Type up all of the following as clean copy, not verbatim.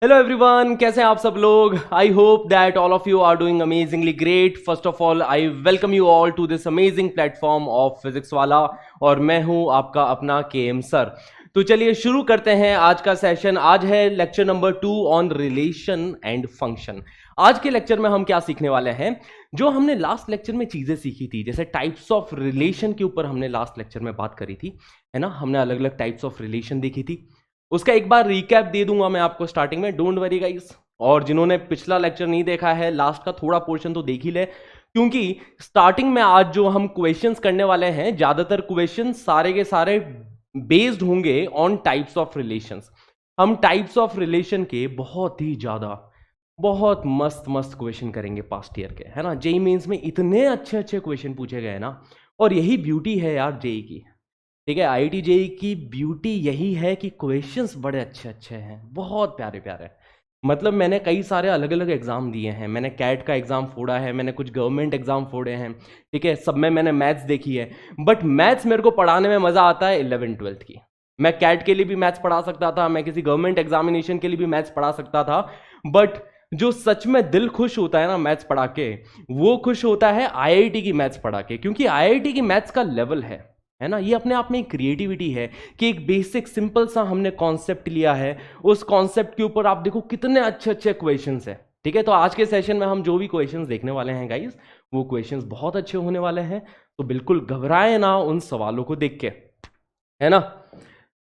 Hello everyone, कैसे हैं आप सब लोग। I hope that all of you are doing amazingly great. First of all I welcome you all to this amazing platform of physics Wallah, और मैं हूं आपका अपना केएम सर। तो चलिए शुरू करते हैं आज का सेशन। आज है lecture number 2 on relation and function. आज के लेक्चर में हम क्या सीखने वाले हैं, जो हमने लास्ट लेक्चर में चीजें सीखी थी, जैसे टाइप्स ऑफ रिलेशन के ऊपर हमने लास्ट लेक्चर में बात करी थी, है ना। हमने अलग अलग टाइप्स ऑफ रिलेशन देखी थी, उसका एक बार रिकैप दे दूंगा मैं आपको स्टार्टिंग में, डोंट वरी गाइस। और जिन्होंने पिछला लेक्चर नहीं देखा है, लास्ट का थोड़ा पोर्शन तो देख ही ले, क्योंकि स्टार्टिंग में आज जो हम क्वेश्चंस करने वाले हैं, ज्यादातर क्वेश्चंस सारे के सारे बेस्ड होंगे ऑन टाइप्स ऑफ रिलेशंस। हम टाइप्स ऑफ रिलेशन के बहुत ही ज्यादा बहुत मस्त मस्त क्वेश्चन करेंगे पास्ट ईयर के, है ना। जेई मेंस में इतने अच्छे अच्छे क्वेश्चन पूछे गए ना, और यही ब्यूटी है यार जेई की। ठीक है, आईआईटी जेई की ब्यूटी यही है कि क्वेश्चंस बड़े अच्छे अच्छे हैं, बहुत प्यारे प्यारे। मतलब मैंने कई सारे अलग अलग एग्जाम दिए हैं, मैंने कैट का एग्जाम फोड़ा है, मैंने कुछ गवर्नमेंट एग्जाम फोड़े हैं, ठीक है, सब में मैंने मैथ्स देखी है। बट मैथ्स मेरे को पढ़ाने में मजा आता है 11th-12th की। मैं कैट के लिए भी मैथ्स पढ़ा सकता था, मैं किसी गवर्नमेंट एग्जामिनेशन के लिए भी मैथ्स पढ़ा सकता था, बट जो सच में दिल खुश होता है ना मैथ्स पढ़ा के, वो खुश होता है आईआईटी की मैथ्स पढ़ा के। क्योंकि आईआईटी की मैथ्स का लेवल है ना, ये अपने आप में एक क्रिएटिविटी है कि एक बेसिक सिंपल सा हमने कॉन्सेप्ट लिया है, उस कॉन्सेप्ट के ऊपर आप देखो कितने अच्छे अच्छे क्वेश्चंस हैं। ठीक है, तो आज के सेशन में हम जो भी क्वेश्चंस देखने वाले हैं गाइस, वो क्वेश्चंस बहुत अच्छे होने वाले हैं। तो बिल्कुल घबराए ना उन सवालों को देख के, है ना।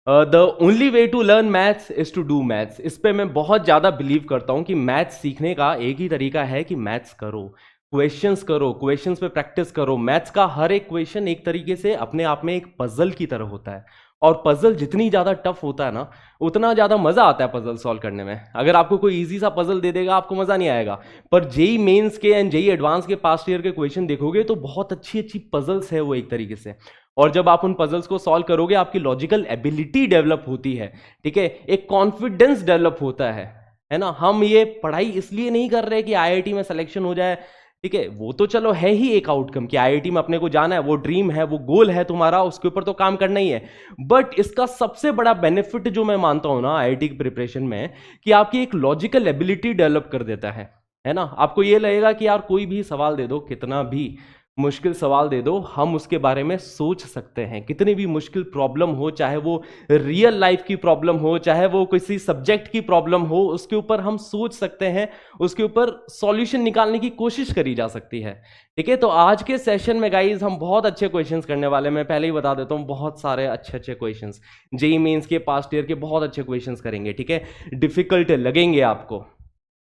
The only way to learn maths is to do maths. इस पे मैं बहुत ज्यादा बिलीव करता हूं कि मैथ्स सीखने का एक ही तरीका है कि मैथ्स करो, क्वेश्चंस करो, क्वेश्चंस पे प्रैक्टिस करो। मैथ्स का हर एक क्वेश्चन एक तरीके से अपने आप में एक पजल की तरह होता है, और पजल जितनी ज्यादा टफ होता है ना, उतना ज्यादा मजा आता है पजल सॉल्व करने में। अगर आपको कोई इजी सा पजल दे देगा, आपको मजा नहीं आएगा। पर जेई मेंस के एंड जेई एडवांस के पास्ट ईयर के क्वेश्चन देखोगे तो बहुत अच्छी अच्छी पजल्स है वो एक तरीके से। और जब आप उन पजल्स को सॉल्व करोगे, आपकी लॉजिकल एबिलिटी डेवलप होती है, ठीक है, एक कॉन्फिडेंस डेवलप होता है ना। हम ये पढ़ाई इसलिए नहीं कर रहे कि आईआईटी में सिलेक्शन हो जाए, ठीक है, वो तो चलो है ही एक आउटकम कि आईआईटी में अपने को जाना है, वो ड्रीम है, वो गोल है तुम्हारा, उसके ऊपर तो काम करना ही है। बट इसका सबसे बड़ा बेनिफिट जो मैं मानता हूं ना आईआईटी की प्रिपरेशन में, कि आपकी एक लॉजिकल एबिलिटी डेवलप कर देता है ना। आपको ये लगेगा कि यार कोई भी सवाल दे दो, कितना भी मुश्किल सवाल दे दो, हम उसके बारे में सोच सकते हैं। कितनी भी मुश्किल प्रॉब्लम हो, चाहे वो रियल लाइफ की प्रॉब्लम हो, चाहे वो किसी सब्जेक्ट की प्रॉब्लम हो, उसके ऊपर हम सोच सकते हैं, उसके ऊपर सॉल्यूशन निकालने की कोशिश करी जा सकती है। ठीक है, तो आज के सेशन में गाइज हम बहुत अच्छे क्वेश्चंस करने वाले हैं। मैं पहले ही बता देता हूं, बहुत सारे अच्छे अच्छे क्वेश्चंस जेईई मेंस के पास्ट ईयर के बहुत अच्छे क्वेश्चंस करेंगे। ठीक है, डिफिकल्ट लगेंगे आपको।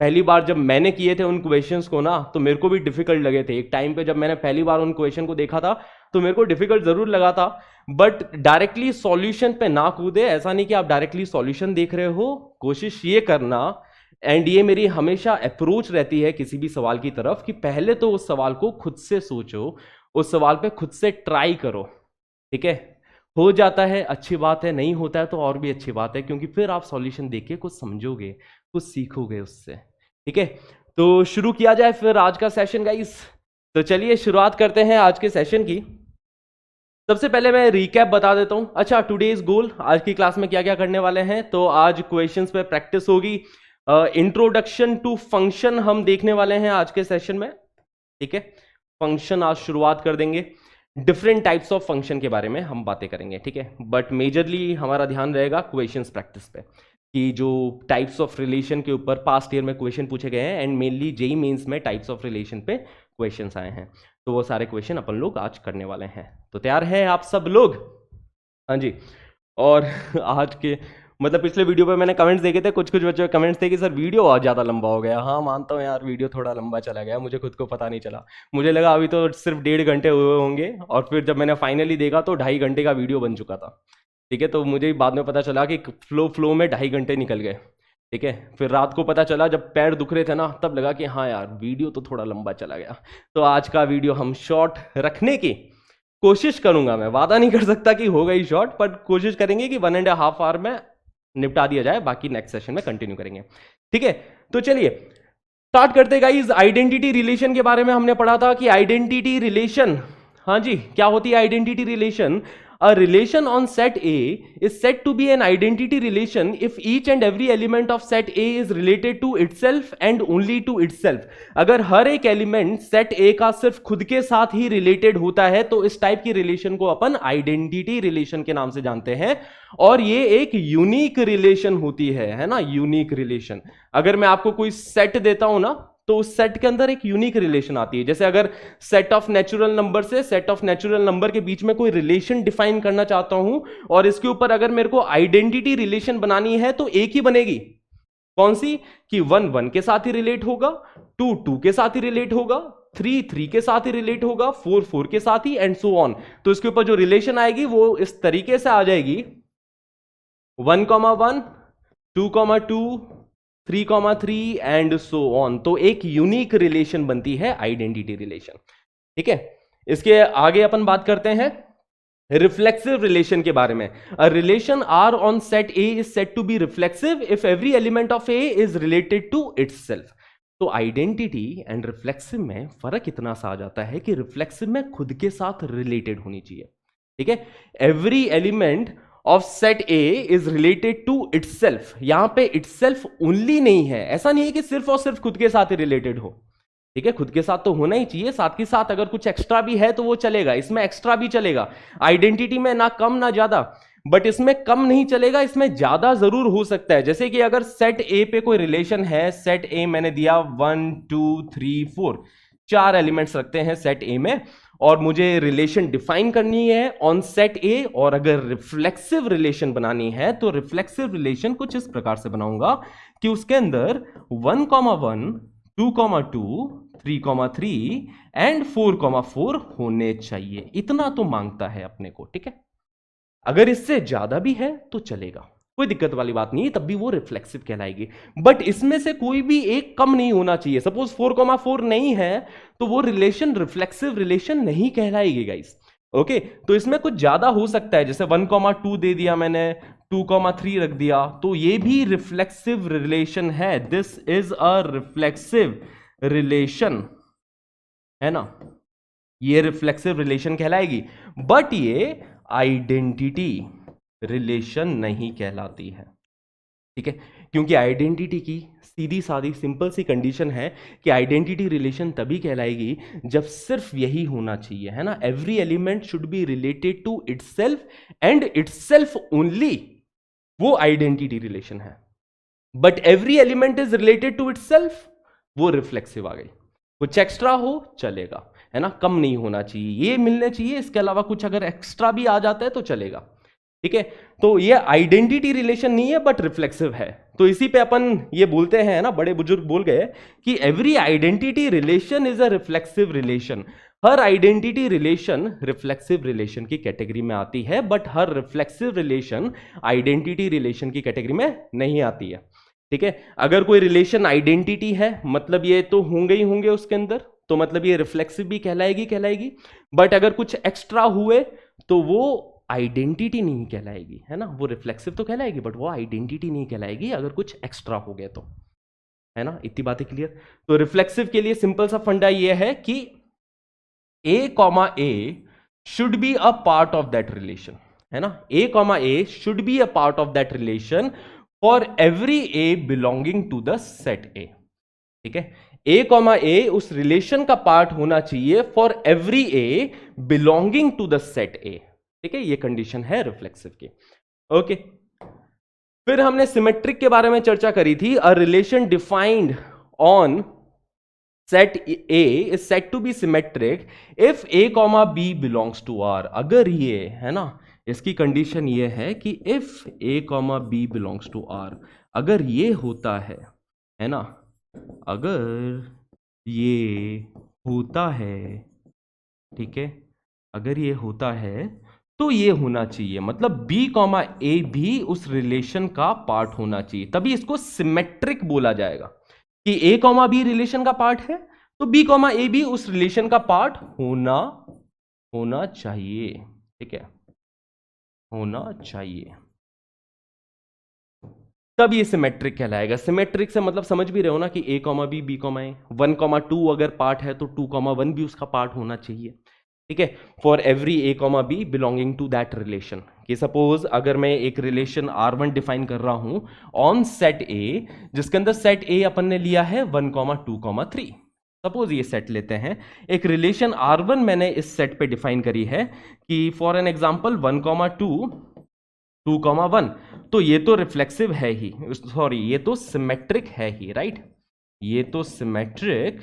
पहली बार जब मैंने किए थे उन क्वेश्चंस को ना, तो मेरे को भी डिफिकल्ट लगे थे। एक टाइम पे जब मैंने पहली बार उन क्वेश्चन को देखा था, तो मेरे को डिफिकल्ट जरूर लगा था। बट डायरेक्टली सॉल्यूशन पे ना कूदे, ऐसा नहीं कि आप डायरेक्टली सॉल्यूशन देख रहे हो, कोशिश ये करना, एंड ये मेरी हमेशा अप्रोच रहती है किसी भी सवाल की तरफ, कि पहले तो उस सवाल को खुद से सोचो, उस सवाल पे खुद से ट्राई करो। ठीक है, हो जाता है अच्छी बात है, नहीं होता है तो और भी अच्छी बात है, क्योंकि फिर आप सॉल्यूशन देख के कुछ समझोगे, कुछ सीखोगे उससे। ठीक है, तो शुरू किया जाए फिर आज का सेशन गाइस। तो चलिए शुरुआत करते हैं आज के सेशन की। सबसे पहले मैं रिकैप बता देता हूं। अच्छा, टुडेज गोल, आज की क्लास में क्या क्या करने वाले हैं, तो आज क्वेश्चंस पे प्रैक्टिस होगी। इंट्रोडक्शन टू फंक्शन हम देखने वाले हैं आज के सेशन में। ठीक है, फंक्शन आज शुरुआत कर देंगे। डिफरेंट टाइप्स ऑफ फंक्शन के बारे में हम बातें करेंगे। ठीक है, बट मेजरली हमारा ध्यान रहेगा क्वेश्चंस प्रैक्टिस पे, कि जो टाइप्स ऑफ रिलेशन के ऊपर पास्ट ईयर में क्वेश्चन पूछे गए हैं, एंड मेनली जेईई मेंस में टाइप्स ऑफ रिलेशन पे क्वेश्चंस आए हैं, तो वो सारे क्वेश्चन अपन लोग आज करने वाले हैं। तो तैयार हैं आप सब लोग? हाँ जी। और आज के मतलब पिछले वीडियो पे मैंने कमेंट्स देखे थे, कुछ कुछ बच्चों के कमेंट्स थे कि सर वीडियो बहुत ज़्यादा लंबा हो गया। हाँ मानता हूँ यार, वीडियो थोड़ा लंबा चला गया, मुझे खुद को पता नहीं चला। मुझे लगा अभी तो सिर्फ 1.5 घंटे हुए होंगे, और फिर जब मैंने फाइनली देखा तो 2.5 घंटे का वीडियो बन चुका था। ठीक है, तो मुझे बाद में पता चला कि फ्लो में 2.5 घंटे निकल गए। ठीक है, फिर रात को पता चला जब पैर दुख रहे थे ना, तब लगा कि हाँ यार वीडियो तो थोड़ा लंबा चला गया। तो आज का वीडियो हम शॉर्ट रखने की कोशिश करूंगा। मैं वादा नहीं कर सकता कि होगा ही शॉर्ट, पर कोशिश करेंगे कि 1.5 आवर में निपटा दिया जाए, बाकी नेक्स्ट सेशन में कंटिन्यू करेंगे। ठीक है, तो चलिए स्टार्ट करते गाइस। आइडेंटिटी रिलेशन के बारे में हमने पढ़ा था कि आइडेंटिटी रिलेशन, हाँ जी, क्या होती है identity relation. A relation on set A is said to be an identity relation if each and every element of set A is related to itself and only to itself. अगर हर एक element set A का सिर्फ खुद के साथ ही related होता है तो इस टाइप की रिलेशन को अपन आइडेंटिटी रिलेशन के नाम से जानते हैं, और ये एक यूनिक रिलेशन होती है ना, यूनिक रिलेशन। अगर मैं आपको कोई सेट देता हूं ना तो उस सेट के अंदर एक यूनिक रिलेशन आती है। जैसे अगर सेट ऑफ नेचुरल नंबर से सेट ऑफ नेचुरल नंबर के बीच में कोई रिलेशन डिफाइन करना चाहता हूं और इसके ऊपर अगर मेरे को आइडेंटिटी रिलेशन बनानी है तो एक ही बनेगी। कौन सी? कि 1 1 के साथ ही रिलेट होगा, 2 2 के साथ ही रिलेट होगा, 3 3 के साथ ही रिलेट होगा, 4 4 के साथ ही, एंड सो ऑन। तो इसके ऊपर जो रिलेशन आएगी वो इस तरीके से आ जाएगी 1 1 2 2 3 एंड सो ऑन। तो एक यूनिक रिलेशन बनती है आइडेंटिटी रिलेशन। ठीक है, इसके आगे अपन बात करते हैं रिफ्लेक्सिव रिलेशन के बारे में। A relation R on set A is said to be reflexive if every element of A is related to itself. तो आइडेंटिटी एंड रिफ्लेक्सिव में फर्क इतना सा आ जाता है कि रिफ्लेक्सिव में खुद के साथ रिलेटेड होनी चाहिए। ठीक है, every element of set A is related to itself. यहां पे इटसेल्फ ओनली नहीं है, ऐसा नहीं है कि सिर्फ और सिर्फ खुद के साथ ही रिलेटेड हो। ठीक है, खुद के साथ तो होना ही चाहिए, साथ के साथ अगर कुछ एक्स्ट्रा भी है तो वो चलेगा, इसमें एक्स्ट्रा भी चलेगा। आइडेंटिटी में ना कम ना ज्यादा, बट इसमें कम नहीं चलेगा, इसमें ज्यादा जरूर हो सकता है। जैसे कि अगर सेट ए पे कोई रिलेशन है, सेट ए मैंने दिया 1 2 3 4, 4 एलिमेंट्स रखते हैं सेट ए में, और मुझे रिलेशन डिफाइन करनी है ऑन सेट ए, और अगर रिफ्लेक्सिव रिलेशन बनानी है तो रिफ्लेक्सिव रिलेशन कुछ इस प्रकार से बनाऊंगा कि उसके अंदर 1 1 2 2 3 3 एंड 4 4 होने चाहिए। इतना तो मांगता है अपने को। ठीक है, अगर इससे ज्यादा भी है तो चलेगा, कोई दिक्कत वाली बात नहीं है, तब भी वो रिफ्लेक्सिव कहलाएगी। बट इसमें से कोई भी एक कम नहीं होना चाहिए। सपोज 4 4 नहीं है तो वो रिलेशन रिफ्लेक्सिव रिलेशन नहीं कहलाएगी गाइस। ओके, तो इसमें कुछ ज्यादा हो सकता है, जैसे 1 2 दे दिया मैंने, 2 3 रख दिया, तो ये भी रिफ्लेक्सिव रिलेशन है। This is a reflexive relation, है ना, ये रिफ्लेक्सिव रिलेशन कहलाएगी। बट ये आइडेंटिटी रिलेशन नहीं कहलाती है। ठीक है, क्योंकि आइडेंटिटी की सीधी सादी सिंपल सी कंडीशन है कि आइडेंटिटी रिलेशन तभी कहलाएगी जब सिर्फ यही होना चाहिए, है ना, every element should be related to itself and itself only, वो आइडेंटिटी रिलेशन है। But every element is related to itself, वो रिफ्लेक्सिव आ गई। कुछ एक्स्ट्रा हो चलेगा, है ना, कम नहीं होना चाहिए, ये मिलने चाहिए, इसके अलावा कुछ अगर एक्स्ट्रा भी आ जाता है तो चलेगा। ठीक है, तो ये आइडेंटिटी रिलेशन नहीं है बट रिफ्लेक्सिव है। तो इसी पे अपन ये बोलते हैं ना, बड़े बुजुर्ग बोल गए कि every identity relation is a reflexive relation. Her identity relation reflexive relation की कैटेगरी में आती है, but her reflexive relation identity relation की कैटेगरी में नहीं आती है। ठीक है, अगर कोई रिलेशन आइडेंटिटी है मतलब ये तो होंगे ही होंगे उसके अंदर, तो मतलब ये रिफ्लेक्सिव भी कहलाएगी। बट अगर कुछ एक्स्ट्रा हुए तो वो आइडेंटिटी नहीं कहलाएगी, है ना, वो रिफ्लेक्सिव तो कहलाएगी बट वो आइडेंटिटी नहीं कहलाएगी अगर कुछ एक्स्ट्रा हो गया तो, है ना। इतनी बातें क्लियर। तो रिफ्लेक्सिव के लिए सिंपल सा फंडा ये है कि A should be a part of that relation, है ना, A should be a part of that relation for every A belonging to the set A। ठीक है, A उस रिलेशन का पार्ट होना चाहिए for every A belonging to the set A। ठीक है, ये कंडीशन है रिफ्लेक्सिव की। ओके, फिर हमने सिमेट्रिक के बारे में चर्चा करी थी। A relation defined on set A is said to be symmetric if A, B belongs to R। अगर ये, है ना, इसकी कंडीशन ये है कि if A, B belongs to R, अगर ये होता है ना, अगर ये होता है, ठीक है, अगर ये होता है तो ये होना चाहिए, मतलब B, A भी उस रिलेशन का पार्ट होना चाहिए, तभी इसको सिमेट्रिक बोला जाएगा कि A, B रिलेशन का पार्ट है तो B, A भी उस रिलेशन का पार्ट होना चाहिए। ठीक है, होना चाहिए, तब ये सिमेट्रिक कहलाएगा। सिमेट्रिक से मतलब समझ भी रहे हो ना कि A, B, B, A, 1, 2 अगर पार्ट है तो 2, 1 भी उसका पार्ट होना चाहिए। ठीक है, for every A comma B belonging to that relation. कि सपोज अगर मैं एक रिलेशन R1 डिफाइन कर रहा हूं ऑन सेट ए, जिसके अंदर सेट ए अपन ने लिया है 1,2,3। सपोज ये सेट लेते हैं, एक रिलेशन R1 मैंने इस सेट पे डिफाइन करी है कि फॉर एन एग्जांपल 1,2 2,1। तो ये तो रिफ्लेक्सिव है ही, सॉरी ये तो सिमेट्रिक है ही, राइट, ये तो सिमेट्रिक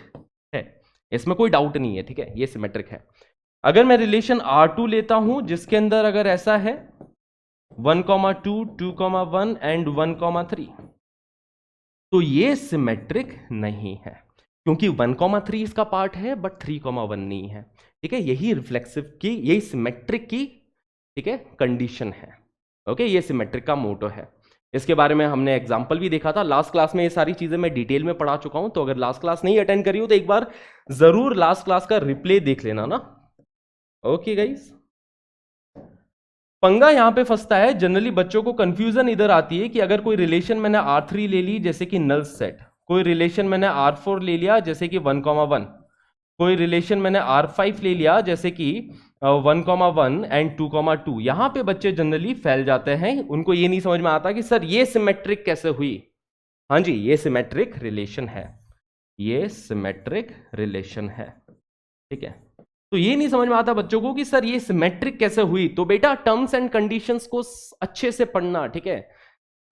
है, इसमें कोई डाउट नहीं है, ठीक है, ये सिमेट्रिक है। अगर मैं रिलेशन R2 लेता हूं जिसके अंदर अगर ऐसा है 1,2 2,1 एंड 1,3, तो ये सिमेट्रिक नहीं है, क्योंकि 1,3 इसका पार्ट है बट 3,1 नहीं है, ठीक है। यही रिफ्लेक्सिव की, यही सिमेट्रिक की, ठीक है, कंडीशन है। ओके, ये सिमेट्रिक का मोटो है। इसके बारे में हमने एग्जांपल भी देखा था लास्ट क्लास में, ये सारी चीजें मैं डिटेल में पढ़ा चुका हूं, तो अगर लास्ट क्लास नहीं अटेंड करी हो तो एक बार जरूर लास्ट क्लास का रिप्ले देख लेना ना। ओके गाइस, पंगा यहां पे फंसता है, जनरली बच्चों को कंफ्यूजन इधर आती है कि अगर कोई रिलेशन मैंने R3 ले ली जैसे कि नल सेट, कोई रिलेशन मैंने R4 ले लिया जैसे कि 1,1, कोई रिलेशन मैंने R5 ले लिया जैसे कि 1,1 एंड 2,2, यहां पे बच्चे जनरली फैल जाते हैं, उनको ये नहीं समझ में आता कि सर ये सिमेट्रिक कैसे हुई। हाँ जी, ये सिमेट्रिक रिलेशन है, ये सिमेट्रिक रिलेशन है, ठीक है। तो ये नहीं समझ में आता बच्चों को कि सर ये सिमेट्रिक कैसे हुई। तो बेटा टर्म्स एंड कंडीशंस को अच्छे से पढ़ना, ठीक है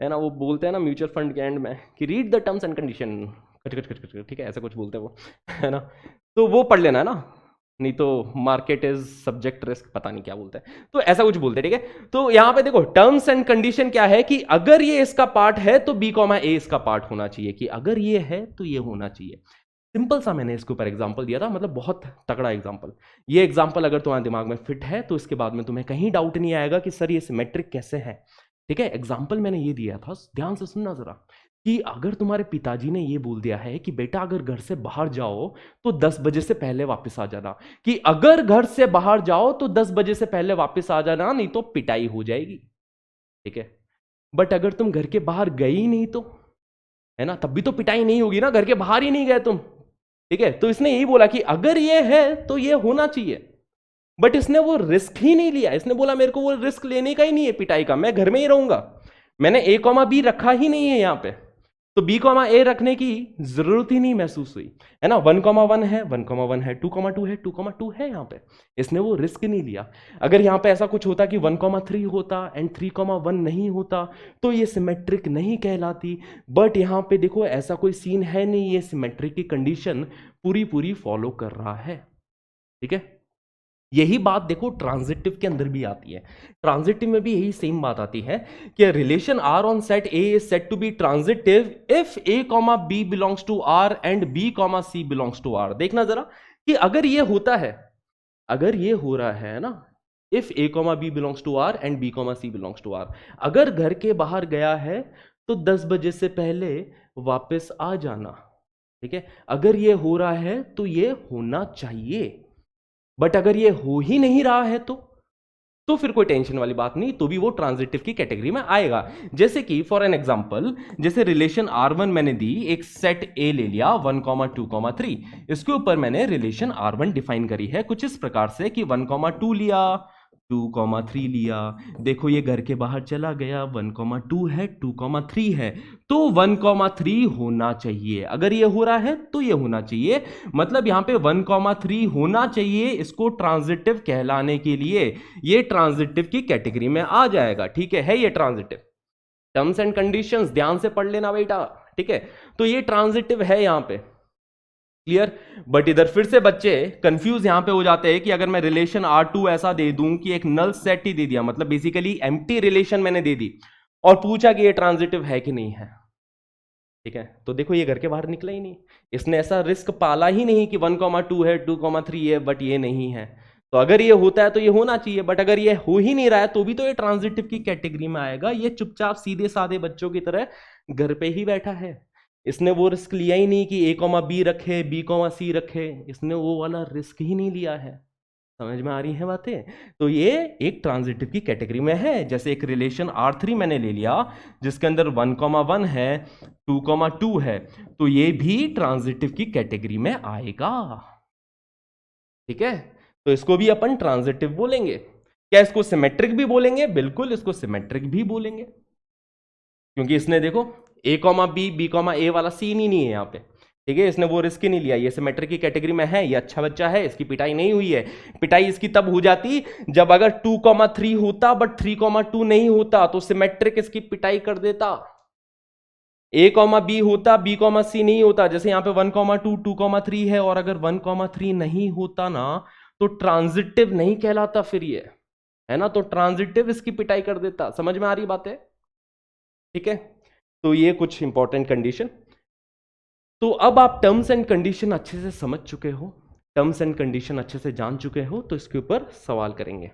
ना। वो बोलते हैं ना म्यूचुअल फंड के एंड में कि read the terms and condition, ठीक है, ऐसा कुछ बोलते हैं वो, है ना। तो वो पढ़ लेना है ना, नहीं तो मार्केट इज सब्जेक्ट रिस्क, पता नहीं क्या बोलते हैं, तो ऐसा कुछ बोलते हैं, ठीक है। तो यहां पे देखो टर्म्स एंड कंडीशन क्या है कि अगर ये इसका पार्ट है तो B, A इसका पार्ट होना चाहिए, कि अगर ये है तो ये होना चाहिए। सिंपल सा मैंने इसके ऊपर एग्जांपल दिया था, मतलब बहुत तगड़ा एग्जांपल। ये एग्जांपल अगर तुम्हारे दिमाग में फिट है तो इसके बाद में तुम्हें कहीं डाउट नहीं आएगा कि सर ये सिमेट्रिक कैसे है, ठीक है। एग्जांपल मैंने ये दिया था, ध्यान से सुनना जरा, कि अगर तुम्हारे पिताजी ने ये बोल दिया है कि बेटा अगर घर से बाहर जाओ तो 10 बजे से पहले वापस आ जाना, कि अगर घर से बाहर जाओ तो 10 बजे से पहले वापस आ जाना, नहीं तो पिटाई हो जाएगी, ठीक है। बट अगर तुम घर के बाहर गए ही नहीं तो, है ना, तब भी तो पिटाई नहीं होगी ना, घर के बाहर ही नहीं गए तुम, ठीक है। तो इसने यही बोला कि अगर ये है तो ये होना चाहिए, बट इसने वो रिस्क ही नहीं लिया। इसने बोला मेरे को वो रिस्क लेने का ही नहीं है पिटाई का, मैं घर में ही रहूंगा, मैंने A, B रखा ही नहीं है यहां पे, तो B, A रखने की जरूरत ही नहीं महसूस हुई, है ना। 1,1 है, 1,1 है, 2,2 है, 2,2 है, यहां पे इसने वो रिस्क नहीं लिया। अगर यहां पे ऐसा कुछ होता कि 1,3 होता एंड 3,1 नहीं होता तो ये सिमेट्रिक नहीं कहलाती, बट यहां पे देखो ऐसा कोई सीन है नहीं, ये सिमेट्रिक की कंडीशन पूरी पूरी फॉलो कर रहा है, ठीक है। यही बात देखो ट्रांजिटिव के अंदर भी आती है, ट्रांजिटिव में भी यही सेम बात आती है कि relation R on set A is set to be transitive if A, B belongs to R and B, C belongs to R। देखना जरा कि अगर ये होता है, अगर ये हो रहा है ना, if A, B belongs to R and B, C belongs to R, अगर घर के बाहर गया है तो 10 बजे से पहले वापस आ जाना, ठीक है। अगर ये हो रहा है तो ये होना चाहिए, बट अगर ये हो ही नहीं रहा है तो फिर कोई टेंशन वाली बात नहीं, तो भी वो ट्रांजिटिव की कैटेगरी में आएगा। जैसे कि फॉर एन एग्जांपल, जैसे रिलेशन R1 मैंने दी, एक सेट A ले लिया 1,2,3, इसके ऊपर मैंने रिलेशन R1 डिफाइन करी है कुछ इस प्रकार से कि 1,2 लिया, 2,3 लिया, देखो ये घर के बाहर चला गया, 1,2 है, 2,3 है, तो 1,3 होना चाहिए। अगर ये हो रहा है तो ये होना चाहिए, मतलब यहां पे 1,3 होना चाहिए इसको ट्रांजिटिव कहलाने के लिए, ये ट्रांजिटिव की कैटेगरी में आ जाएगा, ठीक है ये ट्रांजिटिव। टर्म्स एंड कंडीशंस ध्यान से पढ़ लेना बेटा, ठीक है। तो ये ट्रांजिटिव है यहां पे, क्लियर। बट इधर फिर से बच्चे कंफ्यूज यहां पे हो जाते हैं कि अगर मैं रिलेशन R2 ऐसा दे दूं कि एक नल सेट ही दे दिया, मतलब बेसिकली एम्प्टी रिलेशन मैंने दे दी और पूछा कि ये ट्रांजिटिव है कि नहीं है, ठीक है। तो देखो ये घर के बाहर निकला ही नहीं, इसने ऐसा रिस्क पाला ही नहीं कि 1,2 है, 2,3 है, बट ये नहीं है। तो अगर ये होता है तो ये होना चाहिए, बट अगर ये हो ही नहीं रहा है तो भी तो ये ट्रांजिटिव की कैटेगरी में आएगा। ये चुपचाप सीधे साधे बच्चों की तरह घर पे ही बैठा है, इसने वो रिस्क लिया ही नहीं कि A, B रखे, B, C रखे, इसने वो वाला रिस्क ही नहीं लिया है। समझ में आ रही है बातें। तो ये एक ट्रांजिटिव की कैटेगरी में है। जैसे एक रिलेशन R3 मैंने ले लिया जिसके अंदर 1,1 है, 2,2 है, तो ये भी ट्रांजिटिव की कैटेगरी में आएगा, ठीक है। तो इसको भी अपन ट्रांजिटिव बोलेंगे। क्या इसको सिमेट्रिक भी बोलेंगे? बिल्कुल इसको सिमेट्रिक भी बोलेंगे, क्योंकि इसने देखो ए कॉमा बी, बी कॉमा ए वाला सीन ही नहीं है यहाँ पे, ठीक है, इसने वो रिस्क ही नहीं लिया, ये सिमेट्रिक की कैटेगरी में है, ये अच्छा बच्चा है, इसकी पिटाई नहीं हुई है। पिटाई इसकी तब हो जाती जब अगर 2,3 होता बट 3,2 नहीं होता, तो सिमेट्रिक इसकी पिटाई कर देता। ए कॉमा बी होता, बी कॉमा सी नहीं होता, जैसे यहां पे 1,2 2,3 है, और अगर 1,3 नहीं होता ना तो ट्रांजिटिव नहीं कहलाता फिर ये, है ना, तो ट्रांजिटिव इसकी पिटाई कर देता। समझ में आ रही बात है? ठीक है, तो ये कुछ इंपॉर्टेंट कंडीशन। तो अब आप टर्म्स एंड कंडीशन अच्छे से समझ चुके हो, टर्म्स एंड कंडीशन अच्छे से जान चुके हो, तो इसके ऊपर सवाल करेंगे।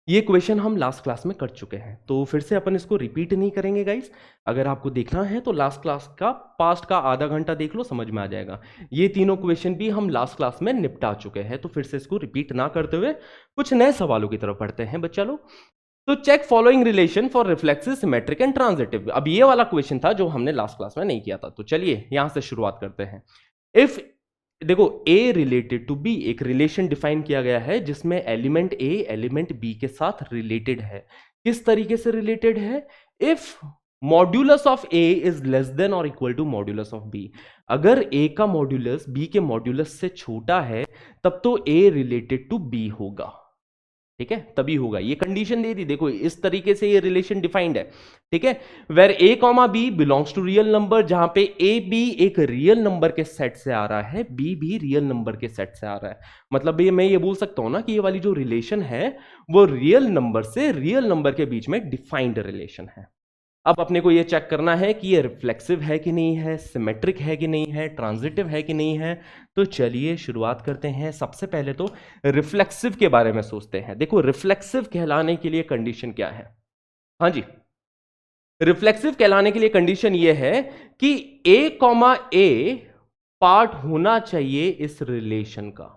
ये क्वेश्चन हम लास्ट क्लास में कर चुके हैं, तो फिर से अपन इसको रिपीट नहीं करेंगे गाइस। अगर आपको देखना है तो लास्ट क्लास का पास्ट का आधा घंटा देख लो, समझ में आ जाएगा। ये तीनों क्वेश्चन भी हम लास्ट क्लास में निपटा चुके हैं, तो फिर से इसको रिपीट ना करते हुए कुछ नए सवालों की तरफ बढ़ते हैं बच्चा लोग। तो check following relation for reflexive, symmetric and transitive. अब ये वाला क्वेश्चन था जो हमने लास्ट क्लास में नहीं किया था, तो चलिए यहां से शुरुआत करते हैं। इफ देखो ए रिलेटेड टू बी, एक रिलेशन डिफाइन किया गया है जिसमें एलिमेंट ए एलिमेंट बी के साथ रिलेटेड है। किस तरीके से रिलेटेड है? If modulus of A is less than और equal to modulus of b, अगर ए का मॉड्यूलस बी के मॉड्यूलस से छोटा है तब तो ए रिलेटेड टू बी होगा, ठीक है, तभी होगा। ये कंडीशन दे दी, देखो इस तरीके से ये रिलेशन डिफाइंड है, ठीक है। Where A comma B belongs to real number, जहां पे ए बी एक रियल नंबर के सेट से आ रहा है, बी भी रियल नंबर के सेट से आ रहा है। मतलब ये मैं ये बोल सकता हूं ना कि ये वाली जो रिलेशन है वो रियल नंबर से रियल नंबर के बीच में डिफाइंड रिलेशन है। अब अपने को ये चेक करना है कि ये रिफ्लेक्सिव है कि नहीं है, सिमेट्रिक है कि नहीं है, ट्रांजिटिव है कि नहीं है। तो चलिए शुरुआत करते हैं। सबसे पहले तो रिफ्लेक्सिव के बारे में सोचते हैं। देखो रिफ्लेक्सिव कहलाने के लिए कंडीशन क्या है? हाँ जी, रिफ्लेक्सिव कहलाने के लिए कंडीशन ये है कि ए कॉमा ए पार्ट होना चाहिए इस रिलेशन का,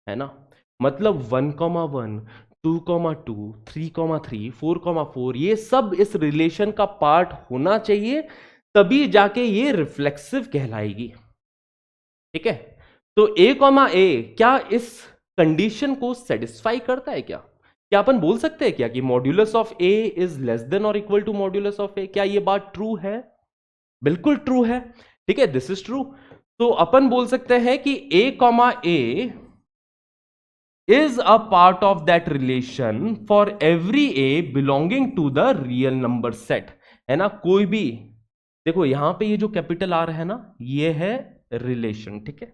है ना। मतलब 1,1 2,2 3,3 4,4 ये सब इस रिलेशन का पार्ट होना चाहिए, तभी जाके ये रिफ्लेक्सिव कहलाएगी, ठीक है। तो ए कॉमा ए क्या इस कंडीशन को सेटिस्फाई करता है? क्या अपन बोल सकते हैं क्या कि modulus of A is less than और इक्वल टू मॉड्यूलस ऑफ ए? क्या ये बात ट्रू है? बिल्कुल ट्रू है, ठीक है, दिस इज ट्रू। तो अपन बोल सकते हैं कि a comma a is a part of that relation for every a belonging to the real number set, है ना। कोई भी, देखो यहां पे ये जो कैपिटल आर है ना, ये है रिलेशन, ठीक है।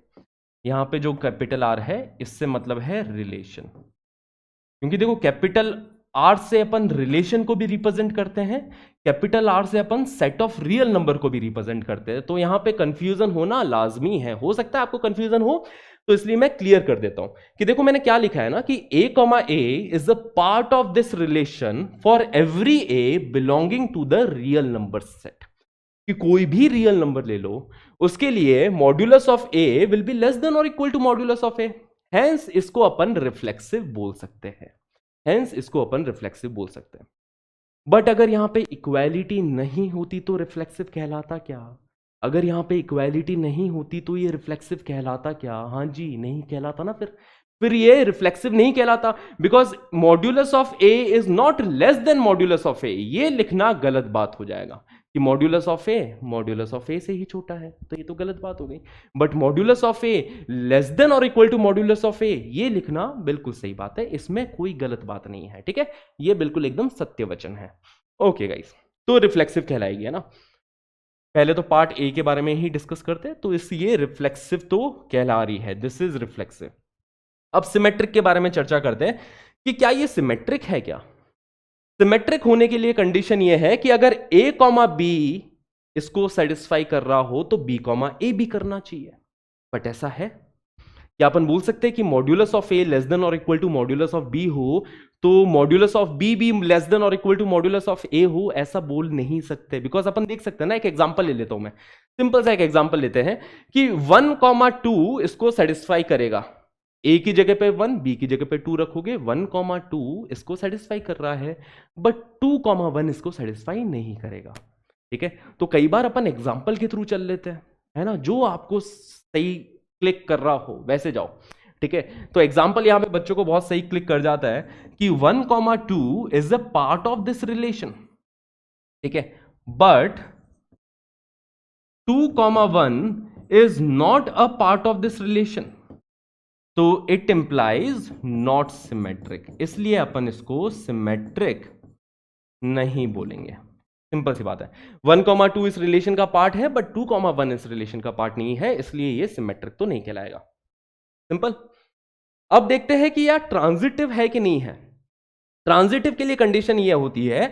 यहां पे जो कैपिटल आर है इससे मतलब है रिलेशन, क्योंकि देखो कैपिटल आर से अपन रिलेशन को भी रिप्रेजेंट करते हैं, कैपिटल आर से अपन सेट ऑफ रियल नंबर को भी रिप्रेजेंट करते हैं। तो यहां पे कंफ्यूजन होना लाजमी है, हो सकता है आपको कंफ्यूजन हो, तो इसलिए मैं क्लियर कर देता हूं कि देखो मैंने क्या लिखा है ना कि a comma a is a part of this relation for every a belonging to the real number set, कि कोई भी रियल नंबर ले लो उसके लिए modulus of a will be less than और equal to modulus of a, hence इसको अपन रिफ्लेक्सिव बोल सकते हैं, हेंस इसको अपन रिफ्लेक्सिव बोल सकते हैं। बट अगर यहां पे इक्वालिटी नहीं होती तो रिफ्लेक्सिव कहलाता क्या? अगर यहां पे इक्वालिटी नहीं होती तो ये रिफ्लेक्सिव कहलाता क्या? हाँ जी, नहीं कहलाता ना। फिर ये रिफ्लेक्सिव नहीं कहलाता, because modulus of A is not less than modulus of a. ये लिखना गलत बात हो जाएगा कि मॉड्यूलस ऑफ ए से ही छोटा है, तो ये तो गलत बात हो गई। But modulus of a less than और equal to modulus of a, ये लिखना बिल्कुल सही बात है, इसमें कोई गलत बात नहीं है, ठीक है। ये बिल्कुल एकदम सत्य वचन है। ओके गाइस, तो रिफ्लेक्सिव कहलाएगी, है ना। पहले तो पार्ट ए के बारे में ही डिस्कस करते हैं, तो ये रिफ्लेक्सिव तो कहला रही है, दिस इज रिफ्लेक्सिव। अब सिमेट्रिक के बारे में चर्चा करते हैं कि क्या ये सिमेट्रिक है? क्या सिमेट्रिक होने के लिए कंडीशन ये है कि अगर ए कॉमा बी इसको सेटिस्फाई कर रहा हो तो बी कॉमा ए भी करना चाहिए। बट ऐसा है क्या? अपन बोल सकते हैं कि modulus of a less than और equal to modulus of b हो तो मॉड्यूलस ऑफ बी भी लेस देन और equal to modulus of a हो? ऐसा बोल नहीं सकते, बिकॉज अपन देख सकते हैं ना। एक एग्जांपल ले लेता हूं मैं, सिंपल सा एक एग्जांपल लेते हैं कि 1,2 इसको सेटिस्फाई करेगा। ए की जगह पे 1, बी की जगह पे 2 रखोगे, 1,2 इसको सेटिस्फाई कर रहा है, बट 2,1 इसको सेटिस्फाई नहीं करेगा, ठीक है। तो कई बार अपन एग्जांपल के थ्रू चल लेते हैं, है ना, जो आपको सही क्लिक कर रहा हो वैसे जाओ। ठीक है, तो एग्जाम्पल यहां पे बच्चों को बहुत सही क्लिक कर जाता है कि 1,2 is a part of this relation, ठीक है, but 2,1 is not a part of this relation, तो इट इंप्लाइज नॉट सिमेट्रिक, इसलिए अपन इसको सिमेट्रिक नहीं बोलेंगे। सिंपल सी बात है, 1,2 इस रिलेशन का पार्ट है बट 2,1 इस रिलेशन का पार्ट नहीं है, इसलिए ये सिमेट्रिक तो नहीं कहलाएगा। सिंपल। अब देखते हैं कि यार ट्रांजिटिव है कि नहीं है। ट्रांजिटिव के लिए कंडीशन ये होती है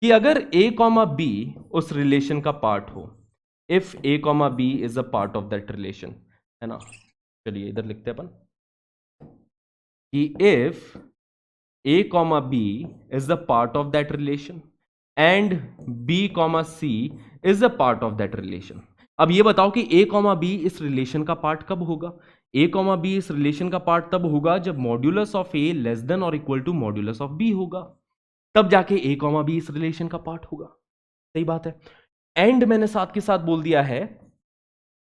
कि अगर a कॉमा b उस रिलेशन का पार्ट हो, if a comma b is a part of that relation, है ना। चलिए इधर लिखते हैं अपन कि if a comma b is a part of that relation and b comma c is a part of that relation. अब ये बताओ कि a कॉमा b इस रिलेशन का पार्ट कब होगा। a कॉमा b इस रिलेशन का पार्ट तब होगा जब modulus of a less than और equal to modulus of b होगा, तब जाके a कॉमा b इस रिलेशन का पार्ट होगा। सही बात है। एंड मैंने साथ के साथ बोल दिया है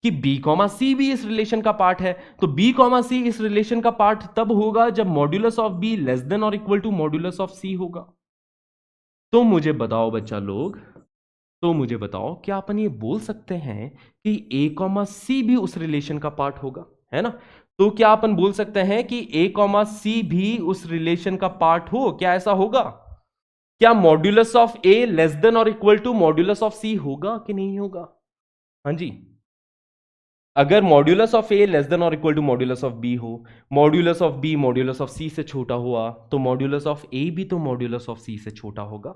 कि b कॉमा c भी इस रिलेशन का पार्ट है, तो b कॉमा c इस रिलेशन का पार्ट तब होगा जब modulus of b less than और equal to modulus of c होगा। तो मुझे बताओ बच्चा लोग, तो मुझे बताओ क्या अपन ये बोल सकते हैं कि a कॉमा c भी उस रिलेशन का पार्ट होगा, है ना। तो क्या अपन बोल सकते हैं कि a कॉमा c भी उस रिलेशन का पार्ट हो, क्या ऐसा होगा? क्या modulus of a less than और equal to modulus of c होगा कि नहीं होगा? हाँ जी, अगर modulus of a less than और equal to modulus of b हो, modulus of b modulus of c से छोटा हुआ, तो मॉड्यूलस ऑफ a भी तो मॉड्यूलस ऑफ c से छोटा होगा।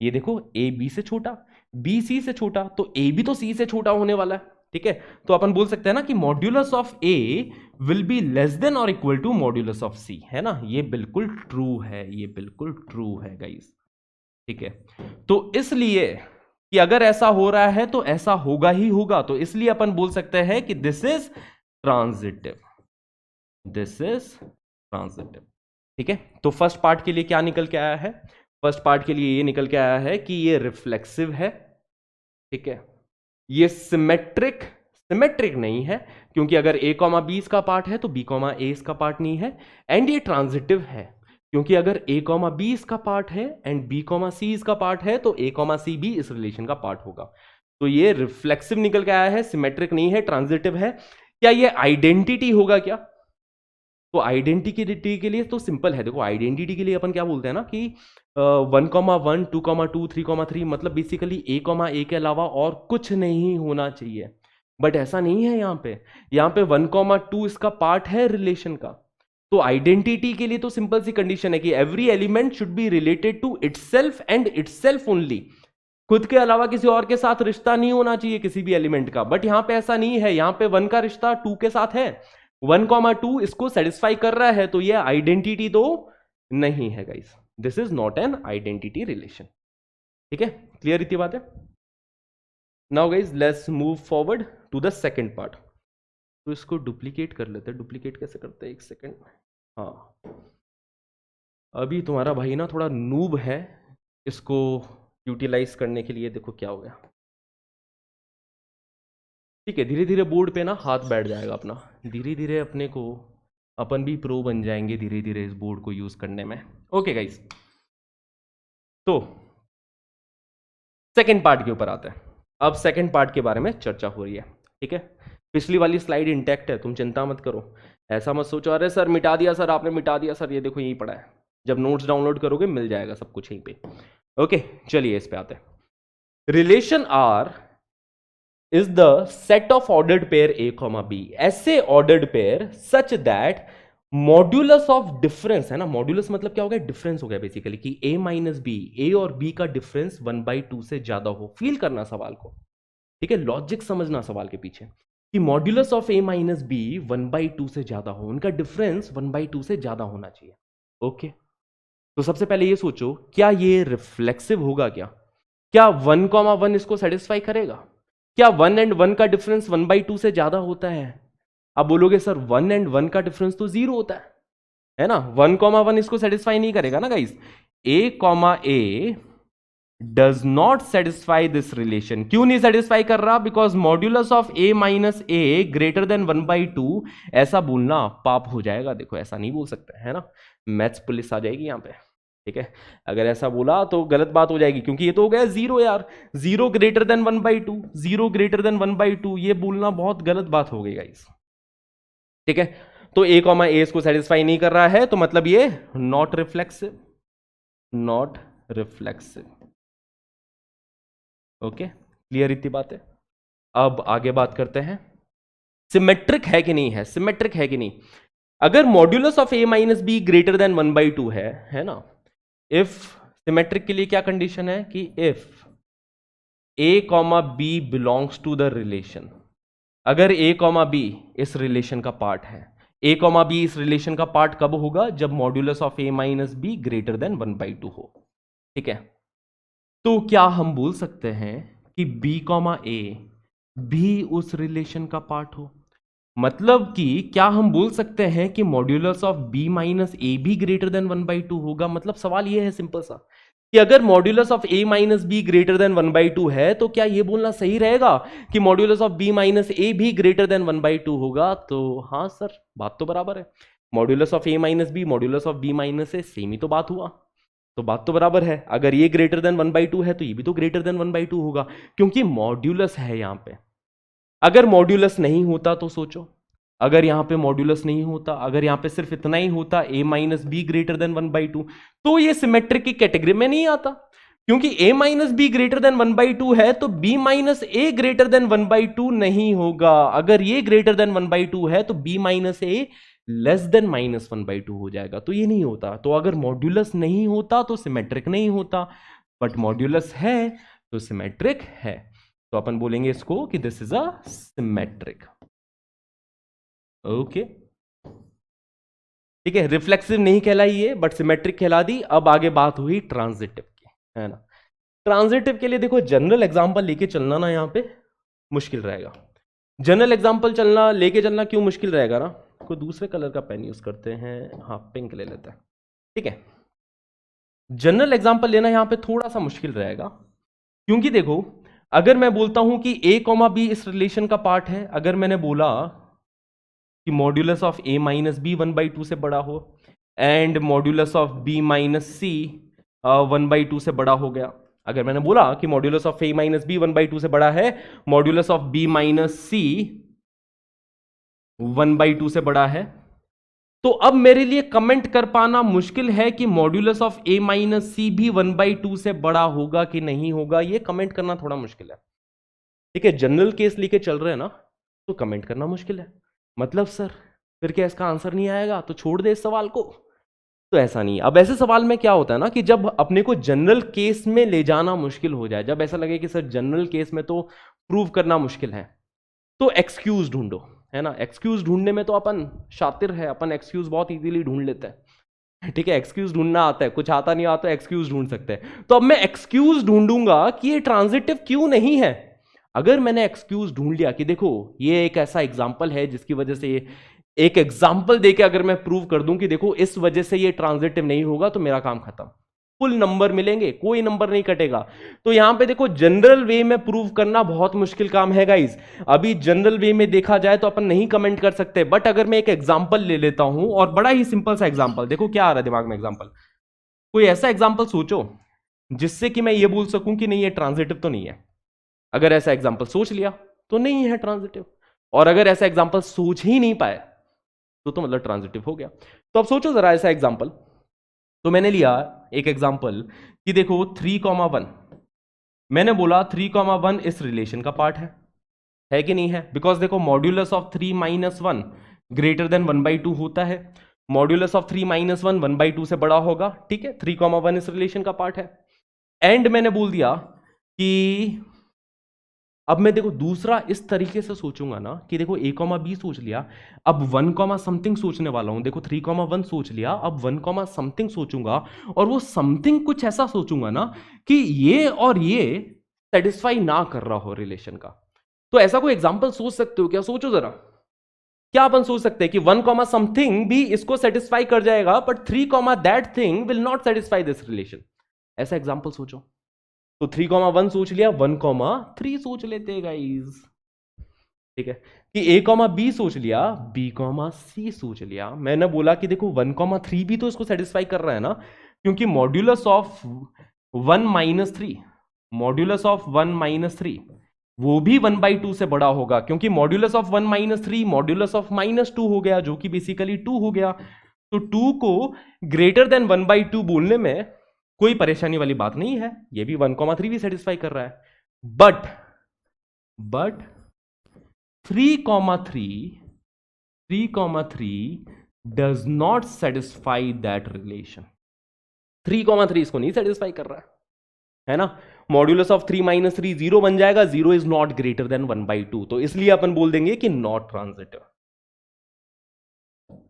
ये देखो, a b से छोटा, b c से छोटा, तो a भी तो c से छोटा होने वाला है। ठीक है, तो अपन बोल सकते हैं ना कि modulus of a will be less than और equal to modulus of c, है ना। ये बिल्कुल ट्रू है, ये बिल्कुल ट्रू है गाइस। ठीक है, तो इसलिए कि अगर ऐसा हो रहा है तो ऐसा होगा ही होगा, तो इसलिए अपन बोल सकते हैं कि this is transitive, this is transitive. ठीक है, तो फर्स्ट पार्ट के लिए क्या निकल के आया है? फर्स्ट पार्ट के लिए ये निकल के आया है कि ये रिफ्लेक्सिव है। ठीक है, ये सिमेट्रिक, सिमेट्रिक नहीं है, क्योंकि अगर a कॉमा b इसका पार्ट है तो b कॉमा a इसका पार्ट नहीं है। एंड ये ट्रांजिटिव है, क्योंकि अगर a कॉमा b इसका पार्ट है एंड b कॉमा c इसका पार्ट है तो a कॉमा c भी इस रिलेशन का पार्ट होगा। तो ये रिफ्लेक्सिव निकल के आया है, सिमेट्रिक नहीं है, ट्रांजिटिव है। क्या ये आइडेंटिटी होगा क्या? तो आइडेंटिटी के लिए तो सिंपल है, देखो आइडेंटिटी के लिए अपन क्या बोलते हैं ना कि 1,1 2,2 3,3 मतलब बेसिकली a कॉमा a के अलावा और कुछ नहीं होना चाहिए। बट ऐसा नहीं है, यहाँ पे 1,2 इसका पार्ट है रिलेशन का। तो आइडेंटिटी के लिए तो सिंपल सी कंडीशन है कि every element should be related to itself and itself only, खुद के अलावा किसी और के साथ रिश्ता नहीं होना चाहिए किसी भी एलिमेंट का। बट यहाँ पे ऐसा नहीं है, यहाँ पे 1 का रिश्ता 2 के साथ है, 1,2 इसको सेटिस्फाई कर रहा है, तो ये आइडेंटिटी तो नहीं है guys, this is not an identity relation. ठीक है, क्लियर इतनी बात है। Now guys let's move forward to the second part. तो इसको डुप्लीकेट कर लेते हैं, डुप्लीकेट कैसे करते हैं, एक सेकंड। हाँ, अभी तुम्हारा भाई ना थोड़ा नूब है, इसको यूटिलाइज करने के लिए देखो क्या हो गया। ठीक है, धीरे धीरे बोर्ड पे ना हाथ बैठ जाएगा अपना, धीरे धीरे अपने को अपन भी प्रो बन जाएंगे धीरे धीरे इस बोर्ड को यूज करने में। ओके गाइस, तो सेकंड पार्ट के ऊपर आते हैं। अब सेकंड पार्ट के बारे में चर्चा हो रही है। ठीक है, पिछली वाली स्लाइड इंटैक्ट है, तुम चिंता मत करो, ऐसा मत सोचो अरे सर मिटा दिया, सर आपने मिटा दिया, सर ये देखो यहीं पड़ा है। जब नोट्स डाउनलोड करोगे मिल जाएगा सब कुछ यहीं पे। ओके, चलिए इस पे आते हैं। Relation R is the set of ordered pair a comma b, ऐसे ordered pair such that modulus of difference, है ना, मॉड्यूलस मतलब क्या हो गया, डिफरेंस हो गया बेसिकली, कि a माइनस बी, ए और b का डिफरेंस 1/2 से ज्यादा हो। फील करना सवाल को, ठीक है, लॉजिक समझना सवाल के पीछे, कि modulus of a minus b 1/2 से ज्यादा हो, उनका डिफरेंस 1/2 से ज्यादा होना चाहिए। ओके, तो सबसे पहले ये सोचो, क्या ये रिफ्लेक्सिव होगा? क्या 1,1 इसको सेटिस्फाई करेगा? क्या 1 एंड 1 का डिफरेंस 1/2 से ज्यादा होता है? आप बोलोगे सर 1 एंड 1 का डिफरेंस तो 0 होता है ना। 1,1 इसको सेटिस्फाई नहीं करेगा ना guys. a, does not satisfy this relation. क्यों नहीं सेटिस्फाई कर रहा? Because modulus of a minus A greater than 1/2, ऐसा बोलना पाप हो जाएगा। देखो ऐसा नहीं बोल सकते, है ना, मैथ्स पुलिस आ जाएगी यहाँ पे, ठीक है। अगर ऐसा बोला तो गलत बात हो जाएगी, क्योंकि ये तो हो गया जीरो यार, zero greater than 1/2, zero greater than 1/2, ये बोलना बहुत गलत बात हो गई गाइस, ठीक है। तो a कॉमा ए इसको सेटिस्फाई नहीं कर रहा है, तो मतलब ये not reflexive, not reflexive. Okay, clear इतनी बात है। अब आगे बात करते हैं, सिमेट्रिक है कि नहीं है, सिमेट्रिक है कि नहीं। अगर modulus of a minus b greater than 1/2 है ना, इफ सिमेट्रिक के लिए क्या कंडीशन है कि if a comma B belongs to the relation, अगर a कॉमा बी इस रिलेशन का पार्ट है, a कॉमा बी इस रिलेशन का पार्ट कब होगा? जब modulus of a minus b greater than 1/2 हो, ठीक है। तो क्या हम बोल सकते हैं कि b कॉमा ए भी उस रिलेशन का पार्ट हो? मतलब कि क्या हम बोल सकते हैं कि मॉड्यूलस ऑफ b माइनस ए भी ग्रेटर देन 1/2 होगा? मतलब सवाल ये है सिंपल सा कि अगर modulus of a minus b greater than 1/2 है, तो क्या ये बोलना सही रहेगा कि मॉड्यूलस ऑफ b माइनस ए भी ग्रेटर देन 1/2 होगा? तो हाँ सर, बात तो बराबर है। Modulus of a minus b, modulus of b minus a, same ही तो बात हुआ, तो बात तो बराबर है। अगर ये ग्रेटर देन 1/2 है तो ये भी तो ग्रेटर देन 1/2 होगा, क्योंकि मॉड्यूलस है यहां पे। अगर मॉड्यूलस नहीं होता तो सोचो, अगर यहां पे मॉड्यूलस नहीं होता, अगर यहां पे सिर्फ इतना ही होता a minus b greater than 1/2, तो ये सिमेट्रिक की कैटेगरी में नहीं आता, क्योंकि a minus b greater than 1/2 है तो b माइनस ए ग्रेटर देन 1/2 नहीं होगा। अगर ये ग्रेटर देन 1/2 है तो b माइनस ए लेस देन -1/2 हो जाएगा, तो ये नहीं होता। तो अगर मॉड्यूलस नहीं होता तो सिमेट्रिक नहीं होता, बट मॉड्यूलस है तो सिमेट्रिक है। तो अपन बोलेंगे इसको कि this is a symmetric. Okay, ठीक है, रिफ्लेक्सिव नहीं कहलाई ये, बट सिमेट्रिक कहला दी। अब आगे बात हुई ट्रांजिटिव की, है ना। ट्रांजिटिव के लिए देखो जनरल एग्जांपल लेके चलना ना यहाँ पे मुश्किल रहेगा। जनरल एग्जांपल चलना लेके चलना क्यों मुश्किल रहेगा ना, कोई दूसरे कलर का पेन यूज करते हैं, हाँ पिंक ले लेते हैं, ठीक है। जनरल एग्जांपल लेना यहां पे थोड़ा सा मुश्किल रहेगा, क्योंकि देखो अगर मैं बोलता हूं कि a कॉमा बी इस रिलेशन का पार्ट है, अगर मैंने बोला कि modulus of a minus b 1/2 से बड़ा हो and modulus of b minus c 1/2 से बड़ा हो गया, अगर मैंने बोला कि modulus of a minus b 1/2 से बड़ा है, modulus of b minus c 1/2 से बड़ा है, तो अब मेरे लिए कमेंट कर पाना मुश्किल है कि मॉड्यूलस ऑफ a माइनस सी भी 1/2 से बड़ा होगा कि नहीं होगा, ये कमेंट करना थोड़ा मुश्किल है, ठीक है। जनरल केस लेके चल रहे हैं ना, तो कमेंट करना मुश्किल है। मतलब सर फिर क्या इसका आंसर नहीं आएगा, तो छोड़ दे इस सवाल को? तो ऐसा नहीं। अब ऐसे सवाल में क्या होता है ना कि जब अपने को जनरल केस में ले जाना मुश्किल हो जाए, जब ऐसा लगे कि सर जनरल केस में तो प्रूव करना मुश्किल है, तो एक्सक्यूज ढूंढो, है ना। एक्सक्यूज ढूंढने में तो अपन शातिर है, अपन एक्सक्यूज बहुत इजीली ढूंढ लेते हैं, ठीक है। एक्सक्यूज ढूंढना आता है, कुछ आता नहीं आता एक्सक्यूज ढूंढ सकते हैं। तो अब मैं एक्सक्यूज ढूंढूंगा कि ये ट्रांजिटिव क्यों नहीं है। अगर मैंने एक्सक्यूज ढूंढ लिया कि देखो ये एक ऐसा एग्जाम्पल है जिसकी वजह से ये, एक एग्जाम्पल देके अगर मैं प्रूव कर दूं कि देखो इस वजह से ये ट्रांजिटिव नहीं होगा, तो मेरा काम खत्म, फुल नंबर मिलेंगे, कोई नंबर नहीं कटेगा। तो यहां पे देखो जनरल वे में प्रूव करना बहुत मुश्किल काम है गाइस। अभी जनरल वे में देखा जाए तो अपन नहीं कमेंट कर सकते, बट अगर मैं एक एग्जांपल ले लेता हूं, और बड़ा ही सिंपल सा एग्जांपल, देखो क्या आ रहा है दिमाग में एग्जांपल, कोई ऐसा एग्जांपल सोचो जिससे कि मैं ये बोल सकूं कि नहीं ये ट्रांजिटिव तो नहीं है। अगर ऐसा एग्जांपल सोच लिया तो नहीं है ट्रांजिटिव, और अगर ऐसा एग्जांपल सोच ही नहीं पाए तो मतलब ट्रांजिटिव हो गया। तो अब सोचो जरा ऐसा एग्जांपल, तो मैंने लिया एक एग्जांपल कि देखो 3,1, मैंने बोला 3,1 इस रिलेशन का पार्ट है कि नहीं है? बिकॉज देखो modulus of 3 minus 1 greater than 1/2 होता है, मॉड्यूलस ऑफ 3 माइनस 1 1/2 से बड़ा होगा, ठीक है। 3,1 इस रिलेशन का पार्ट है, एंड मैंने बोल दिया कि अब मैं देखो दूसरा इस तरीके से सोचूंगा ना कि देखो a कॉमा बी सोच लिया, अब 1 कॉमा समथिंग सोचने वाला हूं। देखो 3,1 सोच लिया, अब 1 कॉमा समथिंग सोचूंगा, और वो समथिंग कुछ ऐसा सोचूंगा ना कि ये और ये सेटिस्फाई ना कर रहा हो रिलेशन का। तो ऐसा कोई एग्जांपल सोच सकते हो क्या? सोचो जरा, क्या अपन सोच सकते हैं कि 1 कॉमा समथिंग भी इसको सेटिस्फाई कर जाएगा, but 3 comma that thing will not satisfy this relation? ऐसा एग्जांपल सोचो। तो 3,1 सोच लिया, 1,3 सोच लेते गाइस। ठीक है कि a,b सोच लिया, b,c सोच लिया। मैंने बोला कि देखो 1,3 भी तो इसको सेटिस्फाई कर रहा है ना, क्योंकि मॉड्यूलस ऑफ 1-3, मॉड्यूलस ऑफ 1-3 वो भी 1/2 से बड़ा होगा, क्योंकि मॉड्यूलस ऑफ 1-3 मॉड्यूलस ऑफ -2 हो गया, जो कि बेसिकली 2 हो गया। तो 2 को ग्रेटर देन 1/2 बोलने में कोई परेशानी वाली बात नहीं है, ये भी 1,3 भी सेटिस्फाई कर रहा है। But 3,3 does not satisfy that relation। 3,3 इसको नहीं सेटिस्फाई कर रहा है ना। मॉड्यूलस ऑफ 3-3 0 बन जाएगा, 0 इज नॉट ग्रेटर देन 1/2, तो इसलिए अपन बोल देंगे कि not transitive,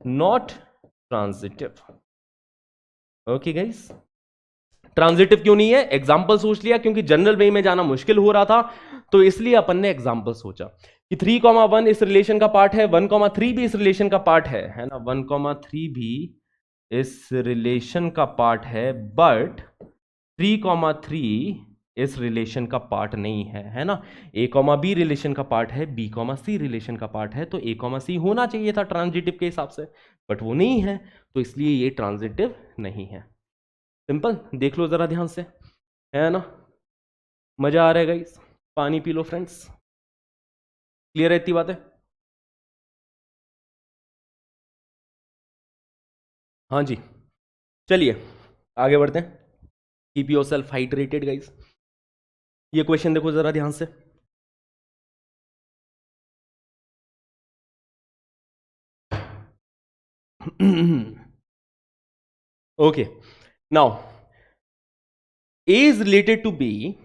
not transitive. Okay guys, transitive क्यों नहीं है? एग्जाम्पल सोच लिया, क्योंकि जनरल वे में जाना मुश्किल हो रहा था, तो इसलिए अपन ने एग्जाम्पल सोचा कि 3,1 इस रिलेशन का पार्ट है, 1,3 भी इस रिलेशन का पार्ट है ना, 1,3 भी इस रिलेशन का पार्ट है, बट 3,3 इस रिलेशन का पार्ट नहीं है ना। a,b रिलेशन का पार्ट है, b,c रिलेशन का पार्ट है, तो a,c होना चाहिए था ट्रांजिटिव के हिसाब से, बट वो नहीं है, तो इसलिए ये ट्रांजिटिव नहीं है। सिंपल, देख लो जरा ध्यान से, है ना। मजा आ रहा है गाइस? पानी पी लो फ्रेंड्स। क्लियर है इतनी बातें? हाँ जी, चलिए आगे बढ़ते हैं। Keep your self hydrated guys. ये क्वेश्चन देखो जरा ध्यान से। Okay, now a is related to b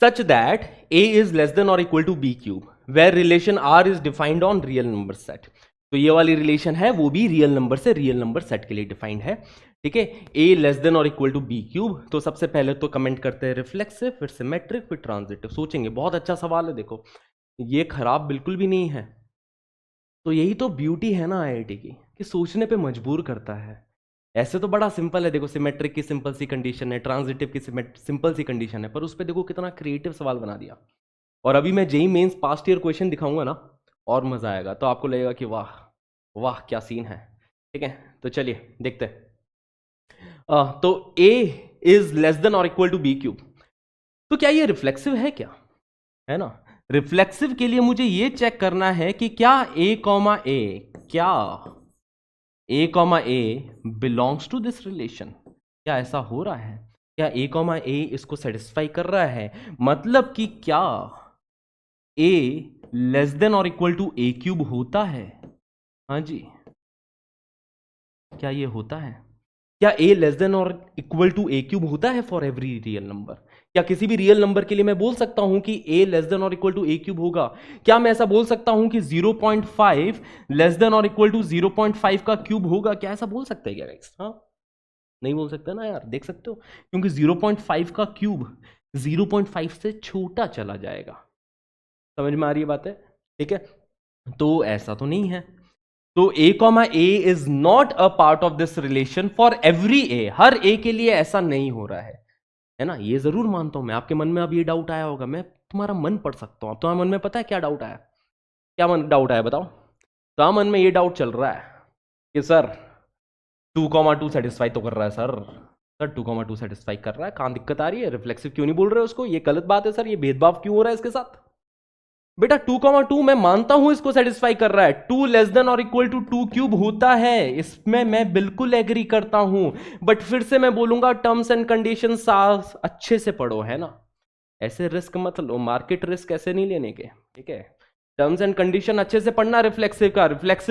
such that a is less than or equal to b cube where relation r is defined on real number set। तो ये वाली relation है वो भी रियल नंबर से रियल नंबर सेट के लिए defined है। ठीक है, a लेस देन और इक्वल टू b क्यूब। तो सबसे पहले तो कमेंट करते हैं रिफ्लेक्सिव, फिर सिमेट्रिक, फिर ट्रांजिटिव। सोचेंगे बहुत अच्छा सवाल है, देखो ये खराब बिल्कुल भी नहीं है। तो यही तो ब्यूटी है ना आईआईटी की, कि सोचने पे मजबूर करता है। ऐसे तो बड़ा सिंपल है, देखो सिमेट्रिक की सिंपल सी कंडीशन है, ट्रांजिटिव की सिंपल सी कंडीशन है, पर उस पर देखो कितना क्रिएटिव सवाल बना दिया। और अभी मैं JEE Mains past year question दिखाऊंगा ना, और मजा आएगा, तो आपको लगेगा कि वाह वाह क्या सीन है। ठीक है, तो चलिए देखते हैं। तो a इज लेस देन और इक्वल टू b क्यूब, तो क्या ये रिफ्लेक्सिव है क्या? है ना, रिफ्लेक्सिव के लिए मुझे ये चेक करना है कि क्या a,a belongs to this relation. क्या ऐसा हो रहा है? क्या a, इसको सेटिस्फाई कर रहा है? मतलब कि क्या a लेस देन और इक्वल टू a क्यूब होता है? हाँ जी, क्या ये होता है? क्या a लेस देन और इक्वल टू a क्यूब होता है फॉर एवरी रियल नंबर? क्या किसी भी रियल नंबर के लिए मैं बोल सकता हूं कि a लेस देन और इक्वल टू a क्यूब होगा? क्या मैं ऐसा बोल सकता हूं कि 0.5 लेस देन और इक्वल टू 0.5 का क्यूब होगा? क्या ऐसा बोल सकते हैं क्या गाइस? हाँ, नहीं बोल सकते ना यार, देख सकते हो, क्योंकि 0.5 का क्यूब 0.5 से छोटा चला जाएगा। समझ में आ रही है बात है? ठीक है, तो ऐसा तो नहीं है। तो a, is not a part of this relation for every a। Her a के लिए ऐसा नहीं हो रहा है ना। ये जरूर मानता हूं मैं, आपके मन में अब ये डाउट आया होगा, मैं तुम्हारा मन पढ़ सकता हूं। अब तुम्हारे मन में पता है क्या डाउट आया? क्या मन डाउट आया बताओ? तो मन में ये डाउट चल रहा है कि सर 2,2 सेटिस्फाई तो कर रहा है सर 2,2 सेटिस्फाई कर रहा है, कहां दिक्कत आ रही है? रिफ्लेक्सिव क्यों नहीं बोल रहे उसको? ये गलत बात है सर, ये भेदभाव क्यों हो रहा है इसके साथ? बेटा 2,2 मैं मानता हूं इसको सेटिस्फाई कर रहा है, 2 लेस देन और इक्वल टू 2 क्यूब होता है, इसमें मैं बिल्कुल एग्री करता हूं। बट फिर से मैं बोलूंगा टर्म्स एंड कंडीशन अच्छे से पढ़ो, है ना। ऐसे रिस्क मत लो, मार्केट रिस्क ऐसे नहीं लेने के। ठीक है, टर्म्स एंड कंडीशन अच्छे से पढ़ना। रिफ्लेक्सिव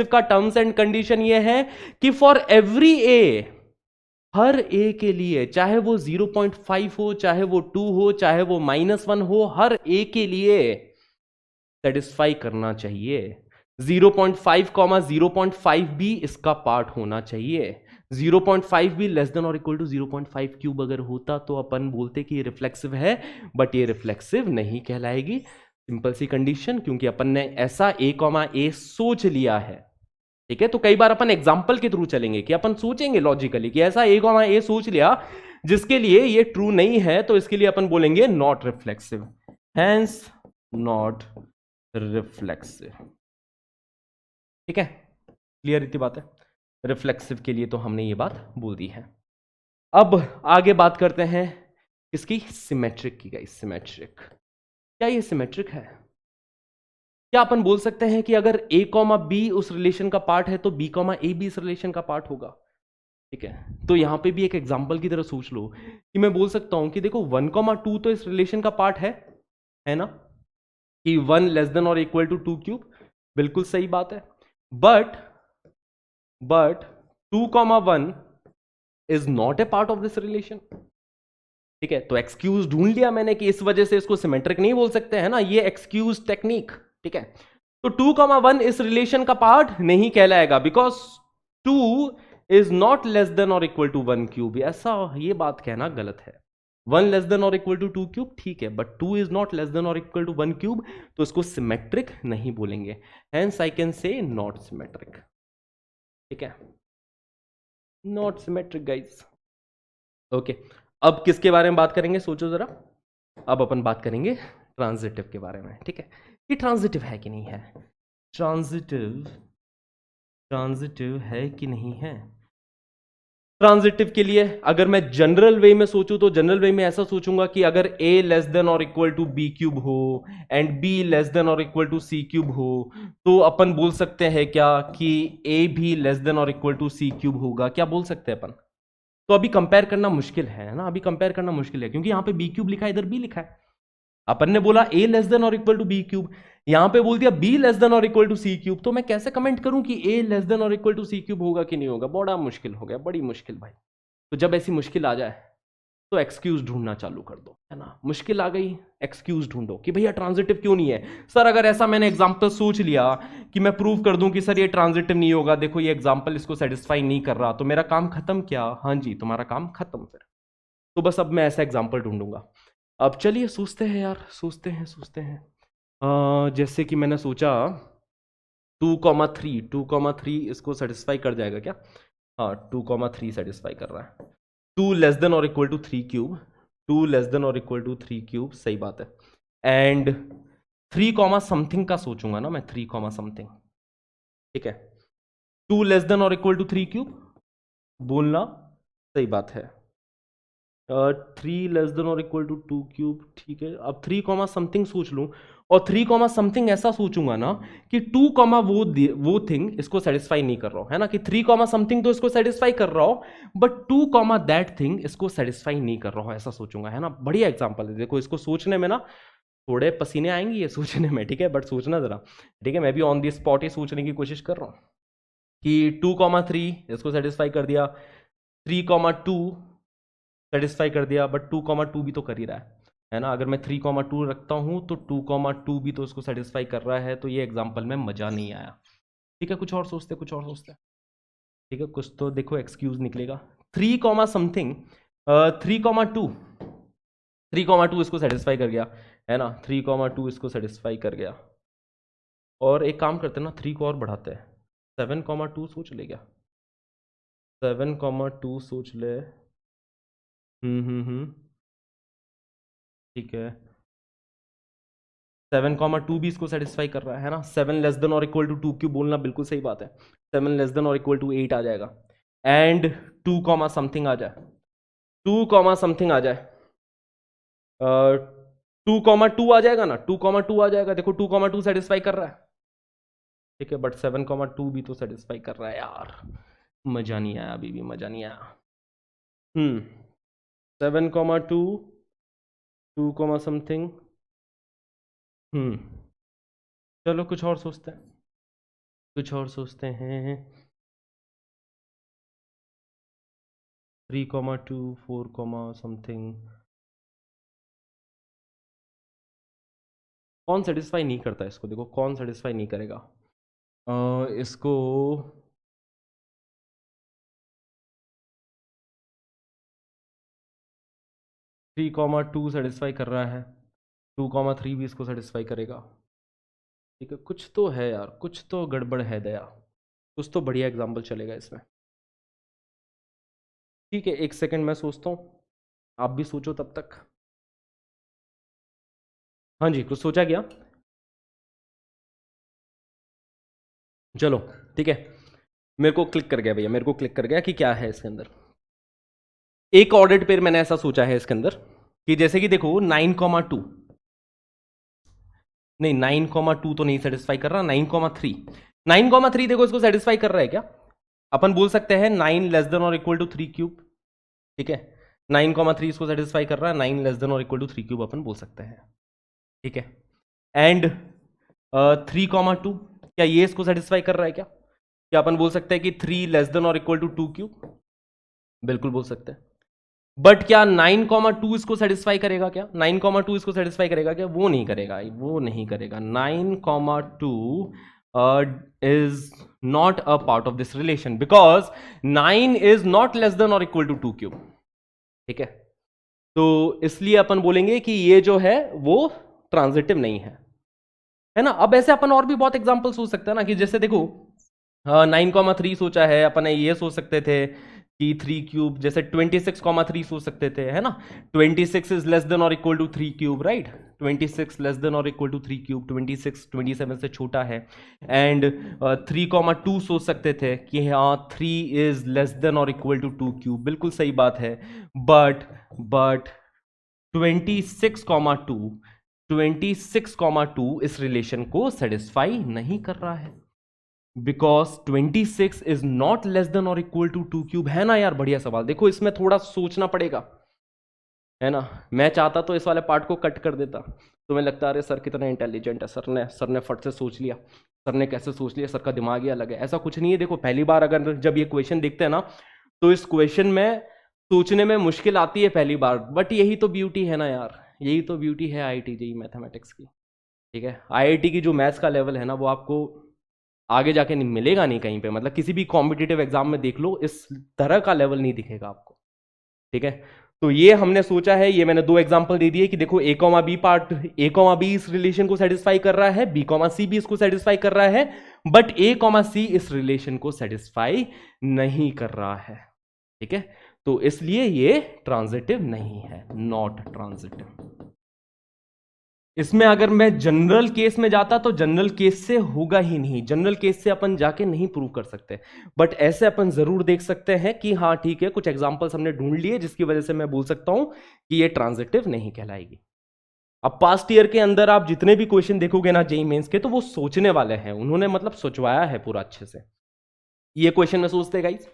का टर्म्स एंड कंडीशन ये है कि फॉर एवरी ए, हर ए के लिए, चाहे वो 0.5 हो, चाहे वो 2 हो, चाहे वो -1 हो, हर ए के लिए सेटिस्फाई करना चाहिए। 0.5, 0.5 भी इसका पार्ट होना चाहिए। 0.5 भी लेस देन और इक्वल टू 0.5 क्यूब अगर होता तो अपन बोलते कि ये रिफ्लेक्सिव है, बट ये रिफ्लेक्सिव नहीं कहलाएगी। सिंपल सी कंडीशन, क्योंकि अपन ने ऐसा a, सोच लिया है। ठीक है, तो कई बार अपन एग्जांपल के थ्रू चलेंगे कि अपन सोचेंगे लॉजिकली कि ऐसा a, सोच लिया जिसके लिए ये ट्रू नहीं है तो इसके लिए अपन बोलेंगे not reflexive, hence not reflexive. ठीक है, क्लियर इतनी बात है। रिफ्लेक्सिव के लिए तो हमने ये बात बोल दी है। अब आगे बात करते हैं इसकी सिमेट्रिक की। गाइस सिमेट्रिक, क्या ये सिमेट्रिक है? क्या अपन बोल सकते हैं कि अगर a कॉमा बी उस रिलेशन का पार्ट है तो b कॉमा ए भी इस रिलेशन का पार्ट होगा? ठीक है, तो यहां पे भी एक एग्जांपल की तरह सोच लो कि मैं बोल सकता हूं कि देखो 1,2 तो इस रिलेशन का पार्ट है ना, कि 1 लेस देन और इक्वल टू 2 क्यूब, बिल्कुल सही बात है। But 2,1 is not a part of this relation. ठीक है, तो एक्सक्यूज ढूंढ लिया मैंने कि इस वजह से इसको सिमेट्रिक नहीं बोल सकते हैं ना, ये एक्सक्यूज टेक्निक। ठीक है, तो 2,1 इस रिलेशन का पार्ट नहीं कहलाएगा because 2 is not less than और इक्वल टू 1 क्यूब। ऐसा ये बात कहना गलत है। 1 लेस देन और इक्वल टू 2 क्यूब ठीक है, but 2 is not less than और इक्वल टू 1 क्यूब, तो इसको सिमेट्रिक नहीं बोलेंगे। Hence I can say not symmetric. ठीक है, नॉट सिमेट्रिक गाइज। ओके, अब किसके बारे में बात करेंगे, सोचो जरा। अब अपन बात करेंगे ट्रांजिटिव के बारे में। ठीक है, ये ट्रांजिटिव है कि नहीं है, ट्रांजिटिव ट्रांजिटिव है कि नहीं है। ट्रांजिटिव के लिए अगर मैं जनरल वे में सोचूं तो जनरल वे में ऐसा सोचूंगा कि अगर a लेस देन और इक्वल टू बी क्यूब हो एंड b लेस देन और इक्वल टू सी क्यूब हो, तो अपन बोल सकते हैं क्या कि a भी लेस देन और इक्वल टू सी क्यूब होगा? क्या बोल सकते हैं अपन? तो अभी कंपेयर करना मुश्किल है ना, अभी कंपेयर करना मुश्किल है क्योंकि यहां पे बी क्यूब लिखा है, इधर बी लिखा है। अपन ने बोला a लेस देन और इक्वल टू बी क्यूब, यहां पे बोल दिया b लेस देन और इक्वल टू सी क्यूब, तो मैं कैसे कमेंट करूं कि a लेस देन और इक्वल टू सी क्यूब होगा कि नहीं होगा? बड़ा मुश्किल हो गया, बड़ी मुश्किल भाई। तो जब ऐसी मुश्किल आ जाए तो एक्सक्यूज ढूंढना चालू कर दो, है ना। मुश्किल आ गई, एक्सक्यूज ढूंढो कि भैया ट्रांजिटिव क्यों नहीं है। सर अगर ऐसा मैंने एग्जांपल सोच लिया कि मैं प्रूव कर दूं कि सर ये ट्रांजिटिव नहीं होगा, देखो ये एग्जांपल इसको सेटिस्फाई नहीं कर रहा, तो मेरा काम खत्म क्या? हाँ जी, तुम्हारा काम खत्म फिर। तो बस अब मैं ऐसा एग्जांपल ढूंढूंगा। अब चलिए सोचते हैं यार, सोचते हैं जैसे कि मैंने सोचा 2,3 इसको सेटिस्फाई कर जाएगा क्या? हाँ, 2,3 सेटिस्फाई कर रहा है। 2 लेस देन और equal to 3 cube, 2 less than और इक्वल टू 3 क्यूब, सही बात है। एंड 3 कॉमा समथिंग का सोचूंगा ना मैं, 3 कॉमा समथिंग। ठीक है, 2 लेस देन और इक्वल टू 3 क्यूब बोलना, सही बात है। 3 लेस देन और इक्वल टू 2 क्यूब, ठीक है। अब 3 कॉमा समथिंग सोच लूं, और 3 कॉमा समथिंग ऐसा सोचूंगा ना कि 2 कॉमा वो थिंग इसको सेटिस्फाई नहीं कर रहा हो, है ना, कि 3 कॉमा समथिंग तो इसको सेटिस्फाई कर रहा हो बट 2 कॉमा दैट थिंग इसको सेटिस्फाई नहीं कर रहा हो, ऐसा सोचूंगा, है ना। बढ़िया एग्जांपल है, देखो इसको सोचने में ना थोड़े पसीने आएंगे ये सोचने में, ठीक है, बट सोचना जरा। ठीक है, मैं भी ऑन दी स्पॉट ही सोचने की कोशिश कर रहा हूं कि 2,3 इसको सेटिस्फाई कर दिया, 3,2 सेटिस्फाई कर दिया, बट 2,2 भी तो कर ही रहा है ना। अगर मैं 3,2 रखता हूं तो 2,2 भी तो उसको सेटिस्फाई कर रहा है, तो ये एग्जांपल में मजा नहीं आया। ठीक है, कुछ और सोचते, कुछ और सोचते। ठीक है, कुछ तो देखो एक्सक्यूज निकलेगा। 3 कॉमा समथिंग, 3,2 3,2 इसको सेटिस्फाई कर गया, है ना, 3,2 इसको सेटिस्फाई कर गया। और एक काम करते हैं ना, 3 को और बढ़ाते हैं, 7,2 सोच ले क्या? 7,2 सोच ले। ठीक है, 7,2 भी इसको सेटिस्फाई कर रहा है ना। 7 लेस देन और इक्वल टू 2 क्यों बोलना, बिल्कुल सही बात है। 7 लेस देन और इक्वल टू 8 आ जाएगा। एंड 2 कॉमा समथिंग आ जाए, 2 कॉमा समथिंग आ जाए, 2,2 आ जाएगा ना, 2,2 आ जाएगा। देखो 2,2 सेटिस्फाई कर रहा है, ठीक है, बट 7,2 भी तो सेटिस्फाई कर रहा है यार। मजा नहीं आया, अभी भी मजा नहीं आया। 7,2, 2 कॉमा समथिंग। चलो कुछ और सोचते हैं, कुछ और सोचते हैं। 3,2, 4 कॉमा समथिंग। कौन सेटिस्फाई नहीं करता इसको? देखो कौन सेटिस्फाई नहीं करेगा इसको? 3,2 सेटिस्फाई कर रहा है, 2,3 भी इसको सेटिस्फाई करेगा। ठीक है, कुछ तो है यार, कुछ तो गड़बड़ है दया, कुछ तो बढ़िया एग्जाम्पल चलेगा इसमें। ठीक है, एक सेकंड मैं सोचता हूँ। आप भी सोचो तब तक। हाँ जी, कुछ सोचा क्या? चलो ठीक है, मेरे को क्लिक कर गया भैया, मेरे को क्लिक कर गया कि क्या है इसके अंदर। एक ऑर्डर्ड पेयर मैंने ऐसा सोचा है इसके अंदर कि जैसे कि देखो 9,2, नहीं 9,2 तो नहीं सेटिस्फाई कर रहा, 9,3, 9,3 देखो इसको सेटिस्फाई कर रहा है क्या? अपन बोल सकते हैं 9 लेस देन और इक्वल टू 3 क्यूब, ठीक है। 9,3 इसको सेटिस्फाई कर रहा है, 9 लेस देन और इक्वल टू 3 क्यूब अपन बोल सकते हैं, ठीक है। एंड 3,2 क्या ये इसको सेटिस्फाई कर रहा है क्या? क्या अपन बोल सकते हैं कि 3 लेस देन और इक्वल टू 2 क्यूब? बिल्कुल बोल सकते हैं। बट क्या 9,2 इसको सेटिस्फाई करेगा क्या? 9,2 इसको सेटिस्फाई करेगा क्या? वो नहीं करेगा, वो नहीं करेगा। 9,2 is not a part of this relation because 9 is not less than और इक्वल टू 2 क्यूब, ठीक है। तो इसलिए अपन बोलेंगे कि ये जो है वो ट्रांजिटिव नहीं है ना। अब ऐसे अपन और भी बहुत एग्जांपल सोच सकते हैं ना, कि जैसे देखो 9,3 सोचा है अपन, ये सोच सकते थे कि 3 क्यूब, जैसे 26,3 सोच सकते थे, है ना। 26 इज लेस देन और equal to 3 cube, right. 26 less than और इक्वल टू 3 क्यूब, 26 27 से छोटा है। एंड 3,2 सोच सकते थे कि हाँ 3 इज लेस देन और इक्वल टू 2 क्यूब, बिल्कुल सही बात है। बट 26,2 26,2 इस रिलेशन को सेटिस्फाई नहीं कर रहा है because 26 is not less than और इक्वल टू 2 क्यूब, है ना यार। बढ़िया सवाल। देखो इसमें थोड़ा सोचना पड़ेगा, है ना। मैं चाहता तो इस वाले पार्ट को कट कर देता, तुम्हें लगता अरे सर कितना इंटेलिजेंट है, सर ने फट से सोच लिया, सर ने कैसे सोच लिया, सर का दिमाग ही अलग है। ऐसा कुछ नहीं है। देखो पहली बार अगर जब ये क्वेश्चन देखते हैं ना, तो इस क्वेश्चन में सोचने में मुश्किल आती है पहली बार, बट यही तो ब्यूटी है ना यार, यही तो ब्यूटी है IIT JEE मैथमेटिक्स की, ठीक है। IIT की जो मैथ्स का लेवल है ना, वो आपको आगे जाके नहीं मिलेगा, नहीं कहीं पे, मतलब किसी भी कॉम्पिटिटिव एग्जाम में देख लो, इस तरह का लेवल नहीं दिखेगा आपको, ठीक है। तो ये हमने सोचा है, ये मैंने दो एग्जांपल दे दिए कि देखो A, B इस रिलेशन को सेटिस्फाई कर रहा है, B, C भी इसको सेटिस्फाई कर रहा है, बट A, C इस रिलेशन को सेटिस्फाई नहीं कर रहा है, ठीक है। तो इसलिए ये ट्रांजिटिव नहीं है, नॉट ट्रांजिटिव। इसमें अगर मैं जनरल केस में जाता तो जनरल केस से होगा ही नहीं, जनरल केस से अपन जाके नहीं प्रूव कर सकते, बट ऐसे अपन जरूर देख सकते हैं कि हाँ ठीक है, कुछ एग्जांपल्स हमने ढूंढ लिए जिसकी वजह से मैं बोल सकता हूं कि ये ट्रांजिटिव नहीं कहलाएगी। अब पास्ट ईयर के अंदर आप जितने भी क्वेश्चन देखोगे ना JEE मेंस के, तो वो सोचने वाले हैं, उन्होंने मतलब सोचवाया है पूरा अच्छे से। ये क्वेश्चन में सोचते guys,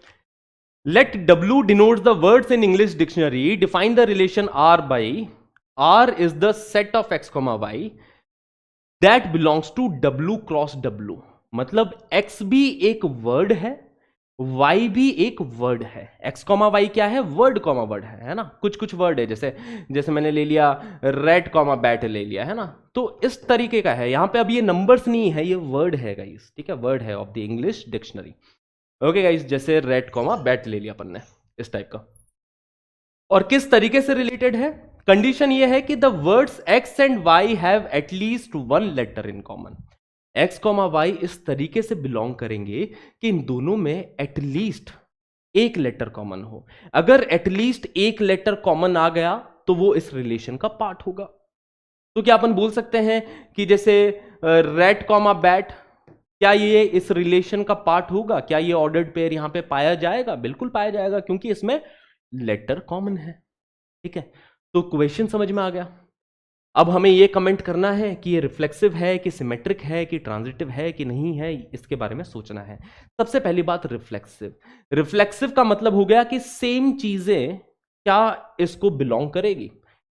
let W denotes the words in English dictionary, define the relation R by R is the set of x, y that belongs to W cross W। मतलब x भी एक वर्ड है, y भी एक word है। x, y क्या है? Word comma word है ना। कुछ कुछ वर्ड है, जैसे जैसे मैंने ले लिया रेड कॉमा बैट ले लिया, है ना। तो इस तरीके का है यहां पे। अब ये नंबर्स नहीं है, ये वर्ड है गाइस, ठीक है, वर्ड है of the English dictionary. Okay guys, जैसे रेड कॉमा बैट ले लिया अपन ने, इस टाइप का। और किस तरीके से रिलेटेड है? कंडीशन ये है कि the words x and y have at least one letter in common. X comma y इस तरीके से बिलोंग करेंगे कि इन दोनों में एटलीस्ट एक लेटर कॉमन हो। अगर एटलीस्ट एक लेटर कॉमन आ गया तो वो इस रिलेशन का पार्ट होगा। तो क्या अपन बोल सकते हैं कि जैसे रेड कॉमा बैट, क्या ये इस रिलेशन का पार्ट होगा? क्या ये ऑर्डर्ड पेयर यहां पे पाया जाएगा? बिल्कुल पाया जाएगा, क्योंकि इसमें लेटर कॉमन है, ठीक है। तो क्वेश्चन समझ में आ गया। अब हमें यह कमेंट करना है कि ये रिफ्लेक्सिव है कि सिमेट्रिक है कि ट्रांजिटिव है कि नहीं है, इसके बारे में सोचना है। सबसे पहली बात रिफ्लेक्सिव। रिफ्लेक्सिव का मतलब हो गया कि सेम चीजें क्या इसको बिलोंग करेगी।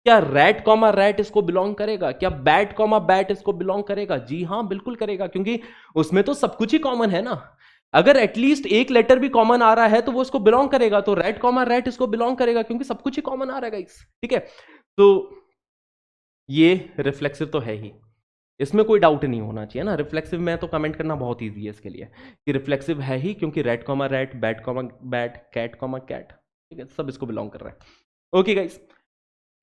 क्या रैट कॉमा रैट इसको बिलोंग करेगा? क्या बैट कॉमा बैट इसको बिलोंग करेगा? जी हां, बिल्कुल करेगा, क्योंकि उसमें तो सब कुछ ही कॉमन है ना। अगर एटलीस्ट एक लेटर भी कॉमन आ रहा है तो वो इसको बिलोंग करेगा। तो रैट कॉमा रैट इसको बिलोंग करेगा, क्योंकि सब कुछ ही कॉमन आ रहा है गाइस, ठीक है। तो ये रिफ्लेक्सिव तो है ही, इसमें कोई डाउट नहीं होना चाहिए ना। रिफ्लेक्सिव में तो कमेंट करना बहुत ईजी है इसके लिए कि रिफ्लेक्सिव है ही, क्योंकि rat comma rat, bat comma bat, cat comma cat, ठीक है, सब इसको बिलोंग कर रहा है। ओके गाइस,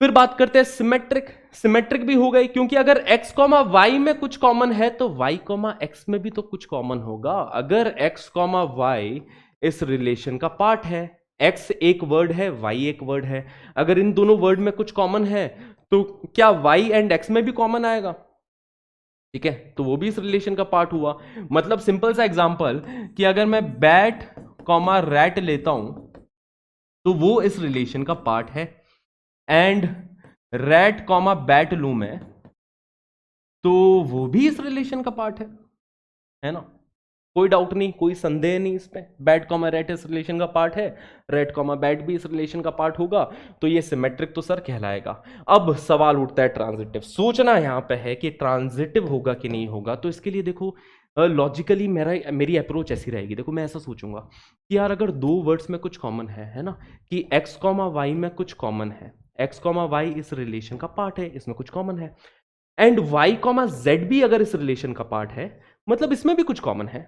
फिर बात करते हैं सिमेट्रिक। सिमेट्रिक भी हो गई, क्योंकि अगर x कॉमा वाई में कुछ कॉमन है तो y कॉमा एक्स में भी तो कुछ कॉमन होगा। अगर x कॉमा वाई इस रिलेशन का पार्ट है x एक वर्ड है, y एक वर्ड है, अगर इन दोनों वर्ड में कुछ कॉमन है तो क्या y एंड x में भी कॉमन आएगा? ठीक है, तो वो भी इस रिलेशन का पार्ट हुआ। मतलब सिंपल सा एग्जांपल कि अगर मैं बैट कॉमा रैट लेता हूं तो वो इस रिलेशन का पार्ट है, एंड रैट कॉमा बैट लूं मैं तो वो भी इस रिलेशन का पार्ट है ना? कोई डाउट नहीं, कोई संदेह नहीं इस पे। बैट कॉमा रैट इस रिलेशन का पार्ट है, रैट कॉमा बैट भी इस रिलेशन का पार्ट होगा, तो ये सिमेट्रिक तो सर कहलाएगा। अब सवाल उठता है ट्रांजिटिव। सोचना यहां पे है कि ट्रांजिटिव होगा कि नहीं होगा। तो इसके लिए देखो लॉजिकली मेरी अप्रोच ऐसी रहेगी। देखो मैं ऐसा सोचूंगा कि यार अगर दो वर्ड्स में कुछ कॉमन है ना, कि एक्स कॉमा वाई में कुछ कॉमन है, एक्स कॉमा वाई इस रिलेशन का पार्ट है, इसमें कुछ कॉमन है, एंड वाई कॉमा जेड भी अगर इस रिलेशन का पार्ट है, मतलब इसमें भी कुछ कॉमन है,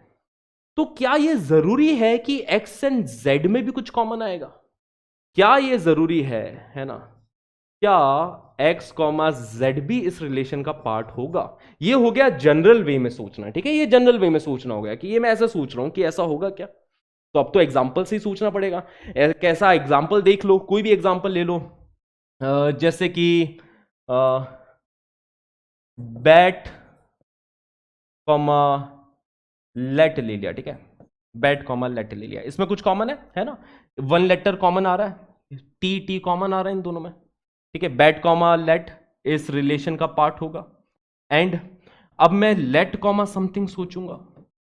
तो क्या यह जरूरी है कि x एंड z में भी कुछ कॉमन आएगा? क्या यह जरूरी है ना? क्या x कॉमा जेड भी इस रिलेशन का पार्ट होगा? यह हो गया जनरल वे में सोचना। ठीक है, ये जनरल वे में सोचना हो गया कि ये मैं ऐसा सोच रहा हूं कि ऐसा होगा क्या। तो अब तो एग्जाम्पल से ही सोचना पड़ेगा। कैसा एग्जाम्पल देख लो, कोई भी एग्जाम्पल ले लो। जैसे कि बैट कॉमा लेट ले लिया। ठीक है, बैट कॉमा लेट ले लिया, इसमें कुछ कॉमन है ना? वन लेटर कॉमन आ रहा है, टी टी कॉमन आ रहा है इन दोनों में। ठीक है, बैट कॉमा लेट इस रिलेशन का पार्ट होगा, एंड अब मैं लेट कॉमा समथिंग सोचूंगा।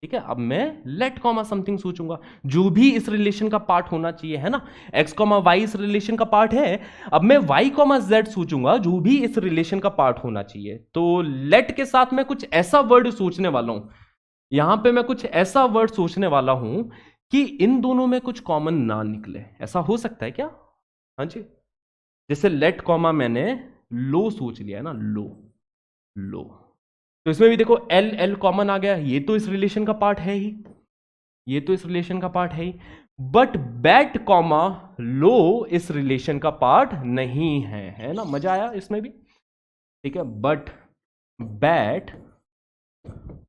ठीक है, अब मैं लेट कॉमा समथिंग सोचूंगा जो भी इस रिलेशन का पार्ट होना चाहिए, है ना? एक्स कॉमा वाई इस रिलेशन का पार्ट है, अब मैं वाई कॉमा जेड सोचूंगा जो भी इस रिलेशन का पार्ट होना चाहिए। तो लेट के साथ मैं कुछ ऐसा वर्ड सोचने वाला हूं, यहां पे मैं कुछ ऐसा वर्ड सोचने वाला हूं कि इन दोनों में कुछ कॉमन ना निकले। ऐसा हो सकता है क्या? हाँ जी, जैसे लेट कॉमा मैंने लो सोच लिया है ना, लो लो, तो इसमें भी देखो एल एल कॉमन आ गया, ये तो इस रिलेशन का पार्ट है ही, ये तो इस रिलेशन का पार्ट है ही। बट बैट कॉमा लो इस रिलेशन का पार्ट नहीं है ना? मजा आया इसमें भी। ठीक है, बट बैट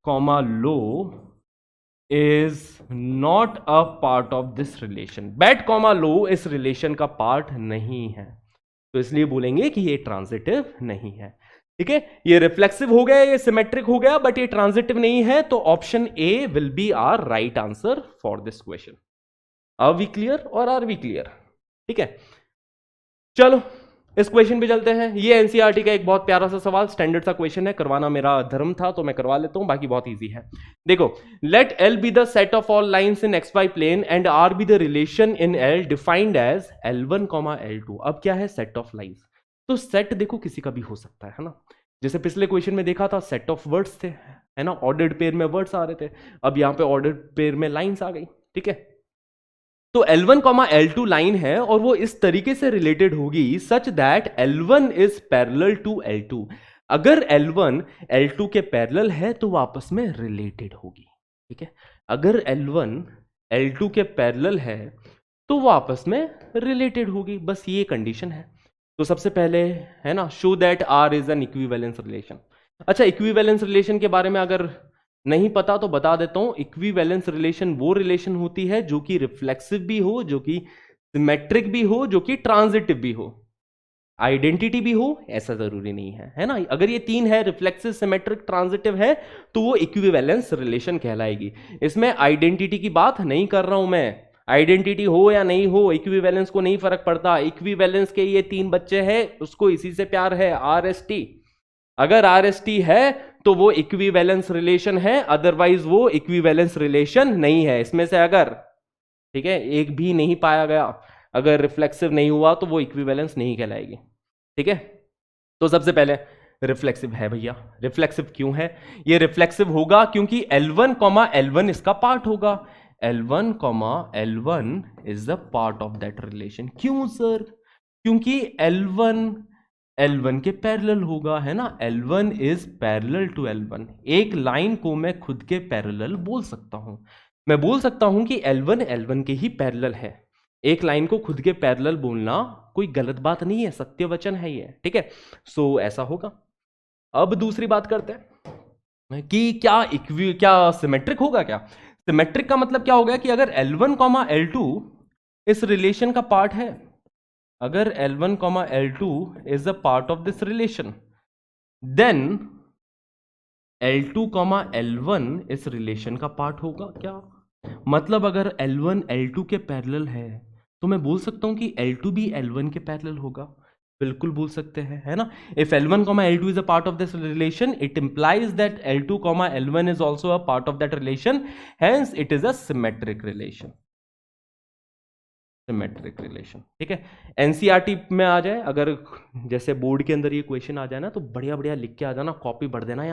कॉमा लो is not a part of this relation। बैट कॉमा लो इस रिलेशन का पार्ट नहीं है, तो इसलिए बोलेंगे कि ये ट्रांजिटिव नहीं है। ठीक है, ये रिफ्लेक्सिव हो गया, ये सिमेट्रिक हो गया, बट ये ट्रांजिटिव नहीं है। तो option A will be our right answer for this question. Are we clear और आर वी क्लियर? ठीक है, चलो इस क्वेश्चन पे चलते हैं। ये एनसीईआरटी का एक बहुत प्यारा सा सवाल, स्टैंडर्ड सा क्वेश्चन है, करवाना मेरा धर्म था तो मैं करवा लेता हूं, बाकी बहुत इजी है। देखो, let L be the set of all lines in x y plane and R be the relation in L defined as L1, L2। अब क्या है? Set of lines. तो सेट देखो किसी का भी हो सकता है ना? जैसे पिछले क्वेश्चन में देखा था सेट ऑफ वर्ड्स थे, है ना? ऑर्डर्ड पेयर में वर्ड्स आ रहे थे, अब यहां पे ऑर्डर्ड पेयर में लाइंस आ गई। ठीक है, तो L1, L2 लाइन है और वो इस तरीके से रिलेटेड होगी such that L1 is parallel to L2। अगर L1 L2 के पैरेलल है तो वो आपस में रिलेटेड होगी। ठीक है, अगर L1 L2 के पैरेलल है तो वो आपस में रिलेटेड होगी, बस ये कंडीशन है। तो सबसे पहले है ना, show that R is an equivalence relation. अच्छा, इक्विवेलेंस रिलेशन के बारे में अगर नहीं पता तो बता देता हूं। इक्विवेलेंस रिलेशन वो रिलेशन होती है जो कि रिफ्लेक्सिव भी हो, जो कि सिमेट्रिक भी हो, जो कि ट्रांजिटिव भी हो। आइडेंटिटी भी हो ऐसा जरूरी नहीं है ना? अगर ये तीन है, रिफ्लेक्सिव, सिमेट्रिक, ट्रांजिटिव है, तो वो इक्विवेलेंस रिलेशन कहलाएगी। इसमें आइडेंटिटी की बात नहीं कर रहा हूं मैं। आइडेंटिटी हो या नहीं हो, इक्विवेलेंस को नहीं फर्क पड़ता। इक्विवेलेंस के ये तीन बच्चे हैं, उसको इसी से प्यार है, RST। अगर RST है तो वो इक्विवेलेंस रिलेशन है, अदरवाइज वो इक्विवेलेंस रिलेशन नहीं है। इसमें से अगर, ठीक है, एक भी नहीं पाया गया, अगर रिफ्लेक्सिव नहीं हुआ तो वो इक्विवेलेंस नहीं कहलाएगी। ठीक है, तो सबसे पहले रिफ्लेक्सिव है भैया। रिफ्लेक्सिव क्यों है? ये रिफ्लेक्सिव होगा क्योंकि L1, L1 इसका पार्ट होगा। L1, L1 is the part of that relation. क्यों सर? क्योंकि L1 के पैरेलल होगा, है ना? L1 is parallel to L1। एक लाइन को मैं खुद के पैरेलल बोल सकता हूं। मैं बोल सकता हूं कि L1 के ही पैरेलल है। एक लाइन को खुद के पैरेलल बोलना कोई गलत बात नहीं है, सत्य वचन है ये। ठीक है, सो ऐसा होगा। अब दूसरी बात करते हैं कि क्या सिमेट्रिक होगा? क्या सिमेट्रिक का मतलब क्या हो गया कि अगर L1, L2 इस रिलेशन का पार्ट है, अगर L1 comma L2 is a part of this relation, then L2 comma L1 इस रिलेशन का पार्ट होगा क्या? मतलब अगर L1 L2 के पैरेलल है तो मैं बोल सकता हूं कि L2 भी L1 के पैरेलल होगा। बिल्कुल बोल सकते हैं, है ना? If L1 comma L2 is a part of this relation, it implies that L2 comma L1 is also a part of that relation, hence it is a symmetric relation. Symmetric relation, ठीक है। NCERT में आ जाए, अगर जैसे board के अंदर ये question आ जाए ना, तो बढ़िया बढ़िया लिख के आ जाना, कॉपी भर देना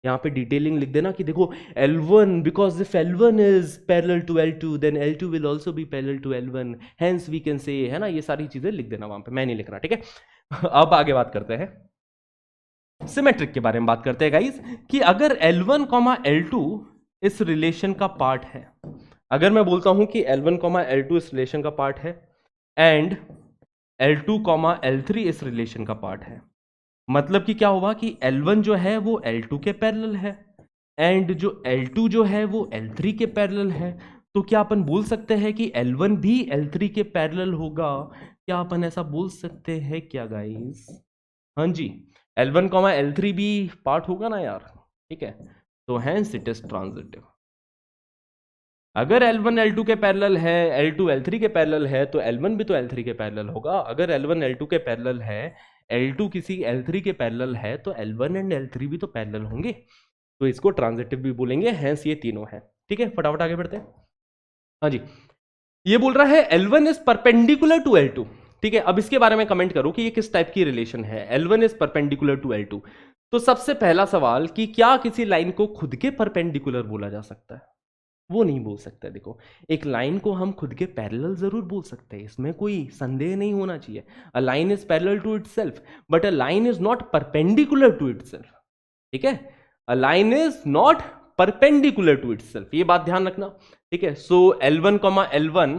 यहाँ पे डिटेलिंग लिख देना कि देखो L1 because if L1 is parallel to L2 then L2 will also be parallel to L1, hence we can say, है ना? ये सारी चीजें लिख देना वहां पे, मैं नहीं लिख रहा, ठीक है। अब आगे बात करते हैं, सिमेट्रिक के बारे में बात करते हैं गाइस, कि अगर L1 कॉमा L2 इस रिलेशन का पार्ट है, अगर मैं बोलता हूं कि L1 कॉमा L2 इस रिलेशन का पार्ट है एंड L2 कॉमा L3 इस रिलेशन का पार्ट है, मतलब कि क्या होगा कि L1 जो है वो L2 के पैरेलल है एंड जो L2 जो है वो L3 के पैरेलल है, तो क्या अपन बोल सकते हैं कि L1 भी L3 के पैरेलल होगा? क्या अपन ऐसा बोल सकते हैं क्या गाइस? हाँ जी, L1 कॉमा L3 भी पार्ट होगा ना यार, ठीक है। तो हेंस इट इज ट्रांजिटिव। अगर L1 L2 के पैरेलल है, L2 L3 के पैरेलल है, तो L1 भी तो L3 के पैरेलल होगा। अगर L1 L2 के पैरेलल है, L2 किसी L3 के पैरेलल है, तो L1 एंड L3 भी तो पैरेलल होंगे, तो इसको ट्रांजिटिव भी बोलेंगे, हेंस ये तीनों है, ठीक है। फटाफट आगे बढ़ते हैं। हाँ जी, ये बोल रहा है L1 is perpendicular to L2, ठीक है। अब इसके बारे में कमेंट करो कि ये किस टाइप की रिलेशन है, L1 is perpendicular to L2। तो सबसे पहला सवाल कि क्या किसी लाइन को खुद के परपेंडिकुलर बोला जा सकता है? वो नहीं बोल सकते। देखो, एक लाइन को हम खुद के पैरेलल जरूर बोल सकते हैं, इसमें कोई संदेह नहीं होना चाहिए। A line is parallel to itself, but a line is not perpendicular to itself, ठीक है। A line is not perpendicular to itself, ये बात ध्यान रखना, ठीक है। So L1 comma L1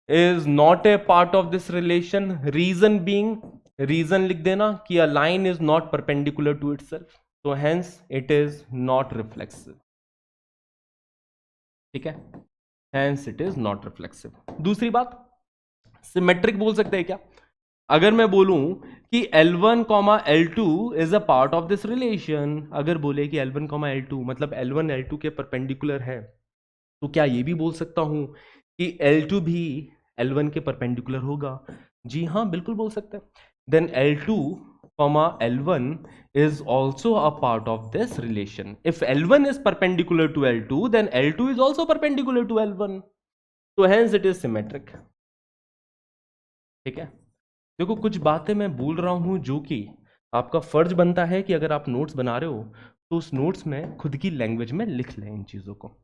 is not a part of this relation, reason being, reason लिख देना कि a line is not perpendicular to itself, तो hence it is not reflexive, ठीक है। Hence it is not reflexive. दूसरी बात, symmetric बोल सकते हैं क्या? अगर मैं बोलूं कि L1 comma L2 is a part of this relation, अगर बोले कि L1 कॉमा L2 मतलब L1 L2 के परपेंडिकुलर है, तो क्या ये भी बोल सकता हूं कि L2 भी L1 के परपेंडिकुलर होगा? जी हाँ, बिल्कुल बोल सकते हैं। Then L2 comma L1 is also a part of this relation. If L1 is perpendicular to L2, then L2 is also perpendicular to L1. So hence it is symmetric. ठीक है। देखो, कुछ बातें मैं बोल रहा हूं जो कि आपका फर्ज बनता है कि अगर आप नोट्स बना रहे हो तो उस नोट्स में खुद की लैंग्वेज में लिख लें इन चीजों को।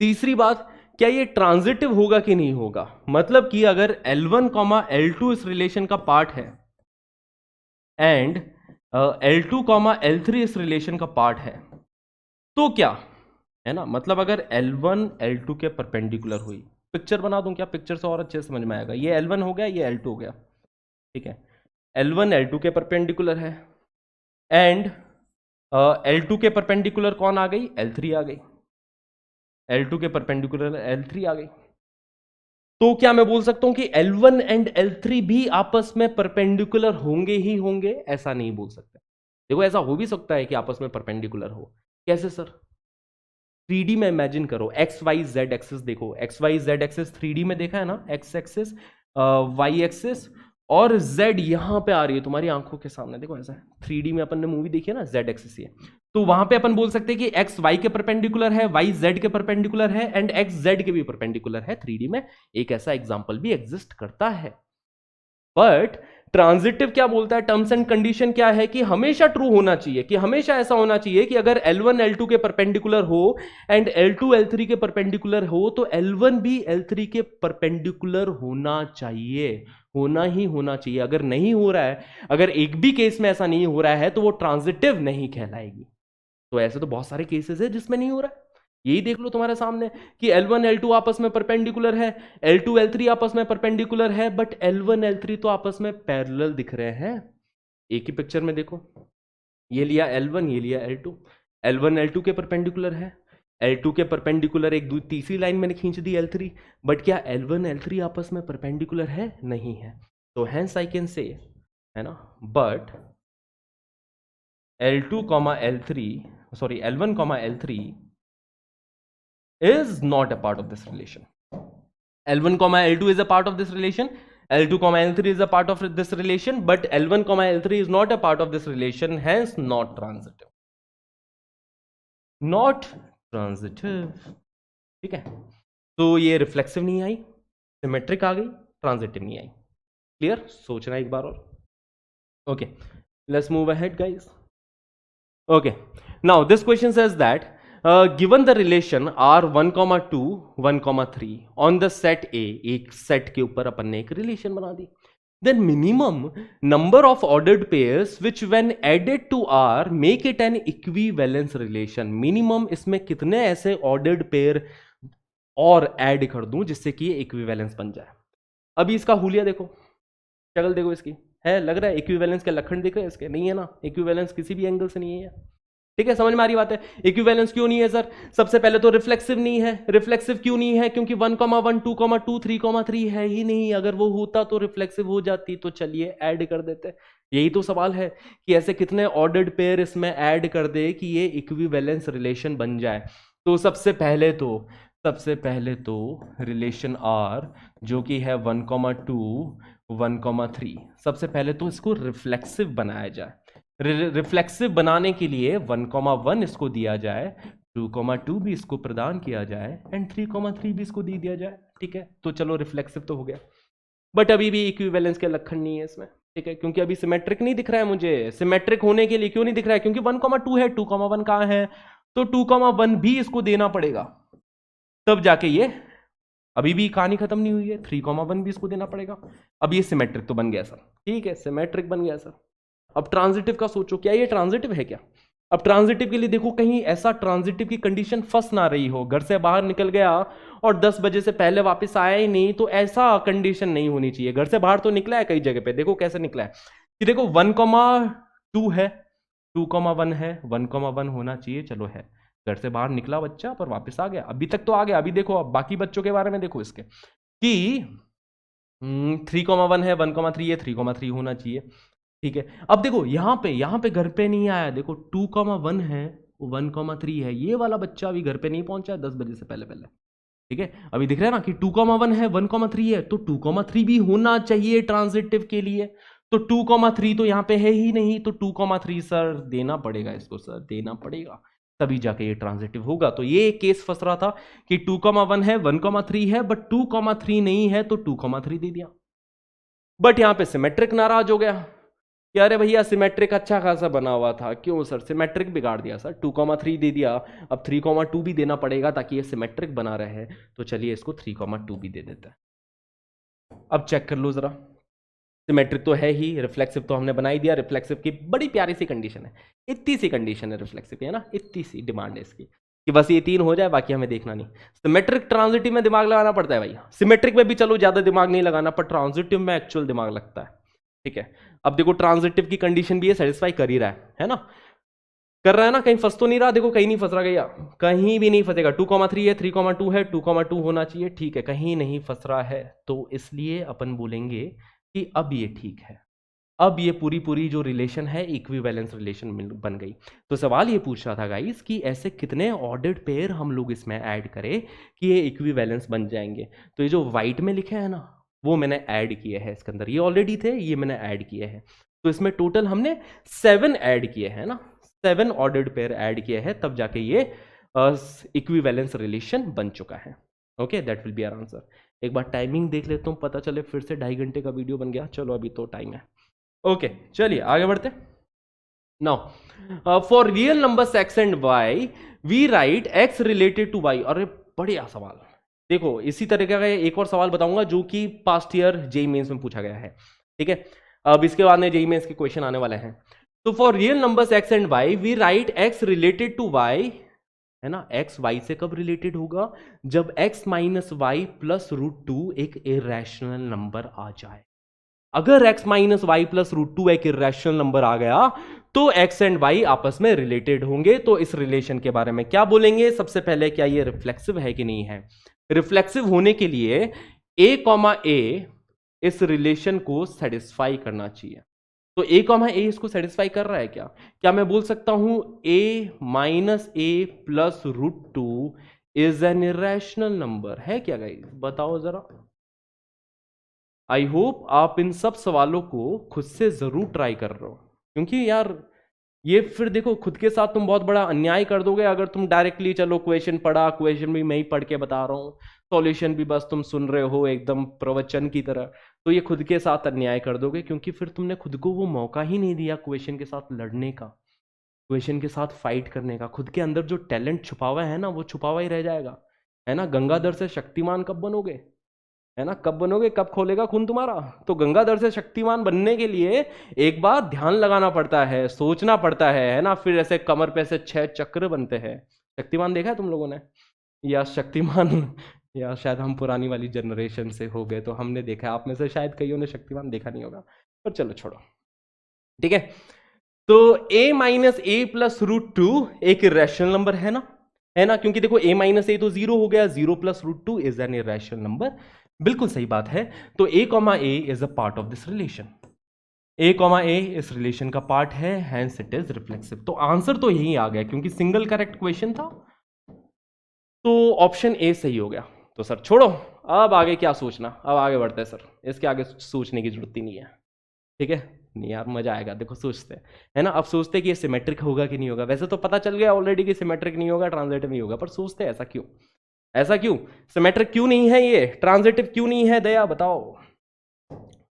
तीसरी बात, क्या ये ट्रांजिटिव होगा कि नहीं होगा? मतलब कि अगर L1 कॉमा L2 इस रिलेशन का पार्ट है एंड L2 कॉमा L3 इस रिलेशन का पार्ट है, तो क्या है ना, मतलब अगर L1 L2 के परपेंडिकुलर हुई, पिक्चर बना दूं क्या? पिक्चर से और अच्छे से समझ में आएगा। ये L1 हो गया, ये L2 हो गया, ठीक है। L1 L2 के परपेंडिकुलर है एंड L2 के परपेंडिकुलर कौन आ गई? L3 आ गई। L2 के परपेंडिकुलर L3 आ गई। तो क्या मैं बोल सकता हूं कि L1 एंड L3 भी आपस में परपेंडिकुलर होंगे ही होंगे? ऐसा नहीं बोल सकते। देखो, ऐसा हो भी सकता है कि आपस में परपेंडिकुलर हो। कैसे सर? 3D में इमेजिन करो, एक्स वाई जेड एक्सिस देखो, x y z axis 3D में देखा है ना, एक्स एक्सिस, वाई एक्सिस, और जेड यहां पे आ रही है तुम्हारी आंखों के सामने, देखो ऐसा है। 3D में अपन ने मूवी देखी है ना, जेड एक्सिस ये, तो वहां पे अपन बोल सकते हैं कि एक्स वाई के परपेंडिकुलर है, वाई जेड के परपेंडिकुलर है एंड एक्स जेड के भी परपेंडिकुलर है। 3D में एक ऐसा एग्जाम्पल भी एग्जिस्ट करता है। बट ट्रांजिटिव क्या बोलता है? टर्म्स एंड कंडीशन क्या है कि हमेशा ट्रू होना चाहिए, कि हमेशा ऐसा होना चाहिए कि अगर L1 L2 के परपेंडिकुलर हो एंड L2 L3 के परपेंडिकुलर हो, तो L1 भी L3 के परपेंडिकुलर होना चाहिए, होना ही होना चाहिए। अगर नहीं हो रहा है, अगर एक भी केस में ऐसा नहीं हो रहा है, तो वो ट्रांजिटिव नहीं कहलाएगी। तो ऐसे तो बहुत सारे केसेस है जिसमें नहीं हो रहा है, यही देख लो तुम्हारे सामने कि L1 L2 आपस में परपेंडिकुलर है, L2 L3 आपस में परपेंडिकुलर है, बट L1 L3 तो आपस में पैरेलल दिख रहे हैं। एक ही पिक्चर में देखो, ये लिया L1, ये लिया L2, L1 L2 के परपेंडिकुलर है, L2 के परपेंडिकुलर एक तीसरी लाइन मैंने खींच दी L3, बट क्या L1 L3 आपस में परपेंडिकुलर है? नहीं है। तो हेंस आई कैन से, है ना, but L2 comma L3 sorry L1 comma L3 is not a part of this relation. L1 comma L2 is a part of this relation. L2 comma L3 is a part of this relation, but L1 comma L3 is not a part of this relation, hence not transitive. Not transitive. ठीक है, तो ये reflexive नहीं आई, symmetric आ गई, transitive नहीं आई. Clear? सोचना एक बार और. Okay, let's move ahead guys. Okay, now this question says that given the relation R1,2, 1,3 on the set A, एक set के ऊपर अपन ने एक relation बना दी, then minimum number of ordered pairs which when added to R make it an equivalence relation. minimum इसमें कितने ऐसे ordered pair और add कर दूं जिससे कि ये equivalence बन जाए. अभी इसका हुलिया देखो, शक्ल देखो इसकी, है लग रहा है इक्विवेलेंस के लक्षण दिख रहे हैं इसके? नहीं है ना, इक्विवेलेंस किसी भी एंगल से नहीं है. ठीक है, समझ में आ रही बात है? इक्विवेलेंस क्यों नहीं है सर? सबसे पहले तो रिफ्लेक्सिव नहीं है. रिफ्लेक्सिव क्यों नहीं है? क्योंकि 1,1, 2,2, 3,3 है ही नहीं. अगर वो होता तो रिफ्लेक्सिव हो जाती. तो चलिए ऐड कर देते. यही तो सवाल है कि ऐसे कितने ऑर्डर्ड पेयर इसमें ऐड कर दे कि ये इक्विवेलेंस रिलेशन बन जाए. तो सबसे पहले तो रिलेशन R जो कि है 1,2, 1,3, सबसे पहले तो इसको रिफ्लेक्सिव बनाया जाए. रिफ्लेक्सिव बनाने के लिए 1,1 इसको दिया जाए, 2,2 भी इसको प्रदान किया जाए एंड 3,3 भी इसको दे दिया जाए. ठीक है, तो चलो रिफ्लेक्सिव तो हो गया, बट अभी भी इक्विवेलेंस के लक्षण नहीं है इसमें. ठीक है, क्योंकि अभी सिमेट्रिक नहीं दिख रहा है मुझे. सिमेट्रिक होने के लिए क्यों नहीं दिख रहा है? क्योंकि 1,2 है, 2,1 कहाँ है? तो 2,1 भी इसको देना पड़ेगा, तब जाके ये. अभी भी कहानी खत्म नहीं हुई है, 3,1 भी इसको देना पड़ेगा. अब ये सिमेट्रिक तो बन गया सर. ठीक है, सिमेट्रिक बन गया सर. अब ट्रांजिटिव का सोचो, क्या ये ट्रांजिटिव है क्या? अब ट्रांजिटिव के लिए देखो, कहीं ऐसा ट्रांजिटिव की कंडीशन फंस ना रही हो. घर से बाहर निकल गया और 10 बजे से पहले वापस आया ही नहीं, तो ऐसा कंडीशन नहीं होनी चाहिए. घर से बाहर तो निकला है कई जगह पे, देखो कैसे निकला है कि देखो 1,2 है, 2,1 है, 1,1 होना चाहिए, चलो है. घर से बाहर निकला बच्चा पर वापस आ गया, अभी तक तो आ गया. अभी देखो, अब बाकी बच्चों के बारे में देखो इसके कि 3,1 है, 1,3 है, 3,3 होना चाहिए. ठीक है, अब देखो यहाँ पे घर पे नहीं आया. देखो 2,1 है, 1,3 है, ये वाला बच्चा अभी घर पे नहीं पहुंचा 10 बजे से पहले. ठीक है, अभी दिख रहा है ना कि 2,1 है, 1,3 है, तो 2,3 भी होना चाहिए ट्रांजिटिव के लिए. तो 2,3 तो यहाँ पे है ही नहीं, तो 2,3 सर देना पड़ेगा इसको, सर देना पड़ेगा, तभी जाके ये ट्रांजिटिव होगा. तो ये केस फंस रहा था कि 2,1 है, 1,3 है, बट 2,3 नहीं है, तो 2,3 दे दिया. बट यहां पे सिमेट्रिक नाराज हो गया कि अरे भैया सिमेट्रिक अच्छा खासा बना हुआ था, क्यों सर सिमेट्रिक बिगाड़ दिया सर, 2,3 दे दिया, अब 3,2 भी देना पड़ेगा ताकि ये सिमेट्रिक बना रहे. तो चलिए इसको 3,2 भी दे देते हैं. अब चेक कर लो जरा, सिमेट्रिक तो है ही, रिफ्लेक्सिव तो हमने बना ही दिया. रिफ्लेक्सिव की बड़ी प्यारी सी कंडीशन है, इतनी सी कंडीशन है रिफ्लेक्सिव की, है ना, इतनी सी डिमांड है इसकी कि बस ये 3 हो जाए, बाकी हमें देखना नहीं. सिमेट्रिक ट्रांजिटिव में दिमाग लगाना पड़ता है भाई. सिमेट्रिक में भी चलो ज्यादा दिमाग नहीं लगाना, पर ट्रांजिटिव में एक्चुअल दिमाग लगता है. ठीक है, अब देखो ट्रांजिटिव की कंडीशन भी ये सेटिस्फाई कर ही रहा है ना, कर रहा है ना, कहीं फंस तो नहीं रहा. देखो कहीं नहीं फंस रहा गया, कहीं भी नहीं फंसेगा. 2,3 है, 3,2 है, 2,2 होना चाहिए. ठीक है, कहीं नहीं फंस रहा है, तो इसलिए अपन बोलेंगे कि अब ये ठीक है. अब ये पूरी जो रिलेशन है इक्विवेलेंस रिलेशन बन गई. तो सवाल ये पूछ रहा था गाइस कि ऐसे कितने ऑर्डर्ड पेयर हम लोग इसमें ऐड करें कि ये इक्विवेलेंस बन जाएंगे. तो ये जो व्हाइट में लिखे हैं ना, वो मैंने ऐड किए हैं इसके अंदर. ये ऑलरेडी थे, ये मैंने ऐड किए हैं. तो इसमें टोटल हमने 7 ऐड किए हैं ना, 7 ऑर्डर्ड पेयर ऐड किए हैं, तब जाके ये इक्विवेलेंस रिलेशन बन चुका है. Okay, that will be our answer. एक बार टाइमिंग देख लेता हूँ, पता चले फिर से 2.5 घंटे का वीडियो बन गया. चलो अभी तो टाइम है. ओके, चलिए आगे बढ़ते. Now for real numbers x and y we write x related to y. अरे बढ़िया सवाल. देखो इसी तरीके का एक और सवाल बताऊंगा जो कि पास्ट ईयर जेईई मेंस में पूछा गया है. ठीक है, अब इसके बाद में जेईई मेंस के क्वेश्चन आने वाले हैं. तो for real numbers x and y we write x related to y, है ना. x y से कब रिलेटेड होगा? जब x माइनस वाई प्लस √2 एक इरेशनल नंबर आ जाए. अगर x माइनस वाई प्लस √2 एक इरेशनल नंबर आ गया तो एक्स एंड वाई आपस में रिलेटेड होंगे। तो इस रिलेशन के बारे में क्या बोलेंगे? सबसे पहले, क्या ये रिफ्लेक्सिव है कि नहीं है? रिफ्लेक्सिव होने के लिए ए कॉमा ए इस रिलेशन को सेटिस्फाई करना चाहिए। तो ए कॉमा ए इसको सेटिस्फाई कर रहा है क्या? क्या मैं बोल सकता हूं a minus a plus root two is an irrational number? है क्या गाइस? बताओ जरा। आई होप आप इन सब सवालों को खुद से जरूर ट्राई कर रहे हो, क्योंकि यार ये फिर देखो खुद के साथ तुम बहुत बड़ा अन्याय कर दोगे अगर तुम डायरेक्टली चलो क्वेश्चन पढ़ा, क्वेश्चन भी मैं ही पढ़ के बता रहा हूँ, सॉल्यूशन भी बस तुम सुन रहे हो एकदम प्रवचन की तरह, तो ये खुद के साथ अन्याय कर दोगे, क्योंकि फिर तुमने खुद को वो मौका ही नहीं दिया क्वेश्चन के साथ लड़ने का, क्वेश्चन के साथ फाइट करने का। खुद के अंदर जो टैलेंट छुपा हुआ है ना, वो छुपा हुआ ही रह जाएगा, है ना। गंगाधर से शक्तिमान कब बनोगे? है ना, कब बनोगे? कब खोलेगा खून तुम्हारा? तो गंगाधर से शक्तिमान बनने के लिए एक बार ध्यान लगाना पड़ता है, सोचना पड़ता है ना। फिर ऐसे कमर पे से 6 चक्र बनते हैं। शक्तिमान देखा है तुम लोगों ने? या शक्तिमान या शायद हम पुरानी वाली जनरेशन से हो गए तो हमने देखा है, आप में से शायद कईयों ने शक्तिमान देखा नहीं होगा, पर चलो छोड़ो, ठीक है। तो a minus a plus root two एक इरेशनल नंबर है ना, है ना, क्योंकि देखो a माइनस ए तो जीरो हो गया, zero plus root two is an irrational number. बिल्कुल सही बात है। तो a comma a is a part of this relation, a comma a इस रिलेशन का पार्ट है, हैंस इट इज रिफ्लेक्सिव। तो आंसर तो यही आ गया, क्योंकि सिंगल करेक्ट क्वेश्चन था, तो ऑप्शन ए सही हो गया। तो सर छोड़ो, अब आगे क्या सोचना, अब आगे बढ़ते हैं सर, इसके आगे सोचने की जरूरत ही नहीं है, ठीक है। नहीं यार मजा आएगा, देखो सोचते हैं, है ना। अब सोचते हैं कि ये सिमेट्रिक होगा कि नहीं होगा। वैसे तो पता चल गया ऑलरेडी कि सिमेट्रिक नहीं होगा, ट्रांजिटिव नहीं होगा, पर सोचते हैं ऐसा क्यों, ऐसा क्यों, सिमेट्रिक क्यों नहीं है, ये ट्रांजिटिव क्यों नहीं है, दया बताओ।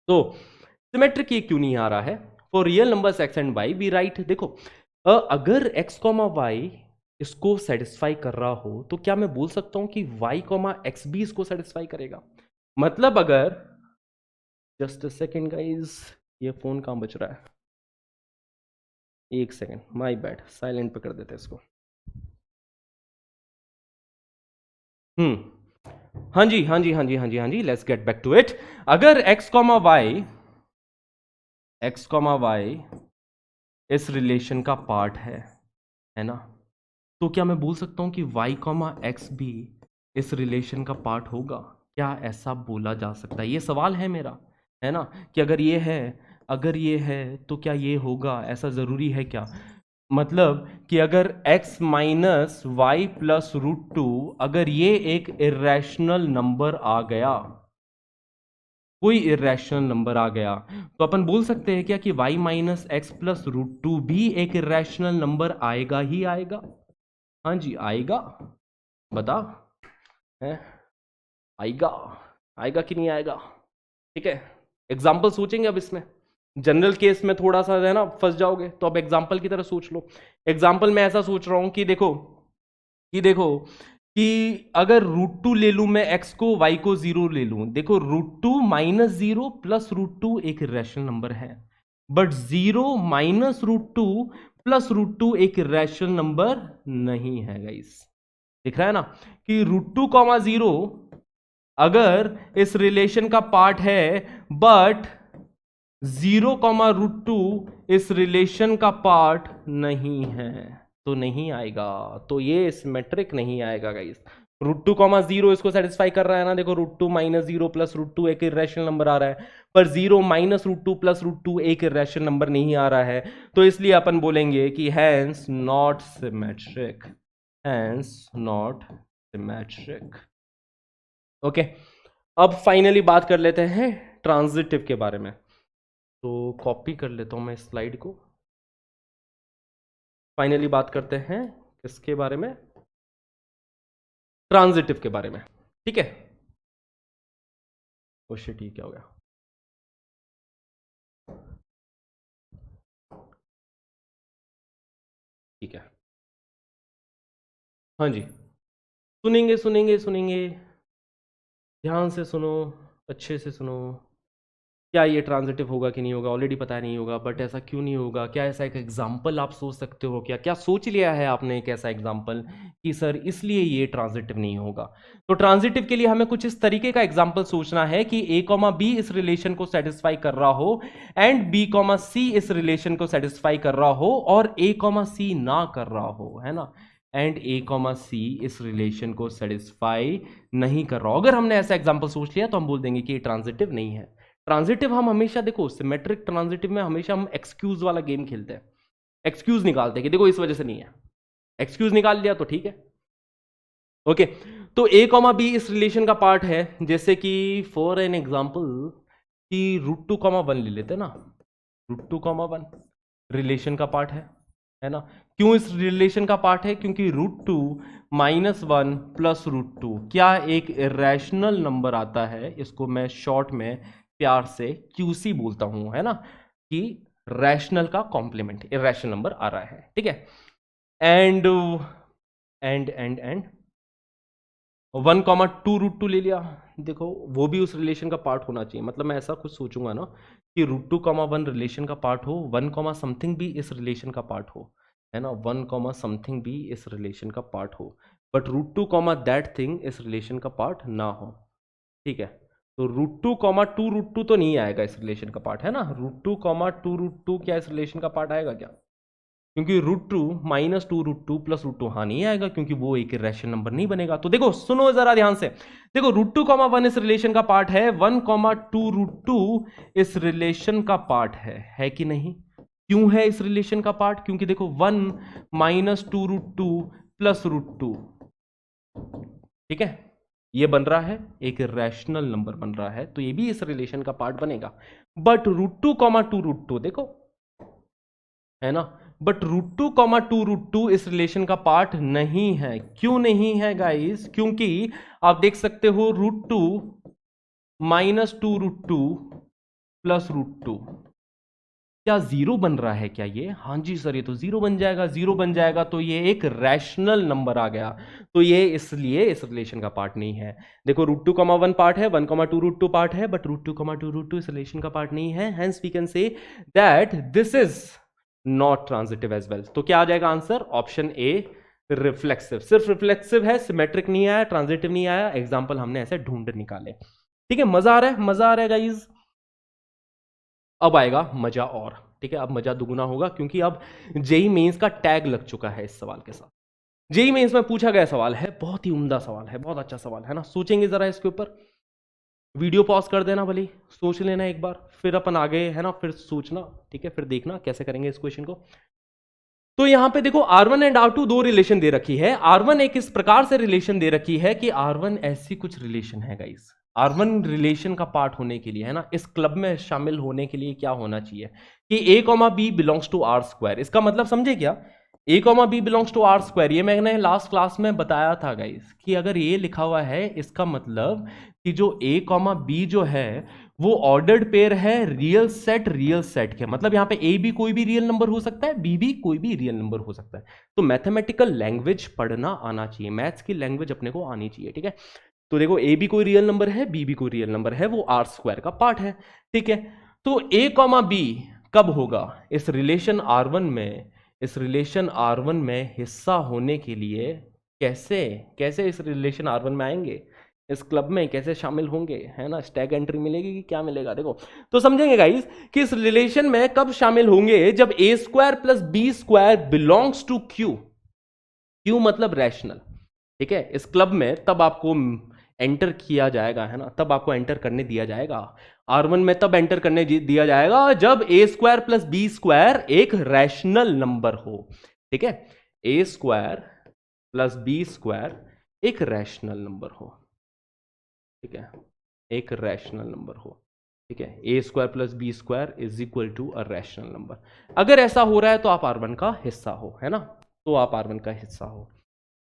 तो सिमेट्रिक ये क्यों नहीं आ रहा है? For real numbers x and y we write, देखो अगर एक्स कॉमा वाई इसको सेटिस्फाई कर रहा हो, तो क्या मैं बोल सकता हूं कि वाई कॉमा एक्स भी इसको सेटिस्फाई करेगा? मतलब अगर, जस्ट अ सेकेंड गाइज, ये फोन कहां बच रहा है, एक सेकेंड, माय बैड, साइलेंट पे कर देते हैं इसको। हाँ जी हाँ जी हाँ जी हाँ जी हाँ जी, let's get back to it. अगर x कॉमा वाई इस रिलेशन का पार्ट है ना, तो क्या मैं बोल सकता हूं कि y कॉमा एक्स भी इस रिलेशन का पार्ट होगा? क्या ऐसा बोला जा सकता है? ये सवाल है मेरा, है ना, कि अगर ये है तो क्या ये होगा? ऐसा जरूरी है क्या? मतलब कि अगर x minus y plus root two, अगर ये एक इरेशनल नंबर आ गया, कोई इरेशनल नंबर आ गया, तो अपन बोल सकते हैं क्या कि y minus x plus root two भी एक इरेशनल नंबर आएगा ही आएगा? हाँ जी आएगा, बता, है आएगा, आएगा कि नहीं आएगा? ठीक है, एग्जाम्पल सोचेंगे अब इसमें। जनरल केस में थोड़ा सा है ना फंस जाओगे, तो अब एग्जाम्पल की तरह सोच लो। एग्जाम्पल में ऐसा सोच रहा हूं कि देखो कि अगर रूट टू ले लूं मैं, एक्स को, वाई को जीरो ले लूं। देखो root two minus zero plus root two एक रैशनल नंबर है, but zero minus root two plus root two एक रैशनल नंबर नहीं है गाइस। दिख रहा है ना कि रूट टू कॉमा जीरो अगर इस रिलेशन का पार्ट है, but zero comma root two इस रिलेशन का पार्ट नहीं है, तो नहीं आएगा, तो ये सिमेट्रिक नहीं आएगा guys. Root two comma zero इसको सेटिस्फाई कर रहा है ना, देखो root two minus zero plus root two एक इरेशनल नंबर आ रहा है, पर zero minus root two plus root two एक इरेशनल नंबर नहीं आ रहा है, तो इसलिए अपन बोलेंगे कि hence not symmetric, hence not symmetric. Okay, अब फाइनली बात कर लेते हैं ट्रांजिटिव के बारे में। तो कॉपी कर लेता हूं मैं स्लाइड को। फाइनली बात करते हैं किसके बारे में? ट्रांजिटिव के बारे में, ठीक है। ओ शिट, ये क्या हो गया? ठीक है, हाँ जी, सुनेंगे सुनेंगे सुनेंगे, ध्यान से सुनो, अच्छे से सुनो। क्या ये ट्रांजिटिव होगा कि नहीं होगा ऑलरेडी पता नहीं होगा, बट ऐसा क्यों नहीं होगा? क्या ऐसा एक एग्जाम्पल आप सोच सकते हो? क्या क्या सोच लिया है आपने एक ऐसा एग्जाम्पल कि सर इसलिए ये ट्रांजिटिव नहीं होगा। तो ट्रांजिटिव के लिए हमें कुछ इस तरीके का एग्जांपल सोचना है कि a कॉमा बी इस रिलेशन को सेटिस्फाई कर रहा हो एंड b कॉमा सी इस रिलेशन को सेटिस्फाई कर रहा हो और a कॉमा सी ना कर रहा हो, है ना, एंड a कॉमा सी इस रिलेशन को सेटिस्फाई नहीं कर रहा हो। अगर हमने ऐसा एग्जांपल सोच लिया तो हम बोल देंगे कि ये ट्रांजिटिव नहीं है। ट्रांजिटिव हम हमेशा, देखो सिमेट्रिक ट्रांजिटिव में हमेशा हम एक्सक्यूज वाला गेम खेलते हैं, एक्सक्यूज निकालते हैं कि देखो इस वजह से नहीं है, एक्सक्यूज निकाल लिया तो ठीक है, ओके। तो a कॉमा बी इस रिलेशन का पार्ट है, जैसे कि फॉर एन एग्जांपल कि √2, 1 ले लेते हैं ना, √2, 1 रिलेशन का पार्ट है ना। क्यों इस रिलेशन का पार्ट है? क्योंकि √2 - 1 प्लस √2 क्या एक इरेशनल नंबर आता है, इसको मैं शॉर्ट में प्यार से QC बोलता हूं, है ना, कि रैशनल का कॉम्प्लीमेंट, इरेशनल नंबर आ रहा है, ठीक है। एंड 1, 2 √2 ले लिया, देखो वो भी उस रिलेशन का पार्ट होना चाहिए। मतलब मैं ऐसा कुछ सोचूंगा ना कि √2, 1 रिलेशन का पार्ट हो, 1, समथिंग भी इस रिलेशन का पार्ट हो, है ना, 1, समथिंग भी इस रिलेशन का पार्ट हो, बट √2, दैट थिंग इस रिलेशन का पार्ट ना हो, ठीक है। तो √2, 2 √2 तो नहीं आएगा इस रिलेशन का पार्ट, है ना। √2, 2 √2 क्या इस रिलेशन का पार्ट आएगा क्या? क्योंकि √2 - 2 √2 प्लस √2, हाँ नहीं आएगा, क्योंकि वो एक इरेशनल नंबर नहीं बनेगा। तो देखो सुनो जरा ध्यान से, देखो √2, 1 इस रिलेशन का पार्ट है, 1, 2 √2 इस रिलेशन का पार्ट है कि नहीं? क्यों है इस रिलेशन का पार्ट? क्योंकि देखो 1 - 2 √2 प्लस √2, ठीक है, ये बन रहा है एक रैशनल नंबर बन रहा है, तो ये भी इस रिलेशन का पार्ट बनेगा। बट √2, 2 √2 देखो, है ना, बट √2, 2 √2 इस रिलेशन का पार्ट नहीं है। क्यों नहीं है गाइस? क्योंकि आप देख सकते हो √2 - 2 √2 प्लस √2 क्या जीरो बन रहा है क्या ये? हाँ जी सर, ये तो जीरो बन जाएगा, जीरो बन जाएगा तो ये एक रैशनल नंबर आ गया, तो ये इसलिए इस रिलेशन का पार्ट नहीं है। देखो √2, 1 पार्ट है, 1, 2 √2 पार्ट है, बट √2, 2 √2 इस रिलेशन का पार्ट नहीं है, hence we can say that this is not transitive as well. तो क्या आ जाएगा आंसर? Option A, reflexive. सिर्फ रिफ्लेक्सिव है, सिमेट्रिक नहीं आया, ट्रांजिटिव नहीं आया, एग्जाम्पल हमने ऐसे ढूंढ निकाले, ठीक है। मजा आ रहा है, मजा आ रहा है गाइज। अब आएगा मजा और, ठीक है, अब मजा दुगुना होगा क्योंकि अब जेई मेंस का टैग लग चुका है इस सवाल के साथ। जेई मेंस में पूछा गया सवाल है, बहुत ही उम्दा सवाल है, बहुत अच्छा सवाल है ना। सोचेंगे जरा इसके ऊपर, वीडियो पॉज कर देना भले, सोच लेना एक बार, फिर अपन आगे, है ना, फिर सोचना, ठीक है, फिर देखना कैसे करेंगे इस क्वेश्चन को। तो यहां पे देखो R1 एंड R2 दो रिलेशन दे रखी है। R1 एक इस प्रकार से रिलेशन दे रखी है कि R1 ऐसी कुछ रिलेशन है गाइस, R1 रिलेशन का पार्ट होने के लिए, है ना, इस क्लब में शामिल होने के लिए क्या होना चाहिए कि a, b belongs to R²। इसका मतलब समझे क्या? a, b belongs to R², ये मैंने लास्ट क्लास में बताया था गाइस कि अगर ये लिखा हुआ है इसका मतलब कि जो a, b जो है वो ऑर्डर्ड पेयर है रियल सेट के, मतलब यहां पे ए भी कोई भी रियल नंबर हो सकता है, बी भी कोई भी रियल नंबर हो सकता है। तो मैथमेटिकल लैंग्वेज पढ़ना आना चाहिए, मैथ्स की लैंग्वेज अपने को आनी चाहिए, ठीक है। तो देखो ए भी कोई रियल नंबर है, बी भी कोई रियल नंबर है, वो R² का पार्ट है, ठीक है। तो a, b कब होगा इस रिलेशन R1 में? इस रिलेशन R1 में हिस्सा होने के लिए कैसे कैसे इस रिलेशन R1 में आएंगे, इस क्लब में कैसे शामिल होंगे, है ना, स्टैग एंट्री मिलेगी कि क्या मिलेगा? देखो तो समझेंगे गाइस कि इस रिलेशन में कब शामिल होंगे, जब a² plus b² belongs to Q मतलब रैशनल, ठीक है, इस क्लब में तब आपको एंटर किया जाएगा, है ना, तब आपको एंटर करने दिया जाएगा। R1 में तब एंटर करने दिया जाएगा जब a² प्लस b² एक रैशनल नंबर हो, ठीक है, a² प्लस b² एक रैशनल नंबर हो, ठीक है, एक रैशनल नंबर हो, ठीक है, a² plus b² is equal to a rational number. अगर ऐसा हो रहा है तो आप R1 का हिस्सा हो, है ना, तो आप R1 का हिस्सा हो।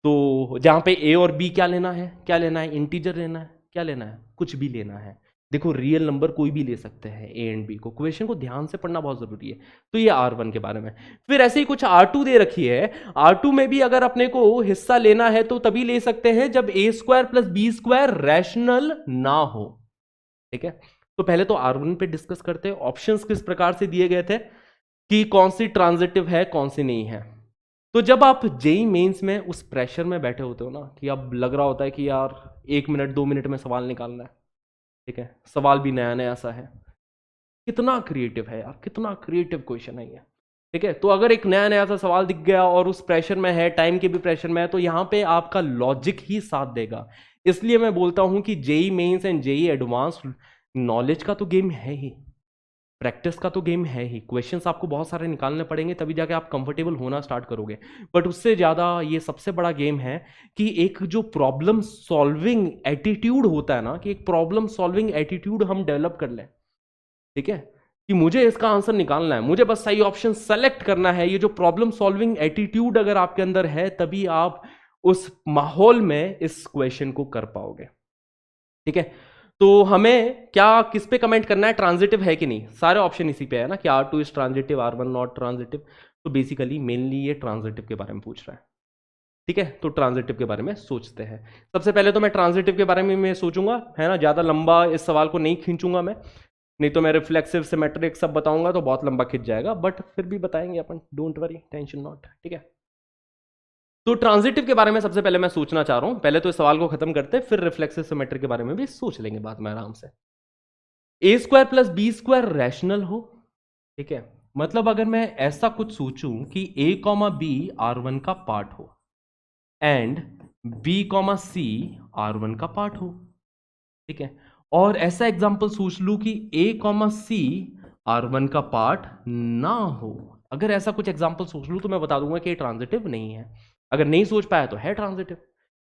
तो जहां पे a और b क्या लेना है, क्या लेना है, इंटीजर लेना है, क्या लेना है, कुछ भी लेना है। देखो रियल नंबर कोई भी ले सकते हैं a एंड b को, क्वेश्चन को ध्यान से पढ़ना बहुत जरूरी है। तो ये R1 के बारे में। फिर ऐसे ही कुछ R2 दे रखी है, R2 में भी अगर अपने को हिस्सा लेना है तो तभी ले सकते हैं जब a² प्लस b² रैशनल ना हो, ठीक है। तो पहले तो R1 पे डिस्कस करते हैं, ऑप्शंस किस प्रकार से दिए गए थे कि कौन सी ट्रांजिटिव है कौन सी नहीं है। तो जब आप जेई मेंस में उस प्रेशर में बैठे होते हो ना कि अब लग रहा होता है कि यार 1 मिनट 2 मिनट में सवाल निकालना है, ठीक है, सवाल भी नया नया सा है, कितना क्रिएटिव है यार, कितना क्रिएटिव क्वेश्चन है ये, ठीक है। तो अगर एक नया नया सा सवाल दिख गया और उस प्रेशर में है, टाइम के भी प्रेशर में है, तो यहां पे आपका लॉजिक ही साथ देगा। इसलिए मैं बोलता हूं कि JEE Mains and JEE advance knowledge का तो गेम है ही, प्रैक्टिस का तो गेम है ही। क्वेश्चंस आपको बहुत सारे निकालने पड़ेंगे तभी जाके आप कंफर्टेबल होना स्टार्ट करोगे, बट उससे ज़्यादा ये सबसे बड़ा गेम है कि एक जो प्रॉब्लम सॉल्विंग एटीट्यूड होता है ना, कि एक प्रॉब्लम सॉल्विंग एटीट्यूड हम डेवलप कर लें, ठीक है, कि मुझे इसका आंसर निकालना है, मुझे बस सही ऑप्शन सेलेक्ट करना है। ये जो प्रॉब्लम सॉल्विंग एटीट्यूड अगर आपके अंदर है, तभी आप उस माहौल में इस क्वेश्चन को कर पाओगे, ठीक है। तो हमें क्या किस पे कमेंट करना है, ट्रांजिटिव है कि नहीं, सारे ऑप्शन इसी पे है ना कि R2 is transitive, R1 not transitive. तो बेसिकली मेनली ये ट्रांजिटिव के बारे में पूछ रहा है, ठीक है। तो ट्रांजिटिव के बारे में सोचते हैं। सबसे पहले तो मैं ट्रांजिटिव के बारे में मैं सोचूंगा, है ना, ज्यादा लंबा इस सवाल को नहीं खींचूंगा मैं, नहीं तो मैं रिफ्लेक्सिव सिमेट्रिक सब बताऊंगा तो बहुत लंबा खिंच जाएगा, बट फिर भी बताएंगे अपन, डोंट वरी, टेंशन नॉट, ठीक है। तो ट्रांजिटिव के बारे में सबसे पहले मैं सोचना चाह रहा हूं, पहले तो इस सवाल को खत्म करते, फिर रिफ्लेक्सिव सिमेट्रिक के बारे में भी सोच लेंगे बाद में आराम से। A square plus b square rational हो, ठीक है, मतलब अगर मैं ऐसा कुछ सोचूं कि ए कॉमा बी R1 का पार्ट हो and b comma C R1 का पार्ट हो, ठीक है, और ऐसा एग्जांपल सोच लूं कि ए कॉमा सी R1 का पार्ट ना हो, अगर ऐसा कुछ एग्जांपल सोच लूं तो मैं बता दूंगा कि ये ट्रांजिटिव नहीं है। अगर नहीं सोच पाया तो है ट्रांजिटिव,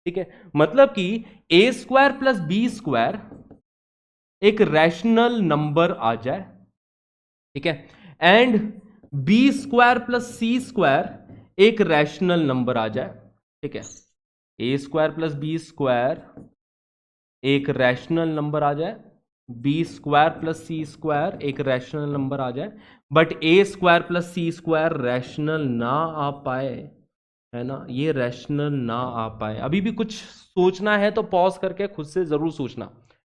ठीक है। मतलब कि a square plus b square एक रैशनल नंबर आ जाए, ठीक है, and b square plus c square एक रैशनल नंबर आ जाए, ठीक है, a square plus b square एक रैशनल नंबर आ जाए, b square plus c square एक रैशनल नंबर आ जाए, but a square plus c square rational ना आ पाए, है ना, ये रैशनल ना आ पाए। अभी भी कुछ सोचना है तो पॉज करके खुद से जरूर सोचना,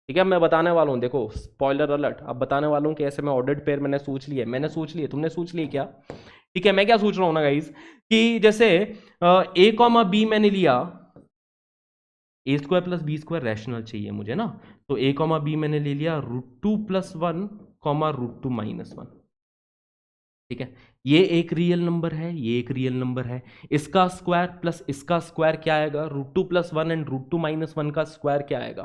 ठीक है। मैं बताने वाला हूं, देखो स्पॉइलर अलर्ट, अब बताने वाला हूं कि ऐसे में ऑर्डर्ड पेयर मैंने सोच लिया, मैंने सोच लिया, तुमने सोच लिया क्या, ठीक है। मैं क्या सोच रहा हूं ना गाइस, कि जैसे ए कॉमा बी मैंने लिया, a square plus b square rational चाहिए मुझे ना, तो ए कॉमा बी मैंने ले लिया √2+1 कॉमा √2-1, ठीक है। ये एक रियल नंबर है, ये एक रियल नंबर है, इसका स्क्वायर प्लस इसका स्क्वायर क्या आएगा, √2+1 एंड √2-1 का स्क्वायर क्या आएगा,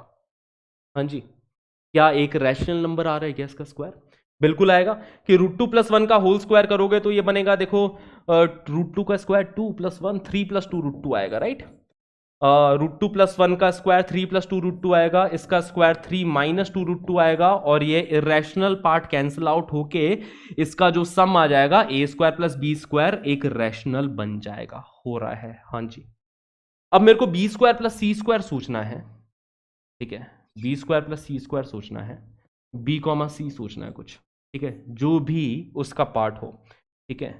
हाँ जी, क्या एक रैशनल नंबर आ रहा है क्या इसका स्क्वायर, बिल्कुल आएगा। कि √2+1 का होल स्क्वायर करोगे तो ये बनेगा, देखो √2 का स्क्वायर 2+1 3+2 √2 आएगा, राइट। √2+1 का स्क्वायर 3+2 √2 आएगा, इसका स्क्वायर 3-2 √2 आएगा, और ये इरेशनल पार्ट कैंसिल आउट होके इसका जो सम आ जाएगा ए स्क्वायर प्लस बी स्क्वायर एक रैशनल बन जाएगा, हो रहा है, हाँ जी। अब मेरे को B square plus c square सोचना है, ठीक है, B square plus c square सोचना है, बी कॉमा सी सोचना है कुछ, ठीक है, जो भी उसका पार्ट हो, ठीक है।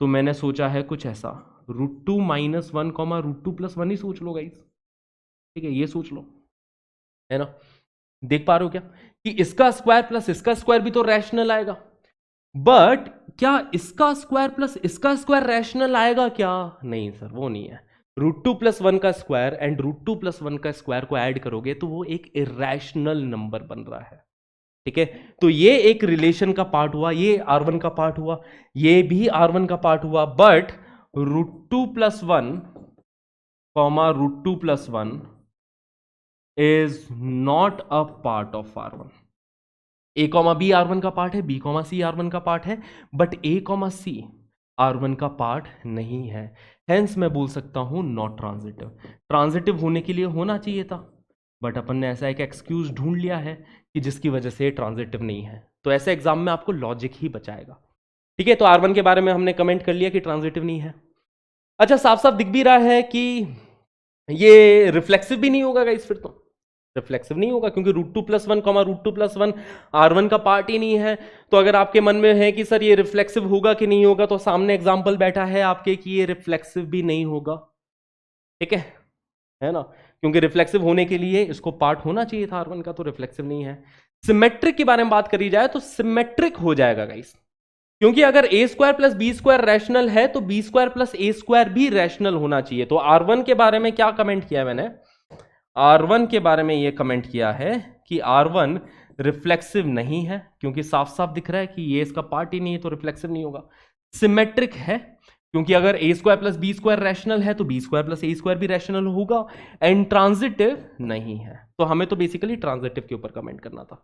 तो मैंने सोचा है कुछ ऐसा, √2-1 कॉमा √2+1 ही सोच लो गाइस, ठीक है, ये सोच लो, है ना, देख पा रहे हो क्या कि इसका स्क्वायर प्लस इसका स्क्वायर भी तो रैशनल आएगा, बट क्या इसका स्क्वायर प्लस इसका स्क्वायर रैशनल आएगा क्या, नहीं सर वो नहीं है। √2+1 का स्क्वायर एंड √2+1 का स्क्वायर को ऐड करोगे तो वो एक इरेशनल नंबर बन रहा है, ठीक है। तो ये एक रिलेशन का पार्ट हुआ, ये R1 का पार्ट हुआ, ये भी R1 का पार्ट हुआ, but √2+1 comma √2+1 is not a part of R1। A comma b R1 का पार्ट है, बी कॉमा सी R1 का पार्ट है, but a comma C R1 का पार्ट नहीं है, हेंस मैं बोल सकता हूं नॉट ट्रांजिटिव। ट्रांजिटिव होने के लिए होना चाहिए था, बट अपन ने ऐसा एक एक्सक्यूज ढूंढ लिया है कि जिसकी वजह से ट्रांजिटिव नहीं है, तो ऐसे एग्जाम में आपको लॉजिक ही बचाएगा, ठीक है। तो R1 के बारे में हमने कमेंट कर लिया कि ट्रांजिटिव नहीं है। अच्छा, साफ साफ दिख भी रहा है कि ये रिफ्लेक्सिव भी नहीं होगा गाइस, फिर तो रिफ्लेक्सिव नहीं होगा क्योंकि √2+1 कॉमा √2+1 R1 का पार्ट ही नहीं है। तो अगर आपके मन में है कि सर ये रिफ्लेक्सिव होगा कि नहीं होगा, तो सामने एग्जांपल बैठा है आपके कि ये रिफ्लेक्सिव भी नहीं होगा, ठीक है ना, क्योंकि रिफ्लेक्सिव होने के लिए इसको पार्ट होना चाहिए था R1 का, तो रिफ्लेक्सिव नहीं है। सिमेट्रिक के बारे में बात करी जाए तो सिमेट्रिक हो जाएगा गाइस, क्योंकि अगर a square plus b square rational है तो b square plus a square भी रैशनल होना चाहिए। तो R1 के बारे में क्या कमेंट किया मैंने, R1 के बारे में ये कमेंट किया है कि R1 रिफ्लेक्सिव नहीं है, क्योंकि साफ साफ दिख रहा है कि ये इसका पार्ट ही नहीं है, तो रिफ्लेक्सिव नहीं होगा। सिमेट्रिक है, क्योंकि अगर a square plus b square rational है तो b square plus a square भी रैशनल होगा। एंड ट्रांजिटिव नहीं है, तो हमें तो बेसिकली ट्रांजिटिव के ऊपर कमेंट करना था।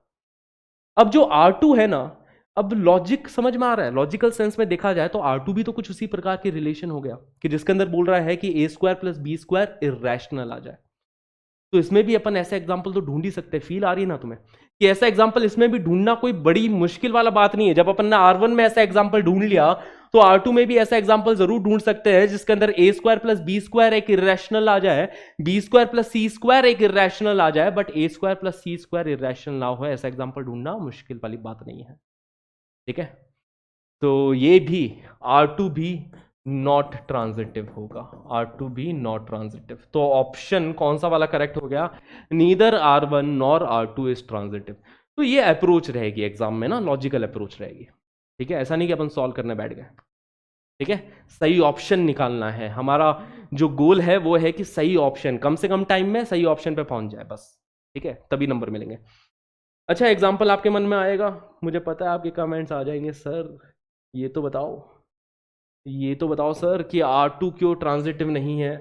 अब जो R2 है ना, अब लॉजिक समझ में आ रहा है, लॉजिकल सेंस में देखा जाए तो R2 भी तो कुछ उसी प्रकार की रिलेशन हो गया कि जिसके अंदर बोल रहा है कि a square plus b square irrational आ जाए। तो इसमें भी अपन ऐसा एग्जाम्पल तो ढूंढ ही सकते हैं। फील आ रही है ना तुम्हें कि ऐसा एग्जाम्पल इसमें भी ढूंढना कोई बड़ी मुश्किल वाला बात नहीं है। जब अपन ने R1 में ऐसा एग्जाम्पल ढूंढ लिया तो R2 में भी ऐसा एग्जाम्पल जरूर ढूंढ सकते हैं जिसके अंदर a square plus b square एक इरैशनल आ जाए, b square plus c square एक इरैशनल आ जाए, but a square plus c square irrational ना हो। ऐसा एग्जाम्पल ढूंढना मुश्किल वाली बात नहीं है, ठीक है। तो ये भी R2 भी नॉट ट्रांजिटिव होगा, R2 भी नॉट ट्रांजिटिव। तो ऑप्शन कौन सा वाला करेक्ट हो गया, neither R1 nor R2 is transitive. तो ये अप्रोच रहेगी एग्जाम में ना, लॉजिकल अप्रोच रहेगी, ठीक है। ऐसा नहीं कि अपन सॉल्व करने बैठ गए, ठीक है। सही ऑप्शन निकालना है, हमारा जो गोल है वो है कि सही ऑप्शन कम से कम टाइम में सही ऑप्शन पे पहुंच जाए बस, ठीक है, तभी नंबर मिलेंगे। अच्छा, एग्जाम्पल आपके मन में आएगा, मुझे पता है आपके कमेंट्स आ जाएंगे, सर ये तो बताओ, ये तो बताओ सर कि R2 क्यों ट्रांजिटिव नहीं है,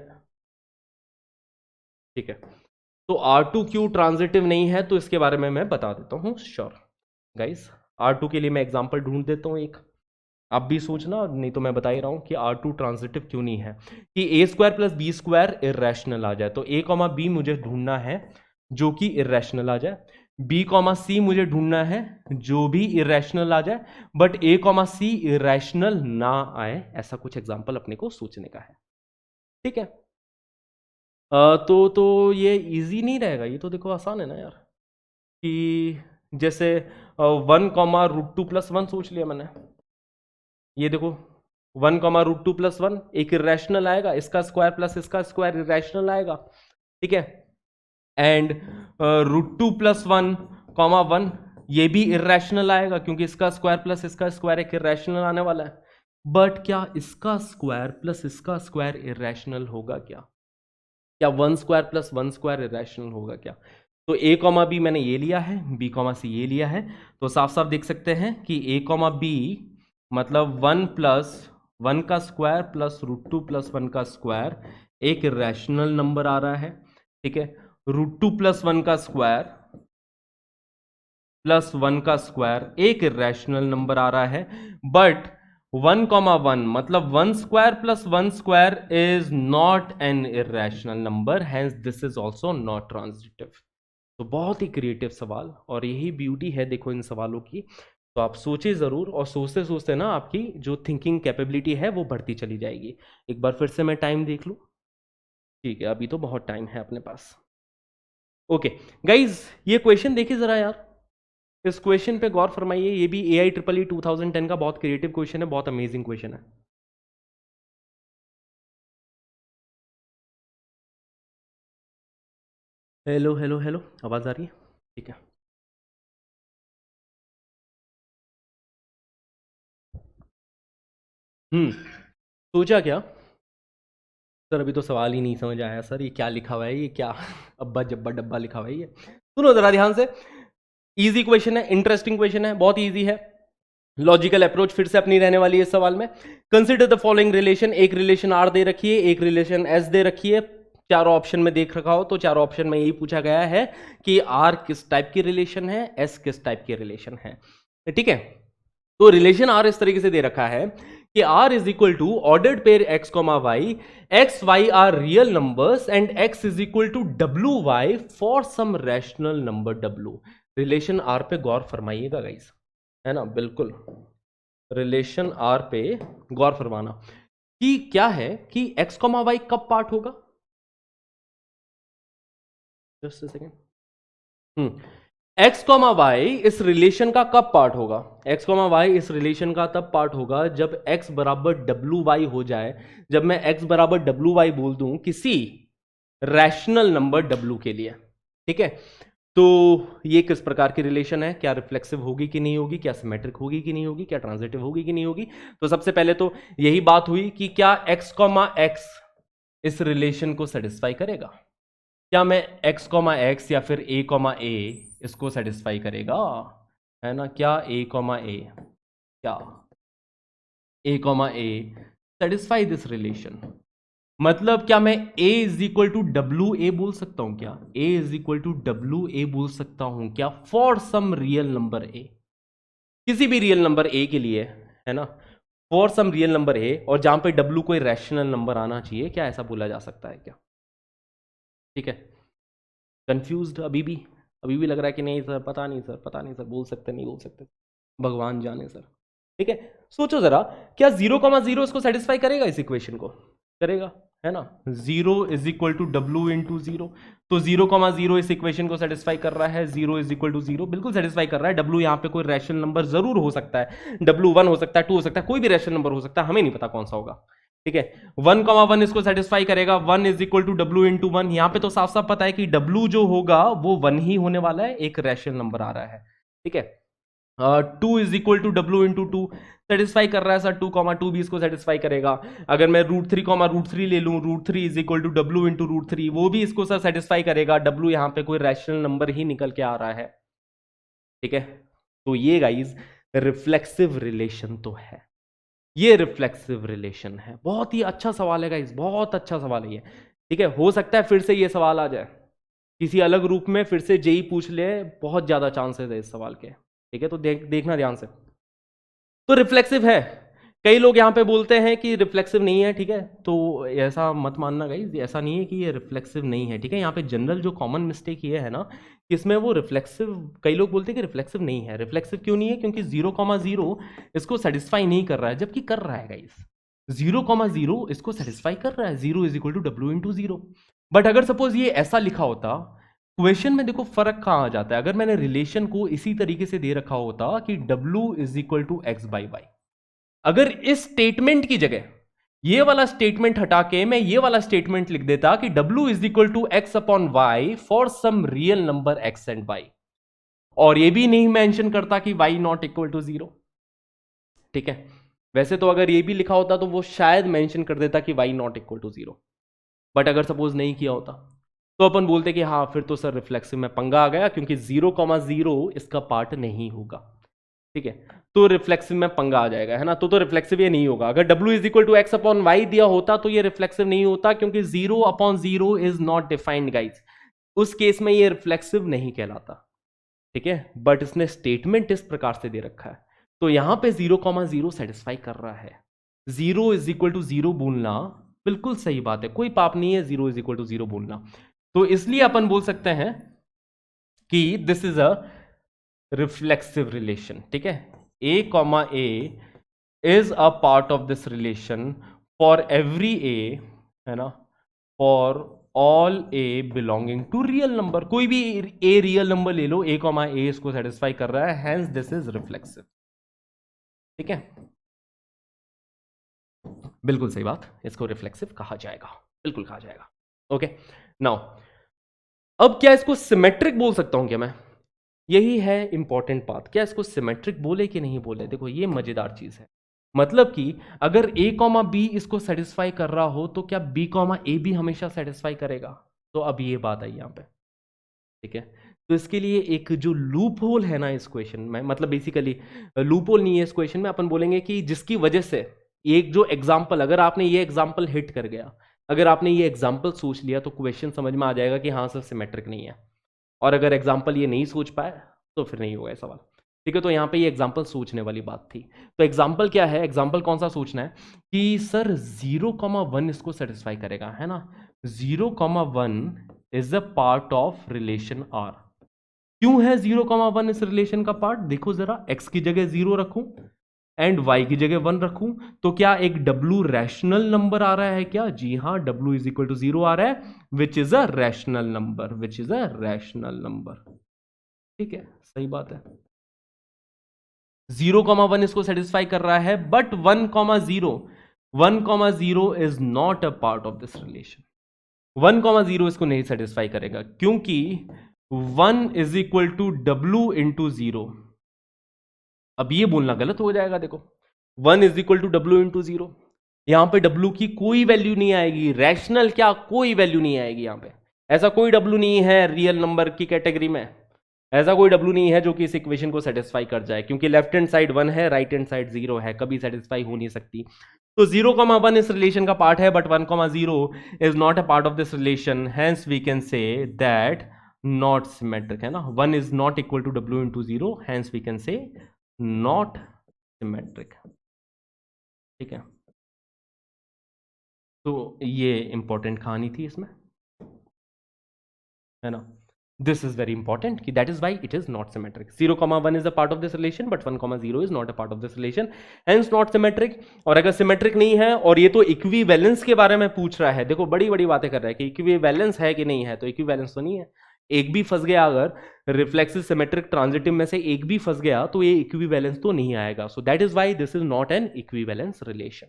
ठीक है। तो R2 क्यों ट्रांजिटिव नहीं है तो इसके बारे में मैं बता देता हूं। श्योर गाइस, R2 के लिए मैं एग्जांपल ढूंढ देता हूं एक, आप भी सोचना, नहीं तो मैं बता ही रहा हूं कि R2 ट्रांजिटिव क्यों नहीं है। कि a square plus b square irrational आ जाए, तो ए कॉमा बी मुझे ढूंढना है जो कि इरैशनल आ जाए, बी कॉमा सी मुझे ढूंढना है जो भी इरैशनल आ जाए, but a comma c irrational ना आए। ऐसा कुछ एग्जांपल अपने को सोचने का है, ठीक है। तो ये इजी नहीं रहेगा, ये तो देखो आसान है ना यार। कि जैसे 1, √2 + 1 सोच लिया मैंने, ये देखो 1, √2 + 1 एक इरैशनल आएगा, इसका स्क्वायर प्लस इसका स्क्वायर इरैशनल आएगा, ठीक है। एंड √2 + 1, 1 ये भी इरैशनल आएगा, क्योंकि इसका स्क्वायर प्लस इसका स्क्वायर एक इरैशनल आने वाला है। बट क्या इसका स्क्वायर प्लस इसका स्क्वायर इरैशनल होगा क्या? क्या 1 स्क्वायर + 1 स्क्वायर इरैशनल होगा क्या? तो ए कॉमा बी मैंने ये लिया है, बी कॉमा सी ये लिया है, तो साफ साफ देख सकते हैं कि ए कॉमा बी मतलब 1 + 1 का स्क्वायर प्लस √2 + 1 का स्क्वायर एक इरैशनल नंबर आ रहा है, ठीक है। √2 + 1 का स्क्वायर प्लस 1 का स्क्वायर एक इरैशनल नंबर आ रहा है, बट 1, 1 मतलब 1 square + 1 square is not an irrational number, hence this is also not transitive. तो बहुत ही क्रिएटिव सवाल, और यही ब्यूटी है देखो इन सवालों की। तो आप सोचिए ज़रूर, और सोचते सोचते ना आपकी जो थिंकिंग कैपेबिलिटी है वो बढ़ती चली जाएगी। एक बार फिर से मैं टाइम देख लूँ, ठीक है, अभी तो बहुत टाइम है अपने पास। ओके गाइज, ये क्वेश्चन देखिए ज़रा यार, इस क्वेश्चन पे गौर फरमाइए। ये भी AIEEE 2010 का बहुत क्रिएटिव क्वेश्चन है, बहुत अमेजिंग क्वेश्चन है। हेलो हेलो हेलो, आवाज़ आ रही है? ठीक है। सोचा क्या सर, अभी तो सवाल ही नहीं समझ आया सर, ये क्या लिखा हुआ है, ये क्या अब्बा जब्बा डब्बा लिखा हुआ है ये। सुनो जरा ध्यान से, इजी क्वेश्चन है, इंटरेस्टिंग क्वेश्चन है, बहुत इजी है। लॉजिकल अप्रोच फिर से अपनी रहने वाली है इस सवाल में। कंसिडर द फॉलोइंग रिलेशन, एक रिलेशन R दे रखी है, एक रिलेशन S दे रखी है, चारों ऑप्शन में देख रखा हो तो चारों ऑप्शन में यही पूछा गया है कि R किस टाइप की रिलेशन है, S किस टाइप की रिलेशन है, ठीक है। तो रिलेशन R इस तरीके से दे रखा है कि R is equal to ordered pair x, y, x, y are real numbers and x is equal to WY for some rational number W। Relation R पे गौर फरमाइएगा गाइस, है ना, बिल्कुल रिलेशन R पे गौर फरमाना कि क्या है कि x, y कब पार्ट होगा। Just a second. X comma y इस रिलेशन का कब पार्ट होगा? एक्स कॉमा वाई इस रिलेशन का तब पार्ट होगा जब x बराबर WY हो जाए, जब मैं x बराबर WY बोल दूं किसी रैशनल नंबर W के लिए, ठीक है। तो ये किस प्रकार की रिलेशन है, क्या रिफ्लेक्सिव होगी कि नहीं होगी, क्या सिमेट्रिक होगी कि नहीं होगी, क्या ट्रांजिटिव होगी कि नहीं होगी। तो सबसे पहले तो यही बात हुई कि क्या x कॉमा एक्स इस रिलेशन को सेटिस्फाई करेगा, क्या मैं x कॉमा एक्स या फिर a कॉमा ए इसको सेटिस्फाई करेगा, है ना। क्या a कॉमा ए, क्या a comma a satisfy this relation, मतलब क्या मैं a इज इक्वल टू डब्ल्यू ए बोल सकता हूं, क्या a इज इक्वल टू डब्ल्यू ए बोल सकता हूं क्या, for some real number a, किसी भी रियल नंबर a के लिए, है ना, for some real number a, और जहां पे w कोई रैशनल नंबर आना चाहिए, क्या ऐसा बोला जा सकता है क्या। ठीक है, कंफ्यूज्ड अभी भी लग रहा है कि नहीं सर, पता नहीं सर, पता नहीं सर, बोल सकते नहीं बोल सकते, भगवान जाने सर। ठीक है, सोचो जरा, क्या 0,0 इसको सेटिस्फाई करेगा, इस इक्वेशन को करेगा, है ना। 0 इज इक्वल टू डब्ल्यू इंटू 0, तो 0,0 इस इक्वेशन को सेटिस्फाई कर रहा है। 0 इज इक्वल टू 0 बिल्कुल सेटिस्फाई कर रहा है। डब्ल्यू यहाँ पे कोई रैशनल नंबर जरूर हो सकता है, डब्ल्यू 1 हो सकता है, 2 हो सकता है, कोई भी रैशनल नंबर हो सकता है, हमें नहीं पता कौन सा होगा। ठीक है, 1,1 इसको सेटिस्फाई करेगा। 1 इज इक्वल टू डब्ल्यू इंटू 1, यहां पे तो साफ साफ पता है कि डब्ल्यू जो होगा वो 1 ही होने वाला है, एक रैशनल नंबर आ रहा है। ठीक है, 2 इज इक्वल टू डब्ल्यू इंटू 2 सेटिस्फाई कर रहा है सर, 2,2 भी इसको सेटिस्फाई करेगा। अगर मैं √3, ले लूं, √3 इज इक्वल टू डब्ल्यू इंटू √3, वो भी इसको सर सेटिस्फाई करेगा। डब्ल्यू यहां पे कोई रैशनल नंबर ही निकल के आ रहा है। ठीक है, तो ये गाइज रिफ्लेक्सिव रिलेशन तो है, ये रिफ्लेक्सिव रिलेशन है। बहुत ही अच्छा सवाल है गाइस, बहुत अच्छा सवाल है ये। ठीक है, हो सकता है फिर से ये सवाल आ जाए किसी अलग रूप में, फिर से जेई पूछ ले, बहुत ज्यादा चांसेस है इस सवाल के। ठीक है, तो देखना ध्यान से। तो रिफ्लेक्सिव है, कई लोग यहां पे बोलते हैं कि रिफ्लेक्सिव नहीं है। ठीक है, तो ऐसा मत मानना गाइस, ऐसा नहीं है कि ये रिफ्लेक्सिव नहीं है। ठीक है, यहाँ पे जनरल जो कॉमन मिस्टेक ये है ना कि इसमें वो रिफ्लेक्सिव, कई लोग बोलते हैं कि रिफ्लेक्सिव नहीं है। रिफ्लेक्सिव क्यों नहीं है, क्योंकि 0,0 इसको सेटिस्फाई नहीं कर रहा है, जबकि कर रहा है गाइस। 0,0 इसको सेटिस्फाई कर रहा है, 0 इज इक्वल टू डब्ल्यू इंटू 0। बट अगर सपोज ये ऐसा लिखा होता, क्वेश्चन में देखो फर्क कहां आ जाता है। अगर मैंने रिलेशन को इसी तरीके से दे रखा होता कि W is equal to x by y, अगर इस स्टेटमेंट की जगह ये वाला स्टेटमेंट हटा के मैं ये वाला स्टेटमेंट लिख देता कि W is equal to x upon y for some real number x and y, और ये भी नहीं मेंशन करता कि y नॉट इक्वल टू 0। ठीक है, वैसे तो अगर ये भी लिखा होता तो वो शायद मेंशन कर देता कि y not equal to 0, but अगर सपोज नहीं किया होता तो अपन बोलते कि हाँ फिर तो सर रिफ्लेक्सिव में पंगा आ गया, क्योंकि 0,0 इसका पार्ट नहीं होगा। ठीक है, तो रिफ्लेक्सिव में पंगा आ जाएगा, है ना। तो रिफ्लेक्सिव ये नहीं होगा। अगर W is equal to x upon y दिया होता तो ये रिफ्लेक्सिव नहीं होता, क्योंकि 0/0 इज नॉट डिफाइंड गाइज, उस केस में ये रिफ्लेक्सिव नहीं कहलाता। ठीक है, बट इसने स्टेटमेंट इस प्रकार से दे रखा है, तो यहां पे 0,0 सेटिस्फाई कर रहा है। 0 इज इक्वल टू 0 बोलना बिल्कुल सही बात है, कोई पाप नहीं है 0 इज इक्वल टू 0 बोलना। तो इसलिए अपन बोल सकते हैं कि this is a reflexive relation. ठीक है, a comma a is a part of this relation for every a, है ना, for all a belonging to real number. कोई भी a रियल नंबर ले लो, a कॉमा ए इसको सेटिस्फाई कर रहा है, हेंस दिस इज रिफ्लेक्सिव। ठीक है, बिल्कुल सही बात, इसको रिफ्लेक्सिव कहा जाएगा, बिल्कुल कहा जाएगा। ओके, नाउ अब क्या इसको सिमेट्रिक बोल सकता हूं क्या मैं, यही है इंपॉर्टेंट बात, क्या इसको सिमेट्रिक बोले कि नहीं बोले। देखो ये मजेदार चीज है, मतलब कि अगर a कॉमा बी इसको सेटिस्फाई कर रहा हो तो क्या b कॉमा ए भी हमेशा सेटिस्फाई करेगा। तो अब ये बात आई यहां पे। ठीक है, तो इसके लिए एक जो लूप होल है ना इस क्वेश्चन में, मतलब बेसिकली लूप होल नहीं है इस क्वेश्चन में, अपन बोलेंगे कि जिसकी वजह से एक जो एग्जाम्पल, अगर आपने ये एग्जाम्पल हिट कर गया, अगर आपने ये एग्जाम्पल सोच लिया तो क्वेश्चन समझ में आ जाएगा कि हाँ सर सिमेट्रिक नहीं है। और अगर एग्जाम्पल ये नहीं सोच पाए तो फिर नहीं होगा सवाल। ठीक है, तो यहाँ पे ये एग्जाम्पल सोचने वाली बात थी। तो एग्जाम्पल क्या है, एग्जाम्पल कौन सा सोचना है कि सर 0,1 इसको सेटिस्फाई करेगा, है ना। 0,1 is a part of relation R। क्यों है 0,1 इस रिलेशन का पार्ट, देखो जरा, x की जगह 0 रखूं एंड y की जगह 1 रखूं तो क्या एक W रैशनल नंबर आ रहा है क्या। जी हाँ, W इज इक्वल टू 0 आ रहा है, which is a rational number, which is a rational number. ठीक है, सही बात है। 0,1 इसको सेटिस्फाई कर रहा है, but 1,0 is not a part of this relation. 1,0 इसको नहीं सेटिस्फाई करेगा, क्योंकि 1 इज इक्वल टू डब्ल्यू इंटू जीरो। अब ये बोलना गलत हो जाएगा, देखो 1 इज इक्वल टू डब्ल्यू इंटू जीरो। यहां पे डब्ल्यू की कोई वैल्यू नहीं आएगी, रैशनल क्या कोई वैल्यू नहीं आएगी यहां पे। ऐसा कोई डब्ल्यू नहीं है रियल नंबर की कैटेगरी में, ऐसा कोई डब्ल्यू नहीं है जो कि इस इक्वेशन को सेटिस्फाई कर जाए, क्योंकि लेफ्ट हैंड साइड 1 है, राइट हैंड साइड 0 है, कभी सेटिस्फाई हो नहीं सकती। तो 0,1 इस रिलेशन का पार्ट है, but 1,0 is not a part of this relation, hence we can say that not symmetric, है ना। 1 इज नॉट इक्वल टू डब्ल्यू into zero, hence we can say not symmetric. ठीक है, तो ये इंपॉर्टेंट कहानी थी इसमें, है ना। दिस इज वेरी इंपॉर्टेंट कि that is why it is not symmetric. 0,1 is a part of this relation, but 1,0 is not a part of this relation, hence not symmetric. और अगर सिमेट्रिक नहीं है, और ये तो इक्विवेलेंस के बारे में पूछ रहा है, देखो बड़ी बड़ी बातें कर रहा है कि इक्विवेलेंस है कि नहीं है, तो इक्विवेलेंस तो नहीं है। एक भी फंस गया, अगर रिफ्लेक्सिव सिमेट्रिक ट्रांजिटिव में से एक भी फंस गया, तो ये इक्विवेलेंस तो नहीं आएगा। So that is why this is not an equivalence relation.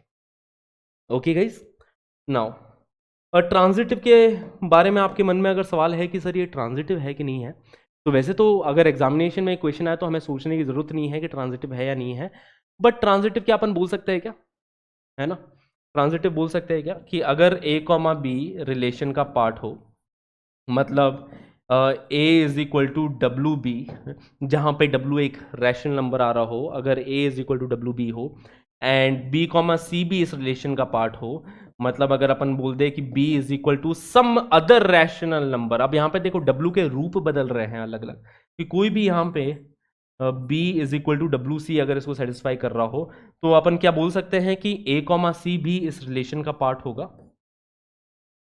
Okay guys, now और ट्रांजिटिव के बारे में आपके मन में अगर सवाल है कि सर ये ट्रांजिटिव है कि नहीं है, तो वैसे तो अगर एग्जामिनेशन में क्वेश्चन आए तो हमें सोचने की जरूरत नहीं है कि ट्रांजिटिव है या नहीं है। बट ट्रांजिटिव क्या अपन बोल सकते हैं क्या, है ना। ट्रांजिटिव बोल सकते हैं क्या कि अगर ए कॉमा बी रिलेशन का पार्ट हो, मतलब ए इज इक्वल टू डब्ल्यू बी, जहां पे डब्ल्यू एक रैशनल नंबर आ रहा हो, अगर ए इज इक्वल टू डब्ल्यू बी हो एंड बी कॉमा सी भी इस रिलेशन का पार्ट हो, मतलब अगर अपन बोल दे कि b is equal to some other rational number. अब यहां पे देखो w के रूप बदल रहे हैं अलग अलग, कि कोई भी यहां पे b इज इक्वल टू डब्ल्यू सी अगर इसको सेटिस्फाई कर रहा हो, तो अपन क्या बोल सकते हैं कि a कॉमा सी भी इस रिलेशन का पार्ट होगा,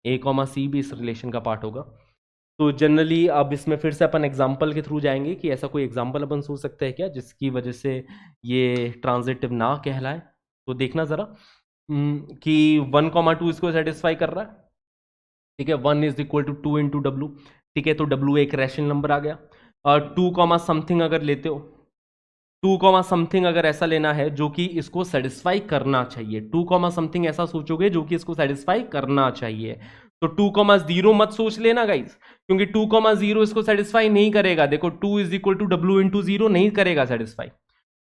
a कॉमा सी भी इस रिलेशन का पार्ट होगा। तो जनरली अब इसमें फिर से अपन एग्जाम्पल के थ्रू जाएंगे कि ऐसा कोई एग्जाम्पल अपन सोच सकते हैं क्या जिसकी वजह से ये ट्रांजिटिव ना कहलाए। तो देखना जरा कि 1,2 इसको सेटिस्फाई कर रहा है। ठीक है, 1 इज इक्वल टू 2 इंटू डब्ल्यू। ठीक है, तो डब्ल्यू एक रैशनल नंबर आ गया। और 2 कॉमा समथिंग अगर लेते हो, 2 कॉमा समथिंग अगर ऐसा लेना है जो कि इसको सेटिस्फाई करना चाहिए, 2 कॉमा समथिंग ऐसा सोचोगे जो कि इसको सेटिस्फाई करना चाहिए। तो 2 कॉमा जीरो मत सोच लेना गाइस, क्योंकि 2 कॉमा जीरो इसको सेटिस्फाई नहीं करेगा। देखो 2 इज इक्वल टू डब्ल्यू इंटू जीरो नहीं करेगा सेटिस्फाई।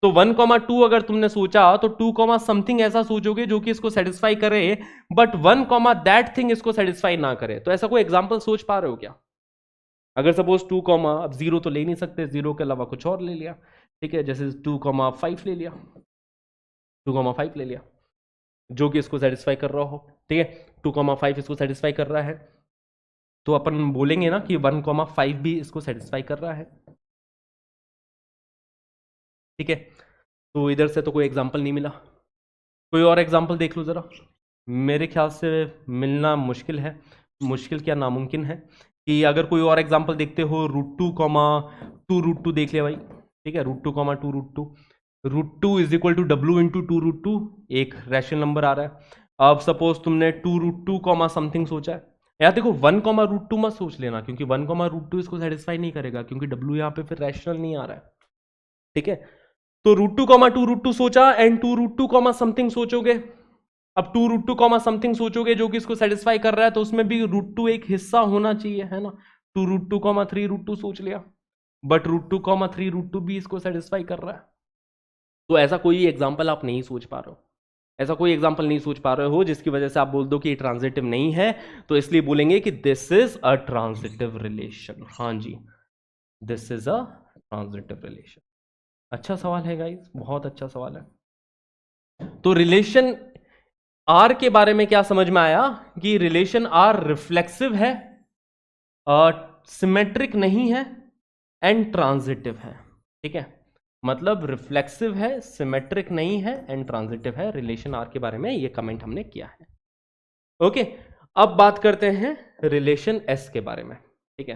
तो 1,2 अगर तुमने सोचा तो 2 कॉमा समथिंग ऐसा सोचोगे जो कि इसको सेटिस्फाई करे, बट 1 कॉमा दैट थिंग इसको सेटिस्फाई ना करे। तो ऐसा कोई एग्जांपल सोच पा रहे हो क्या? अगर सपोज 2 कॉमा, अब जीरो तो ले नहीं सकते, जीरो के अलावा कुछ और ले लिया, ठीक है, जैसे 2,5 ले लिया, 2,5 ले लिया जो कि इसको सेटिस्फाई कर रहा हो। ठीक है, 2,5 इसको सेटिस्फाई कर रहा है, तो अपन बोलेंगे ना कि 1,5 भी इसको सेटिस्फाई कर रहा है। ठीक है, तो इधर से तो कोई एग्जांपल नहीं मिला, कोई और एग्जांपल देख लो जरा। मेरे ख्याल से मिलना मुश्किल है, मुश्किल क्या नामुमकिन है कि अगर कोई और एग्जांपल देखते हो, √2,2 देख लिया भाई। ठीक है, √2,2 √2 इज इक्वल टू डब्ल्यू इंटू टू, एक रैशनल नंबर आ रहा है। अब सपोज तुमने 2 कॉमा समथिंग सोचा है, यार देखो 1,√2 मत सोच लेना, क्योंकि 1,√2 इसको सेटिस्फाई नहीं करेगा, क्योंकि डब्ल्यू यहाँ पे फिर रैशनल नहीं आ रहा है। ठीक है, तो √2,2 सोचा एंड 2 √2 सोचोगे। अब 2 √2 समथिंग सोचोगे जो कि इसको सेटिस्फाई कर रहा है, तो उसमें भी √2 एक हिस्सा होना चाहिए, है ना। 2 √2, 3 √2 सोच लिया, बट √2, 3 √2 भी इसको सेटिस्फाई कर रहा है। तो ऐसा कोई एग्जाम्पल आप नहीं सोच पा रहे हो, ऐसा कोई एग्जाम्पल नहीं सोच पा रहे हो जिसकी वजह से आप बोल दो कि ये ट्रांजिटिव नहीं है, तो इसलिए बोलेंगे कि this is a transitive relation. हाँ जी, this is a transitive relation. अच्छा सवाल है गाइस, बहुत अच्छा सवाल है। तो रिलेशन आर के बारे में क्या समझ में आया कि रिलेशन आर रिफ्लेक्सिव है, सिमेट्रिक नहीं है एंड ट्रांजिटिव है। ठीक है, मतलब रिफ्लेक्सिव है, सिमेट्रिक नहीं है एंड ट्रांजिटिव है। रिलेशन आर के बारे में ये कमेंट हमने किया है। ओके, अब बात करते हैं रिलेशन एस के बारे में। ठीक है,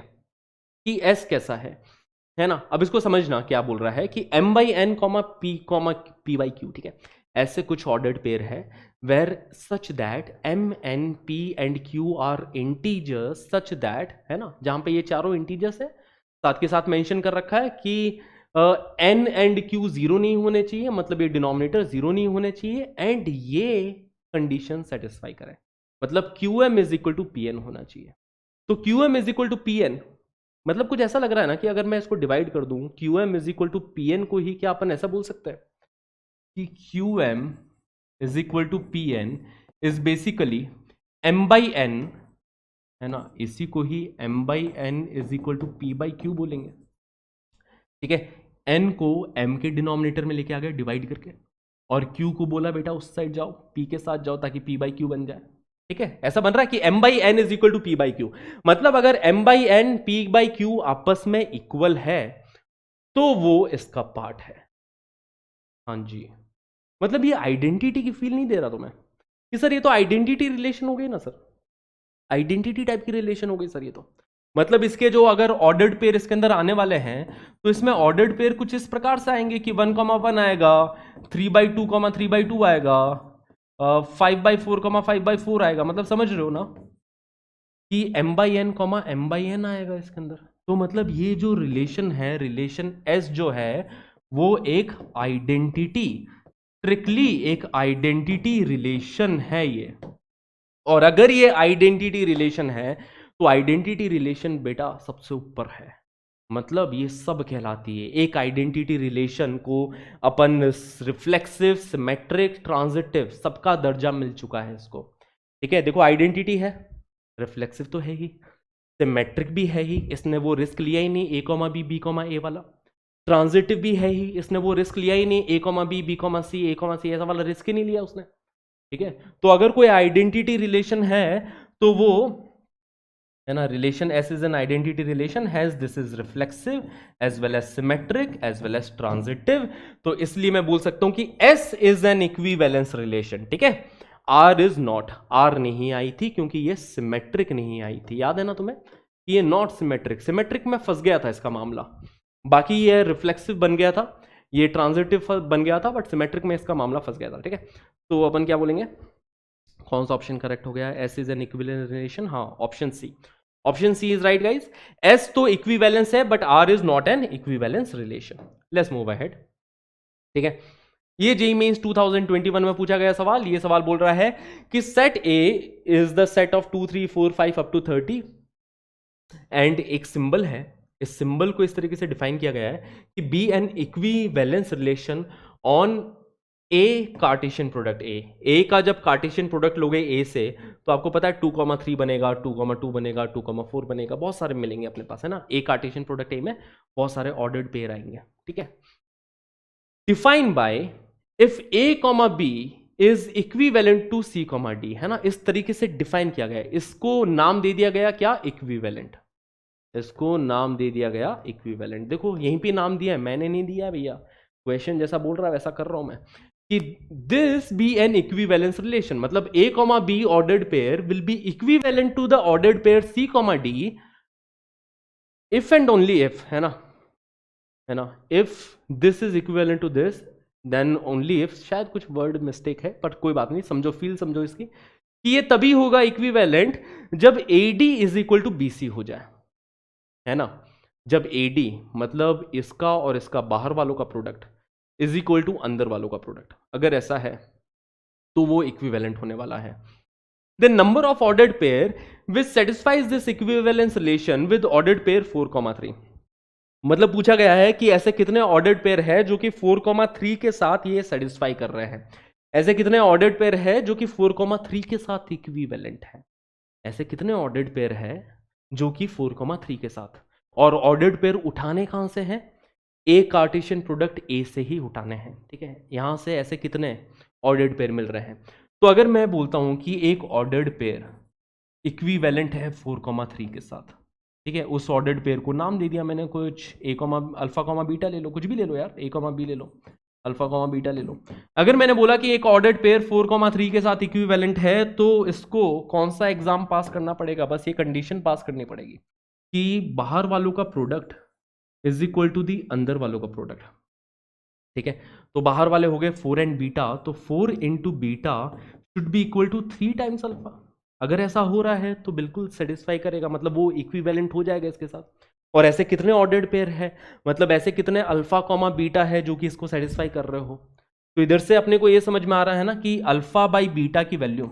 कि एस कैसा है ना। अब इसको समझना क्या बोल रहा है कि m/n, p/q, ठीक है, ऐसे कुछ ऑर्डर्ड पेयर है where such that m, n, p and q are integers such that, है ना, जहां पे ये चारों इंटीजर्स है, साथ के साथ मेंशन कर रखा है कि n एंड q जीरो नहीं होने चाहिए, मतलब ये डिनोमिनेटर जीरो नहीं होने चाहिए, एंड ये कंडीशन सेटिस्फाई करे, मतलब qm is equal to pn होना चाहिए। तो qm is equal to pn, मतलब कुछ ऐसा लग रहा है ना कि अगर मैं इसको डिवाइड कर दूं q m is equal to p n को ही क्या अपन ऐसा बोल सकते हैं कि q m is equal to p n is basically m by n, है ना, इसी को ही m by n is equal to p by q बोलेंगे। ठीक है, एन को एम के डिनोमिनेटर में लेके आ गए डिवाइड करके, और क्यू को बोला बेटा उस साइड जाओ, पी के साथ जाओ ताकि पी बाई क्यू बन जाए। ठीक है, ऐसा बन रहा है कि m by n is equal to p by q. मतलब अगर m by n p by q आपस में इक्वल है तो वो इसका पार्ट है। हाँ जी, मतलब ये आइडेंटिटी की फील नहीं दे रहा तुम्हें कि सर ये तो आइडेंटिटी रिलेशन हो गई ना सर, आइडेंटिटी टाइप की रिलेशन हो गई सर ये तो। मतलब इसके जो अगर ऑर्डर्ड पेयर इसके अंदर आने वाले हैं तो इसमें ऑर्डर्ड पेयर कुछ इस प्रकार से आएंगे कि 1,1 आएगा, 3/2, 3/2 आएगा, 5/4, 5/4 आएगा। मतलब समझ रहे हो ना कि m/n आएगा इसके अंदर। तो मतलब ये जो रिलेशन है, रिलेशन S जो है वो एक आइडेंटिटी, स्ट्रिक्टली एक आइडेंटिटी रिलेशन है ये। और अगर ये आइडेंटिटी रिलेशन है तो आइडेंटिटी रिलेशन बेटा सबसे ऊपर है, मतलब ये सब कहलाती है। एक आइडेंटिटी रिलेशन को अपन रिफ्लेक्सिव, सिमेट्रिक, ट्रांजिटिव सबका दर्जा मिल चुका है इसको। ठीक है, देखो आइडेंटिटी है, रिफ्लेक्सिव तो है ही, सिमेट्रिक भी है ही, इसने वो रिस्क लिया ही नहीं A, B, A वाला। ट्रांजिटिव भी है ही, इसने वो रिस्क लिया ही नहीं A, B, C ऐसा वाला रिस्क ही नहीं लिया उसने। ठीक है, तो अगर कोई आइडेंटिटी रिलेशन है तो वो है ना, relation S is an identity relation, hence this is reflexive as well as symmetric as well as transitive. तो इसलिए मैं बोल सकता हूं कि S is an equivalence relation. ठीक है, R इज नॉट, R नहीं आई थी क्योंकि ये सिमेट्रिक नहीं आई थी। याद है ना तुम्हें कि ये नॉट सिमेट्रिक, सिमेट्रिक में फंस गया था इसका मामला, बाकी ये रिफ्लेक्सिव बन गया था, ये ट्रांजिटिव बन गया था, बट सिमेट्रिक में इसका मामला फंस गया था। ठीक है, तो अपन क्या बोलेंगे, कौन सा ऑप्शन करेक्ट हो गया है, S is an equivalence relation. हाँ, option c, option c is right guys. S तो इक्विवेलेंस है but R is not an equivalence relation. Let's move ahead. ठीक है, ये जेईई मेंस 2021 में पूछा गया सवाल। ये सवाल बोल रहा है कि set A is the set of 2, 3, 4, 5 up to 30 and एक सिंबल है। इस सिंबल को इस तरीके से डिफाइन किया गया है कि be an equivalence relation on A Cartesian product A का जब कार्टेशियन प्रोडक्ट लोगे ए से तो आपको पता है 2,3 बनेगा, 2,2 बनेगा, 2,4 बनेगा, बहुत सारे मिलेंगे अपने पास, है ना। ए कार्टेशियन प्रोडक्ट ए में बहुत सारे ऑर्डर्ड पेयर आएंगे। ठीक है, define by if a comma b is equivalent to c comma d, है ना, इस तरीके से डिफाइन किया गया है। इसको नाम दे दिया गया क्या, इक्विवेलेंट। इसको नाम दे दिया गया इक्विवेलेंट। देखो यहीं पे नाम दिया है, मैंने नहीं दिया भैया, क्वेश्चन जैसा बोल रहा है वैसा कर रहा हूं मैं कि this be an equivalence relation, मतलब a comma b ordered pair will be equivalent to the ordered pair c comma d if and only if, है ना, है ना, if this is equivalent to this then only if. शायद कुछ word mistake है but कोई बात नहीं, समझो, फील समझो इसकी कि ये तभी होगा इक्विवेलेंट जब a d is equal to b c हो जाए, है ना। जब AD मतलब इसका और इसका बाहर वालों का प्रोडक्ट इज इक्वल टू अंदर वालों का प्रोडक्ट, अगर ऐसा है तो वो इक्विवेलेंट होने वाला है। The number of ordered pair which satisfies this equivalence relation with ordered pair 4,3। मतलब पूछा गया है कि ऐसे कितने ऑर्डर्ड पेयर है जो कि 4,3 के साथ ये सेटिस्फाई कर रहे हैं। ऐसे कितने ऑर्डर्ड पेयर है जो कि 4,3 के साथ इक्विवेलेंट है। ऐसे कितने ऑर्डर्ड पेयर है जो कि 4,3 के साथ, और ऑर्डर्ड पेयर उठाने कहां से हैं, ए कार्टेशियन प्रोडक्ट ए से ही उठाने हैं। ठीक है, यहां से ऐसे कितने ऑर्डर्ड पेयर मिल रहे हैं। तो अगर मैं बोलता हूं कि एक ऑर्डर्ड पेयर इक्विवेलेंट है 4,3 के साथ, ठीक है, उस ऑर्डर्ड पेयर को नाम दे दिया मैंने कुछ अल्फा बीटा ले लो, कुछ भी ले लो यार, A, B ले लो, अल्फा बीटा ले लो। अगर मैंने बोला कि एक ऑर्डर्ड पेयर 4,3 के साथ इक्विवेलेंट है तो इसको कौन सा एग्जाम पास करना पड़ेगा, बस ये कंडीशन पास करनी पड़ेगी कि बाहर वालों का product is equal to the अंदर वालों का प्रोडक्ट। ठीक है, तो बाहर वाले हो गए 4 एंड बीटा, तो 4 into beta should be equal to 3 times alpha. अगर ऐसा हो रहा है तो बिल्कुल सेटिस्फाई करेगा, मतलब वो इक्विवेलेंट हो जाएगा इसके साथ। और ऐसे कितने ऑर्डर्ड पेयर है, मतलब ऐसे कितने अल्फा कॉमा बीटा है जो कि इसको सेटिस्फाई कर रहे हो। तो इधर से अपने को ये समझ में आ रहा है ना कि अल्फा बाई बीटा की वैल्यू,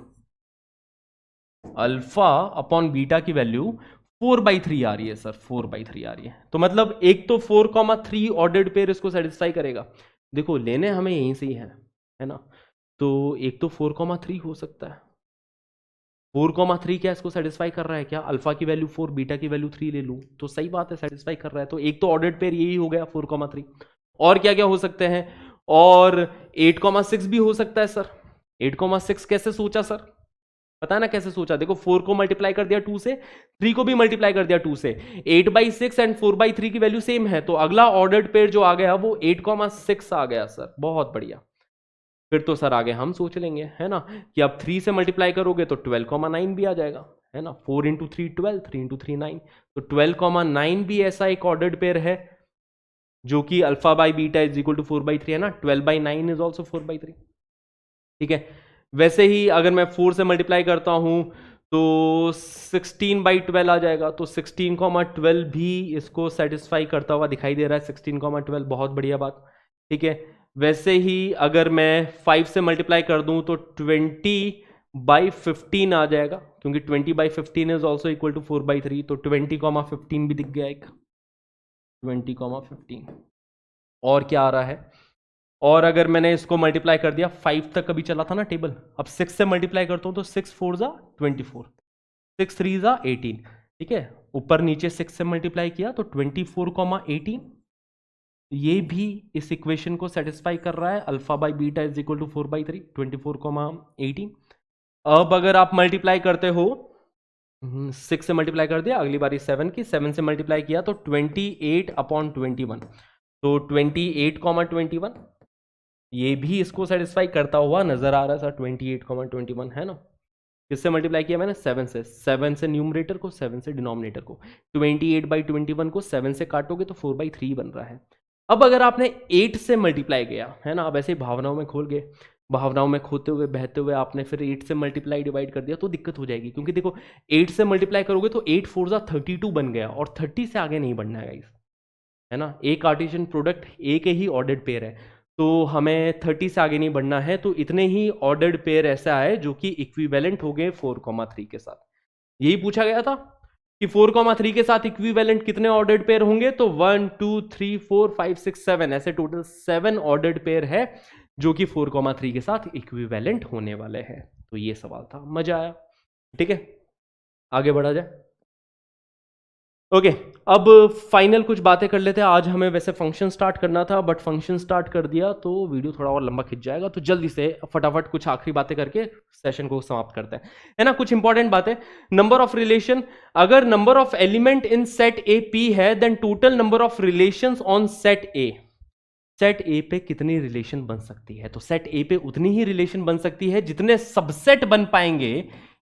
अल्फा अपॉन बीटा की वैल्यू 4/3 आ रही है सर, 4/3 आ रही है। तो मतलब एक तो 4,3 ऑर्डर्ड पेयर इसको सेटिस्फाई करेगा। देखो लेने हमें यहीं से ही है ना, तो एक तो 4,3 हो सकता है। 4,3 क्या इसको सेटिस्फाई कर रहा है क्या? अल्फा की वैल्यू 4, बीटा की वैल्यू 3 ले लूं तो सही बात है, सेटिस्फाई कर रहा है। तो एक तो ऑर्डर्ड पेयर यही हो गया 4,3। और क्या क्या हो सकते हैं? और 8,6 भी हो सकता है सर। 8,6 कैसे सोचा सर? पता है ना कैसे सोचा? देखो 4 को मल्टीप्लाई कर दिया 2 से, 3 को भी मल्टीप्लाई कर दिया 2 से। 8/6 एंड 4/3 की वैल्यू सेम है, तो अगला ऑर्डर्ड पेयर जो आ गया वो 8,6 आ गया सर। बहुत बढ़िया। फिर तो सर आगे हम सोच लेंगे, है ना, कि अब 3 से मल्टीप्लाई करोगे तो 12,9 भी आ जाएगा, है ना। 4 इंटू 3 12, 3 इंटू 3 9, तो 12,9 भी ऐसा एक ऑर्डर्ड पेयर है जो कि alpha by beta is equal to 4/3 है ना। 12/9 इज ऑल्सो 4/3। ठीक है। वैसे ही अगर मैं 4 से मल्टीप्लाई करता हूं तो 16/12 आ जाएगा, तो 16,12 भी इसको सेटिस्फाई करता हुआ दिखाई दे रहा है। 16,12 बहुत बढ़िया बात। ठीक है। वैसे ही अगर मैं 5 से मल्टीप्लाई कर दूं तो 20/15 आ जाएगा, क्योंकि 20/15 इज ऑल्सो इक्वल टू 4/3, तो 20,15 भी दिख गया एक। 20,15 और क्या आ रहा है? और अगर मैंने इसको मल्टीप्लाई कर दिया, 5 तक कभी चला था ना टेबल, अब 6 से मल्टीप्लाई करता हूं तो 6 4 जा 24, 6 3 जा 18। ठीक है। ऊपर नीचे 6 से मल्टीप्लाई किया तो 24,18, ये भी इस इक्वेशन को सेटिस्फाई कर रहा है। Alpha by beta is equal to 4/3, 24,18। अब अगर आप मल्टीप्लाई करते हो, 6 से मल्टीप्लाई कर दिया, अगली बारी 7 की, 7 से मल्टीप्लाई किया तो 28/21, तो 28,21 ये भी इसको सेटिस्फाई करता हुआ नजर आ रहा है सर। 28,21 है ना। किससे मल्टीप्लाई किया मैंने? 7 से। 7 से न्यूमरेटर को, 7 से डिनोमिनेटर को। 28/21 को 7 से काटोगे तो 4/3 बन रहा है। अब अगर आपने 8 से मल्टीप्लाई किया, है ना, अब ऐसे ही भावनाओं में खोल गए, भावनाओं में खोते हुए बहते हुए आपने फिर 8 से मल्टीप्लाई डिवाइड कर दिया तो दिक्कत हो जाएगी, क्योंकि देखो 8 से मल्टीप्लाई करोगे तो 8 4 जा 32 बन गया, और 30 से आगे नहीं बढ़ना है गाइस, है ना। एक कार्टेशियन प्रोडक्ट एक ही ऑर्डर्ड पेयर है, तो हमें 30 से आगे नहीं बढ़ना है। तो इतने ही ऑर्डर्ड पेयर ऐसा है जो कि इक्विवेलेंट हो गए 4,3 के साथ। यही पूछा गया था कि 4,3 के साथ इक्विवेलेंट कितने ऑर्डर्ड पेयर होंगे, तो 1 2 3 4 5 6 7 ऐसे टोटल 7 ऑर्डर्ड पेयर है जो कि 4,3 के साथ इक्विवेलेंट होने वाले हैं। तो ये सवाल था, मजा आया। ठीक है, आगे बढ़ा जाए। ओके, अब फाइनल कुछ बातें कर लेते हैं। आज हमें वैसे फंक्शन स्टार्ट करना था, बट फंक्शन स्टार्ट कर दिया तो वीडियो थोड़ा और लंबा खिंच जाएगा, तो जल्दी से फटाफट कुछ आखिरी बातें करके सेशन को समाप्त करते हैं, है ना। कुछ इंपॉर्टेंट बातें। नंबर ऑफ रिलेशन, अगर number of element in set a p है, then total number of relations on set a. Set a पे कितनी रिलेशन बन सकती है? तो सेट ए पे उतनी ही रिलेशन बन सकती है जितने सबसेट बन पाएंगे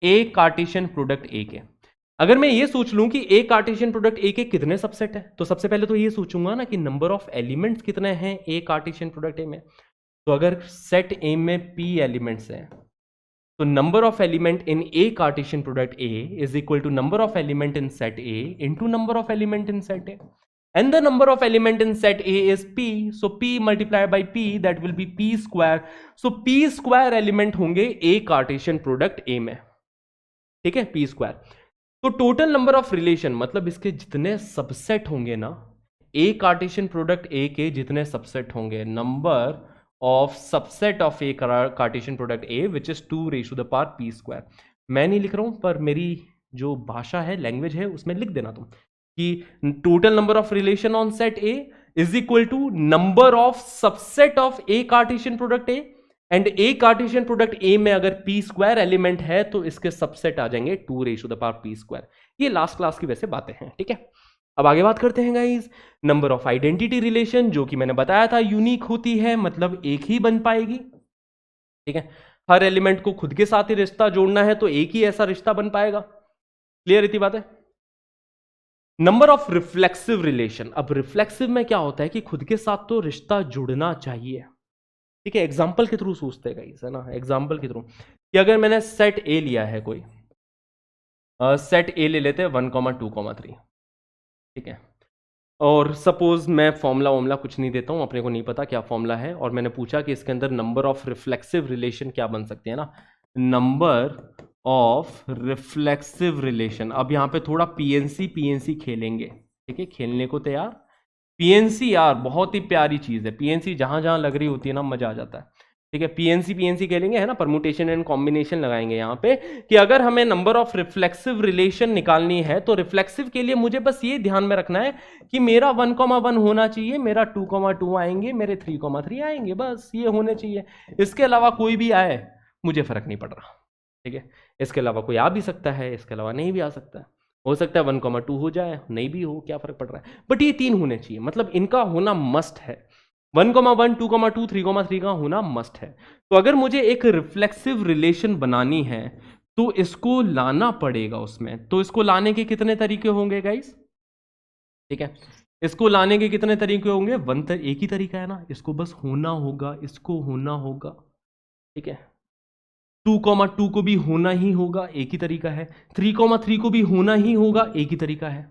ए कार्टेशियन प्रोडक्ट ए के। अगर मैं ये सोच लूं कि ए कार्टेशियन प्रोडक्ट ए के कितने सबसेट है, तो सबसे पहले तो ये सोचूंगा ना कि नंबर ऑफ एलिमेंट्स कितने हैं ए कार्टेशियन प्रोडक्ट ए में। तो अगर सेट ए में पी एलिमेंट्स हैं, तो number of element in A Cartesian product A is equal to number of element in set A into number of element in set A, and the number of element in set A is P, so P multiplied by P, that will be P square, so P square element होंगे A Cartesian product A में। ठीक है, P square। तो total number of relation मतलब इसके जितने subset होंगे ना, A कार्टेशियन प्रोडक्ट A के जितने सबसेट होंगे, number of subset of A Cartesian product A which is 2 P square। मैं नहीं लिख रहा हूं, पर मेरी जो भाषा है, लैंग्वेज है, उसमें लिख देना तुम कि total number of relation on set A is equal to number of subset of A Cartesian product A, and A Cartesian product A में अगर पी स्क्वायर एलिमेंट है तो इसके सबसेट आ जाएंगे 2 स्क्वायर। ये लास्ट क्लास की वैसे बातें हैं। ठीक है, अब आगे बात करते हैं guys number of identity relation, जो कि मैंने बताया था यूनिक होती है, मतलब एक ही बन पाएगी। ठीक है, हर एलिमेंट को खुद के साथ ही रिश्ता जोड़ना है तो एक ही ऐसा रिश्ता बन पाएगा। क्लियर इतनी बात है। नंबर ऑफ रिफ्लेक्सिव रिलेशन, अब रिफ्लेक्सिव में क्या होता है कि खुद के साथ तो रिश्ता जुड़ना चाहिए। ठीक है, एग्जाम्पल के थ्रू सोचते हैं, है ना, एग्जाम्पल के थ्रू कि अगर मैंने सेट ए लिया है, कोई सेट ए ले लेते हैं 1,2,3। ठीक है, और सपोज मैं फॉर्मूला वॉर्मूला कुछ नहीं देता हूं, अपने को नहीं पता क्या फॉर्मूला है, और मैंने पूछा कि इसके अंदर नंबर ऑफ रिफ्लेक्सिव रिलेशन क्या बन सकते हैं ना, नंबर ऑफ रिफ्लेक्सिव रिलेशन। अब यहाँ पे थोड़ा पीएनसी खेलेंगे, ठीक है, खेलने को तैयार। पीएनसी यार बहुत ही प्यारी चीज है, पीएनसी जहां जहां लग रही होती है ना मजा आ जाता है, ठीक है। पीएनसी खेलेंगे, है ना, परमुटेशन एंड कॉम्बिनेशन लगाएंगे यहाँ पे कि अगर हमें नंबर ऑफ रिफ्लेक्सिव रिलेशन निकालनी है तो रिफ्लेक्सिव के लिए मुझे बस ये ध्यान में रखना है कि मेरा 1,1 होना चाहिए, मेरा 2,2 आएंगे, मेरे 3,3 आएंगे, बस ये होने चाहिए। इसके अलावा कोई भी आए मुझे फर्क नहीं पड़ रहा, ठीक है। इसके अलावा कोई आ भी सकता है, इसके अलावा नहीं भी आ सकता है, हो सकता है 1,2 हो जाए, नहीं भी हो, क्या फर्क पड़ रहा है, बट ये 3 होने चाहिए, मतलब इनका होना मस्ट है। 1,1 2,2 3,3 का होना मस्ट है। तो अगर मुझे एक रिफ्लेक्सिव रिलेशन बनानी है तो इसको लाना पड़ेगा उसमें। तो इसको लाने के कितने तरीके होंगे गाइस, ठीक है, इसको लाने के कितने तरीके होंगे, एक ही तरीका है ना, इसको बस होना होगा, इसको होना होगा, ठीक है। 2,2 को भी होना ही होगा, एक ही तरीका है। 3,3 को भी होना ही होगा, एक ही तरीका है।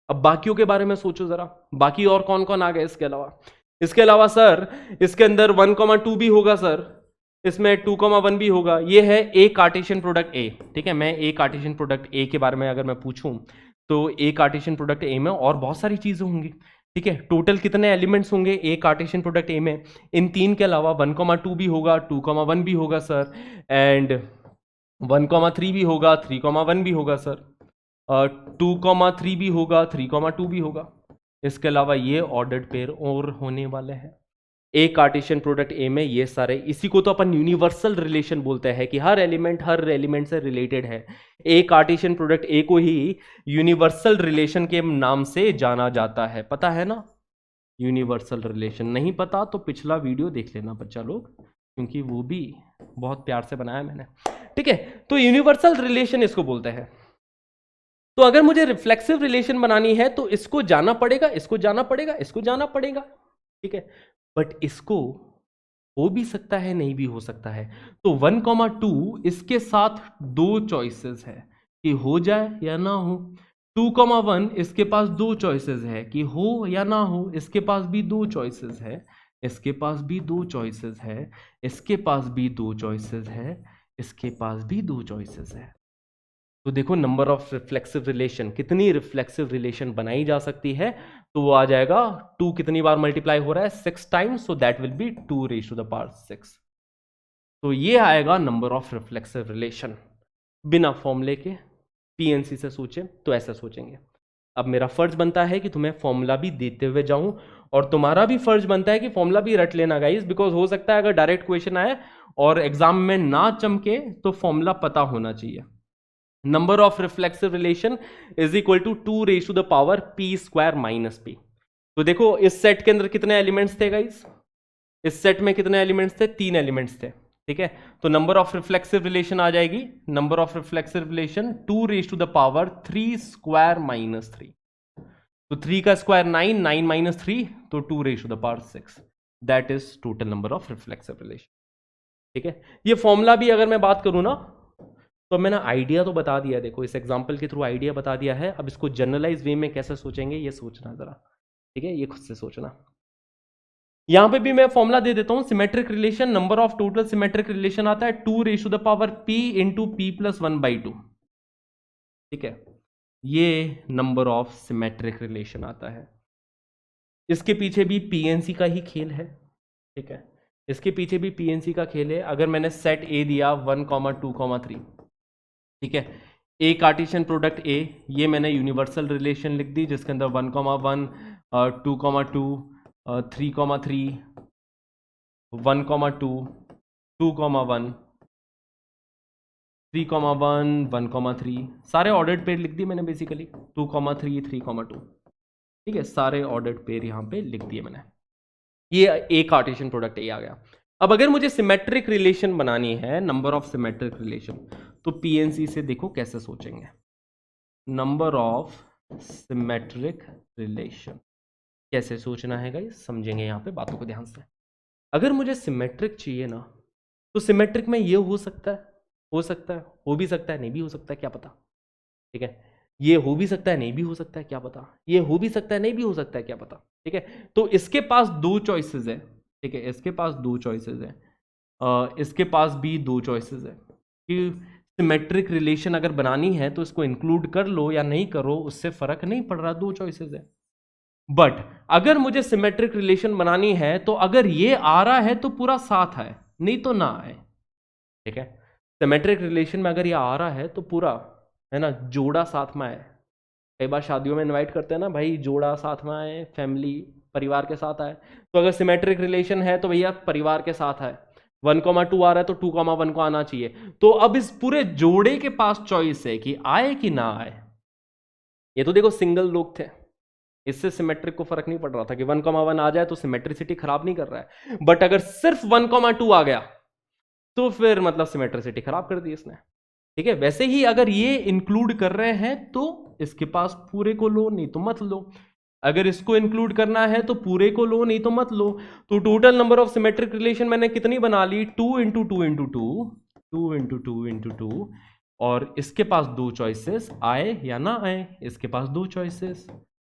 अब बाकियों के बारे में सोचो जरा, बाकी और कौन कौन आ गए इसके अलावा। इसके अलावा सर इसके अंदर 1,2 भी होगा सर, इसमें 2,1 भी होगा। ये है ए कार्टेशियन प्रोडक्ट ए, ठीक है। मैं ए कार्टेशियन प्रोडक्ट ए के बारे में अगर मैं पूछूं तो ए कार्टेशियन प्रोडक्ट ए में और बहुत सारी चीजें होंगी, ठीक है। टोटल कितने एलिमेंट्स होंगे ए कार्टेशियन प्रोडक्ट ए में, इन 3 के अलावा 1,2 भी होगा, 2,1 भी होगा सर, एंड 1,3 भी होगा, 3,1 भी होगा सर, 2,3 भी होगा, 3,2 भी होगा। इसके अलावा ये ऑर्डर्ड पेयर और होने वाले हैं। ए कार्टेशियन प्रोडक्ट ए में ये सारे, इसी को तो अपन यूनिवर्सल रिलेशन बोलते हैं कि हर एलिमेंट से रिलेटेड है। ए कार्टेशियन प्रोडक्ट ए को ही यूनिवर्सल रिलेशन के नाम से जाना जाता है, पता है ना। यूनिवर्सल रिलेशन नहीं पता तो पिछला वीडियो देख लेना बच्चा लोग, क्योंकि वो भी बहुत प्यार से बनाया मैंने, ठीक है। तो यूनिवर्सल रिलेशन इसको बोलते हैं। तो अगर मुझे रिफ्लेक्सिव रिलेशन बनानी है तो इसको जाना पड़ेगा, इसको जाना पड़ेगा, इसको जाना पड़ेगा, ठीक है। बट इसको हो भी सकता है, नहीं भी हो सकता है। तो 1,2 इसके साथ 2 चॉइसेस है कि हो जाए या ना हो। 2,1 इसके पास 2 चॉइसेस है कि हो या ना हो, इसके पास भी 2 चॉइसेस है, इसके पास भी 2 चॉइसेस है, इसके पास भी 2 चॉइसेस है, इसके पास भी 2 चॉइसेस है। तो देखो नंबर ऑफ रिफ्लेक्सिव रिलेशन, कितनी रिफ्लेक्सिव रिलेशन बनाई जा सकती है, तो वो आ जाएगा 2 कितनी बार मल्टीप्लाई हो रहा है, 6 times, so that will B 2⁻6। तो ये आएगा नंबर ऑफ रिफ्लेक्सिव रिलेशन। बिना फॉर्मूले के पीएनसी से सोचे तो ऐसा सोचेंगे। अब मेरा फर्ज बनता है कि तुम्हें फॉर्मूला भी देते हुए जाऊं, और तुम्हारा भी फर्ज बनता है कि फॉर्मूला भी रट लेना गाइस, बिकॉज हो सकता है अगर डायरेक्ट क्वेश्चन आए और एग्जाम में ना चमके तो फॉर्मूला पता होना चाहिए। Number of reflexive relation is equal to 2⁻p² - p। तो देखो इस सेट के अंदर कितने एलिमेंट्स थे गाइस, इस सेट में कितने एलिमेंट्स थे, 3 एलिमेंट्स थे, ठीक है। तो नंबर ऑफ रिफ्लेक्सिव रिलेशन आ जाएगी, नंबर ऑफ रिफ्लेक्सिव रिलेशन 2⁻3² - 3। तो 3 का स्क्वायर 9, 9 - 3 तो 2⁻6। That is total number of reflexive relation, ठीक है। ये फॉर्मूला भी अगर मैं बात करूं ना, तो मैंने आइडिया तो बता दिया, देखो इस एग्जांपल के थ्रू आइडिया बता दिया है। अब इसको जनरलाइज वे में कैसे सोचेंगे ये सोचना जरा, ठीक है, ये खुद से सोचना। यहां पे भी मैं फॉर्मूला दे देता हूं, symmetric relation, number of total symmetric relation आता है 2⁻p × p+1/2, ठीक है। ये नंबर ऑफ सिमेट्रिक रिलेशन आता है। इसके पीछे भी पीएनसी का ही खेल है, ठीक है, इसके पीछे भी पीएनसी का खेल है। अगर मैंने सेट ए दिया 1, 2, 3, ठीक है, ए कार्टेशियन प्रोडक्ट ए, ये मैंने यूनिवर्सल रिलेशन लिख दी जिसके अंदर 1,1 2,2 3,3 1,2 2,1 3,1 1,3 सारे ऑर्डर्ड पेयर लिख दिए मैंने बेसिकली, 2,3 3,2, ठीक है, सारे ऑर्डर्ड पेयर यहाँ पे लिख दिए मैंने। ये ए कार्टेशियन प्रोडक्ट ए आ गया। अब अगर मुझे सिमेट्रिक रिलेशन बनानी है, नंबर ऑफ सिमेट्रिक रिलेशन, तो पीएनसी से देखो कैसे सोचेंगे। नंबर ऑफ सिमेट्रिक रिलेशन कैसे सोचना है गाइस, समझेंगे यहाँ पे बातों को ध्यान से। अगर मुझे सिमेट्रिक चाहिए ना, तो सिमेट्रिक में ये हो सकता है, हो सकता है, हो भी सकता है, नहीं भी हो सकता है, क्या पता, ठीक है। ये हो भी सकता है, नहीं भी हो सकता है, क्या पता, ये हो भी सकता है, नहीं भी हो सकता है, क्या पता, ठीक है। तो इसके पास 2 चॉइसेस है, ठीक है, इसके पास 2 चॉइसेस है, इसके पास भी 2 चॉइसेस है कि सिमेट्रिक रिलेशन अगर बनानी है तो इसको इंक्लूड कर लो या नहीं करो, उससे फर्क नहीं पड़ रहा, दो चॉइसेस है। बट अगर मुझे सिमेट्रिक रिलेशन बनानी है तो अगर ये आ रहा है तो पूरा साथ आए, नहीं तो ना आए, ठीक है। सिमेट्रिक रिलेशन में अगर ये आ रहा है तो पूरा, है ना, जोड़ा साथ में आए। कई बार शादियों में इनवाइट करते हैं ना भाई, जोड़ा साथ में आए, फैमिली परिवार के साथ आए। तो अगर सिमेट्रिक रिलेशन है तो भैया परिवार के साथ आए। 1,2 आ रहा है तो 2,1 को आना चाहिए। तो अब इस पूरे जोड़े के पास चॉइस है कि आए कि ना आए। ये तो देखो सिंगल लोग थे, इससे सिमेट्रिक को फर्क नहीं पड़ रहा था कि 1,1 आ जाए तो सिमेट्रिसिटी खराब नहीं कर रहा है। बट अगर सिर्फ 1,2 आ गया तो फिर मतलब सिमेट्रिसिटी खराब कर दी इसने, ठीक है। वैसे ही अगर ये इंक्लूड कर रहे हैं तो इसके पास पूरे को लो, नहीं तो मत लो। अगर इसको इंक्लूड करना है तो पूरे को लो, नहीं तो मत लो। तो total number of symmetric relation मैंने कितनी बना ली, 2 इंटू 2 इंटू 2, 2 इंटू 2 इंटू 2। और इसके पास दो चॉइसेस, आए या ना आए, इसके पास दो चॉइसेस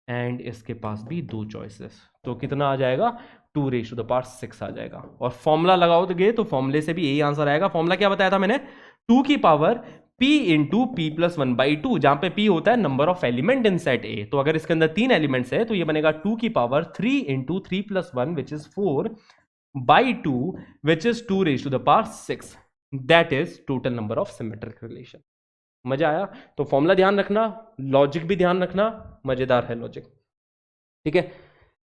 एंड इसके पास भी दो चॉइसेस। तो कितना आ जाएगा, 2⁻6 आ जाएगा। और फॉर्मूला लगाओगे तो फॉर्मूले से भी यही आंसर आएगा। फॉर्मूला क्या बताया था मैंने, 2 की power p into P plus 1/2, जहां पे p होता है number of element in set ए। तो अगर इसके अंदर 3 एलिमेंट्स है तो ये बनेगा 2 की power 3 into 3 plus 1 which is 4/2 which is 2⁻6। That is total number of symmetric relation. मजा आया? तो फॉर्मूला ध्यान रखना, लॉजिक भी ध्यान रखना, मजेदार है लॉजिक, ठीक है।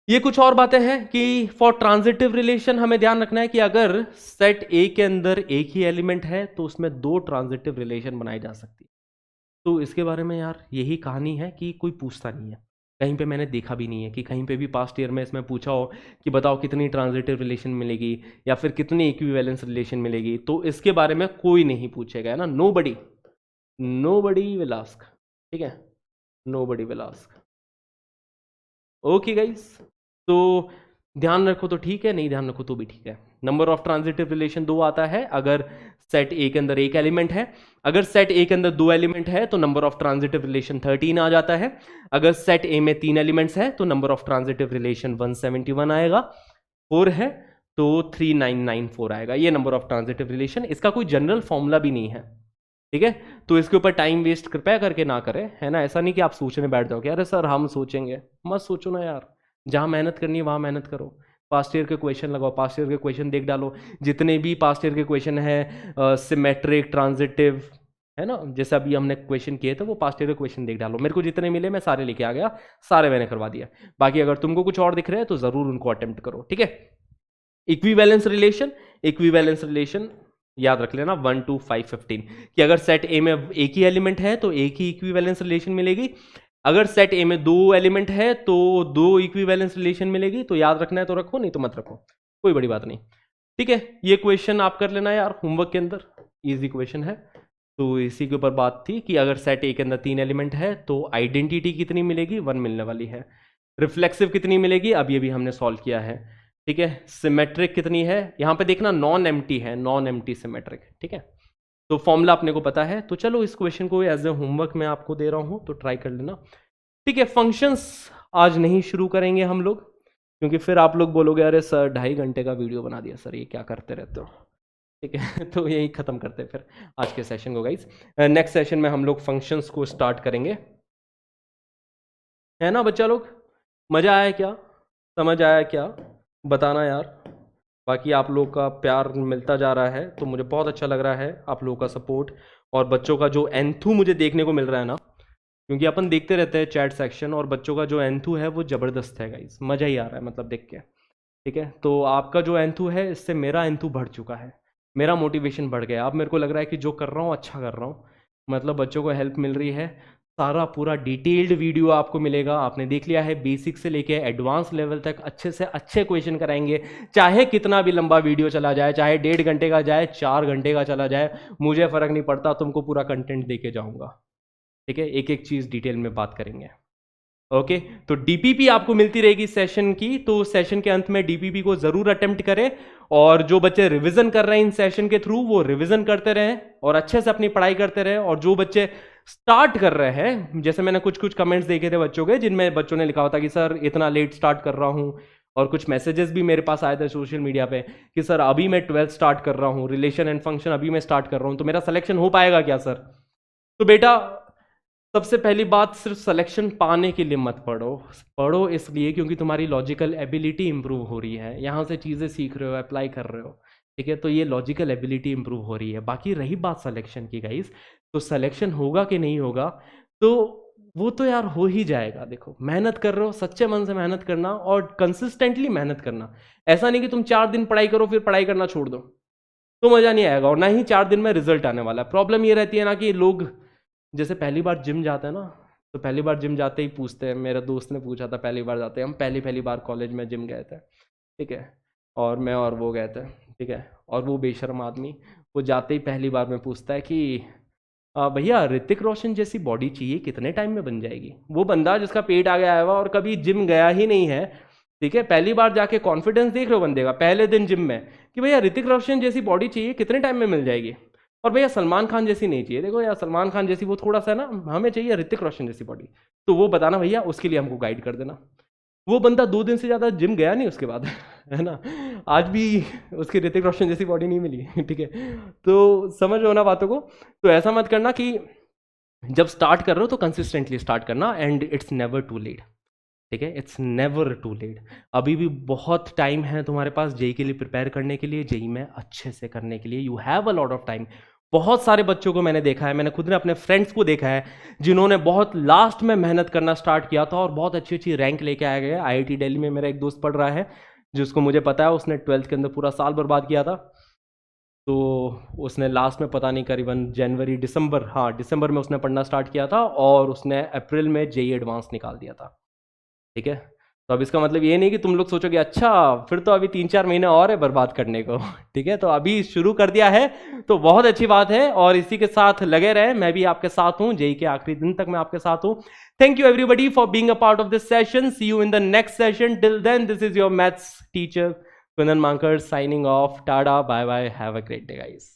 ये कुछ और बातें हैं कि फॉर ट्रांजिटिव रिलेशन हमें ध्यान रखना है कि अगर सेट ए के अंदर एक ही एलिमेंट है तो उसमें दो ट्रांजिटिव रिलेशन बनाई जा सकती है। तो इसके बारे में यार यही कहानी है कि कोई पूछता नहीं है, कहीं पे मैंने देखा भी नहीं है कि कहीं पे भी पास्ट ईयर में इसमें पूछा हो कि बताओ कितनी ट्रांजिटिव रिलेशन मिलेगी या फिर कितनी इक्विवेलेंस रिलेशन मिलेगी। तो इसके बारे में कोई नहीं पूछेगा, है ना। नोबडी विल आस्क, ठीक है, nobody will ask. Okay guys, तो ध्यान रखो तो ठीक है, नहीं ध्यान रखो तो भी ठीक है। नंबर ऑफ ट्रांजिटिव रिलेशन 2 आता है अगर सेट ए के अंदर एक एलिमेंट है। अगर सेट ए के अंदर 2 एलिमेंट है तो नंबर ऑफ ट्रांजिटिव रिलेशन 13 आ जाता है। अगर सेट ए में 3 एलिमेंट्स है तो नंबर ऑफ ट्रांजिटिव रिलेशन 171 आएगा। 4 है तो 3994 आएगा। ये नंबर ऑफ ट्रांजिटिव रिलेशन, इसका कोई जनरल फॉर्मूला भी नहीं है, ठीक है। तो इसके ऊपर टाइम वेस्ट कृपया करके ना करें, है ना। ऐसा नहीं कि आप सोचने बैठ जाओ कि अरे सर हम सोचेंगे, मत सोचो ना यार। जहां मेहनत करनी है वहां मेहनत करो। पास्ट ईयर के क्वेश्चन लगाओ, पास्ट ईयर के क्वेश्चन देख डालो। जितने भी पास्ट ईयर के क्वेश्चन है सिमेट्रिक, ट्रांजिटिव, है ना, जैसे अभी हमने क्वेश्चन किए थे वो पास्ट ईयर के क्वेश्चन देख डालो। मेरे को जितने मिले मैं सारे लेके आ गया, सारे मैंने करवा दिया। बाकी अगर तुमको कुछ और दिख रहा है तो जरूर उनको अटेम्प्ट करो, ठीक है। इक्विवेलेंस रिलेशन याद रख लेना 1 to 515 कि अगर सेट ए में एक ही एलिमेंट है तो एक ही इक्विवेलेंस रिलेशन मिलेगी। अगर सेट ए में 2 एलिमेंट है तो 2 इक्विवेलेंस रिलेशन मिलेगी। तो याद रखना है तो रखो, नहीं तो मत रखो, कोई बड़ी बात नहीं, ठीक है। ये क्वेश्चन आप कर लेना यार होमवर्क के अंदर, इजी क्वेश्चन है। तो इसी के ऊपर बात थी कि अगर सेट ए के अंदर 3 एलिमेंट है तो आइडेंटिटी कितनी मिलेगी, 1 मिलने वाली है। रिफ्लेक्सिव कितनी मिलेगी, अब ये भी हमने सॉल्व किया है, ठीक है। सिमेट्रिक कितनी है, यहां पे देखना नॉन एम्प्टी है, नॉन एम्प्टी सिमेट्रिक, ठीक है। तो फॉर्मूला अपने को पता है। तो चलो इस क्वेश्चन को एज ए होमवर्क मैं आपको दे रहा हूं तो ट्राई कर लेना, ठीक है। फंक्शंस आज नहीं शुरू करेंगे हम लोग, क्योंकि फिर आप लोग बोलोगे अरे सर 2.5 घंटे का वीडियो बना दिया सर, ये क्या करते रहते हो, ठीक है। तो यही खत्म करते हैं फिर आज के सेशन को गाइस। नेक्स्ट सेशन में हम लोग फंक्शंस को स्टार्ट करेंगे, है ना बच्चा लोग। मजा आया क्या, समझ आया क्या, बताना यार। बाकी आप लोग का प्यार मिलता जा रहा है तो मुझे बहुत अच्छा लग रहा है, आप लोगों का सपोर्ट और बच्चों का जो एंथू मुझे देखने को मिल रहा है ना, क्योंकि अपन देखते रहते हैं चैट सेक्शन, और बच्चों का जो एंथू है वो ज़बरदस्त है गाइस, मज़ा ही आ रहा है मतलब देख के, ठीक है। तो आपका जो एंथू है इससे मेरा एंथू बढ़ चुका है, मेरा मोटिवेशन बढ़ गया। अब मेरे को लग रहा है कि जो कर रहा हूँ अच्छा कर रहा हूँ, मतलब बच्चों को हेल्प मिल रही है। सारा पूरा डिटेल्ड वीडियो आपको मिलेगा, आपने देख लिया है बेसिक से लेके एडवांस लेवल तक अच्छे से अच्छे क्वेश्चन कराएंगे। चाहे कितना भी लंबा वीडियो चला जाए, चाहे 1.5 घंटे का जाए, 4 घंटे का चला जाए, मुझे फर्क नहीं पड़ता, तुमको पूरा कंटेंट देके जाऊंगा, ठीक है। एक एक चीज़ डिटेल में बात करेंगे, ओके। तो डीपीपी आपको मिलती रहेगी सेशन की, तो सेशन के अंत में डीपीपी को जरूर अटेम्प्ट करें। और जो बच्चे रिवीजन कर रहे हैं इन सेशन के थ्रू वो रिवीजन करते रहें और अच्छे से अपनी पढ़ाई करते रहें। और जो बच्चे स्टार्ट कर रहे हैं, जैसे मैंने कुछ कुछ कमेंट्स देखे थे बच्चों के, जिनमें बच्चों ने लिखा होता कि सर इतना लेट स्टार्ट कर रहा हूं और कुछ मैसेजेस भी मेरे पास आए थे सोशल मीडिया पे कि सर अभी मैं 12th स्टार्ट कर रहा हूँ, रिलेशन एंड फंक्शन अभी मैं स्टार्ट कर रहा हूँ, तो मेरा सिलेक्शन हो पाएगा क्या सर? तो बेटा सबसे पहली बात, सिर्फ सिलेक्शन पाने के लिए मत पढ़ो, पढ़ो इसलिए क्योंकि तुम्हारी लॉजिकल एबिलिटी इंप्रूव हो रही है, यहाँ से चीज़ें सीख रहे हो, अप्लाई कर रहे हो, ठीक है? तो ये लॉजिकल एबिलिटी इंप्रूव हो रही है। बाकी रही बात सिलेक्शन की गाइस, तो सिलेक्शन होगा कि नहीं होगा, तो वो तो यार हो ही जाएगा। देखो मेहनत कर रहे हो, सच्चे मन से मेहनत करना और कंसिस्टेंटली मेहनत करना। ऐसा नहीं कि तुम 4 दिन पढ़ाई करो फिर पढ़ाई करना छोड़ दो, तो मज़ा नहीं आएगा और ना ही 4 दिन में रिजल्ट आने वाला है। प्रॉब्लम ये रहती है ना कि लोग जैसे पहली बार जिम जाते हैं ना, तो पहली बार जिम जाते ही पूछते हैं, मेरा दोस्त ने पूछा था पहली बार जाते हैं, हम पहली पहली बार कॉलेज में जिम गए थे, ठीक है, और मैं और वो गए थे, ठीक है, और वो बेशर्म आदमी वो जाते ही पहली बार में पूछता है कि भैया ऋतिक रोशन जैसी बॉडी चाहिए, कितने टाइम में बन जाएगी? वो बंदा जिसका पेट आ गया है और कभी जिम गया ही नहीं है, ठीक है, पहली बार जाके कॉन्फिडेंस देख रहे हो बंदे का पहले दिन जिम में कि भैया ऋतिक रोशन जैसी बॉडी चाहिए, कितने टाइम में मिल जाएगी? और भैया सलमान खान जैसी नहीं चाहिए, देखो यार सलमान खान जैसी वो थोड़ा सा ना, हमें चाहिए ऋतिक रोशन जैसी बॉडी, तो वो बताना भैया, उसके लिए हमको गाइड कर देना। वो बंदा 2 दिन से ज़्यादा जिम गया नहीं उसके बाद है ना, आज भी उसकी ऋतिक रोशन जैसी बॉडी नहीं मिली ठीक है, तो समझ लो ना बातों को। तो ऐसा मत करना कि जब स्टार्ट कर रहे हो तो कंसिस्टेंटली स्टार्ट करना, and it's never too late, ठीक है, इट्स नेवर टू लेट। अभी भी बहुत टाइम है तुम्हारे पास जेई के लिए प्रिपेयर करने के लिए, जेई में अच्छे से करने के लिए, you have a lot of time. बहुत सारे बच्चों को मैंने देखा है, मैंने खुद ने अपने फ्रेंड्स को देखा है जिन्होंने बहुत लास्ट में मेहनत करना स्टार्ट किया था और बहुत अच्छी अच्छी रैंक लेके आ गए। आईआईटी दिल्ली में मेरा एक दोस्त पढ़ रहा है जिसको मुझे पता है, उसने 12th के अंदर पूरा साल बर्बाद किया था, तो उसने लास्ट में पता नहीं करीबन जनवरी दिसंबर, हाँ दिसंबर में उसने पढ़ना स्टार्ट किया था और उसने अप्रैल में जेई एडवांस निकाल दिया था, ठीक है। तो अब इसका मतलब ये नहीं कि तुम लोग सोचोगे अच्छा फिर तो अभी 3-4 महीने और है बर्बाद करने को ठीक है, तो अभी शुरू कर दिया है तो बहुत अच्छी बात है, और इसी के साथ लगे रहे, मैं भी आपके साथ हूं, जेई के आखिरी दिन तक मैं आपके साथ हूं। Thank you everybody for being a part of this session, see you in the next session, till then this is your maths teacher Kundan Mankar signing off, tata bye bye, have a great day guys.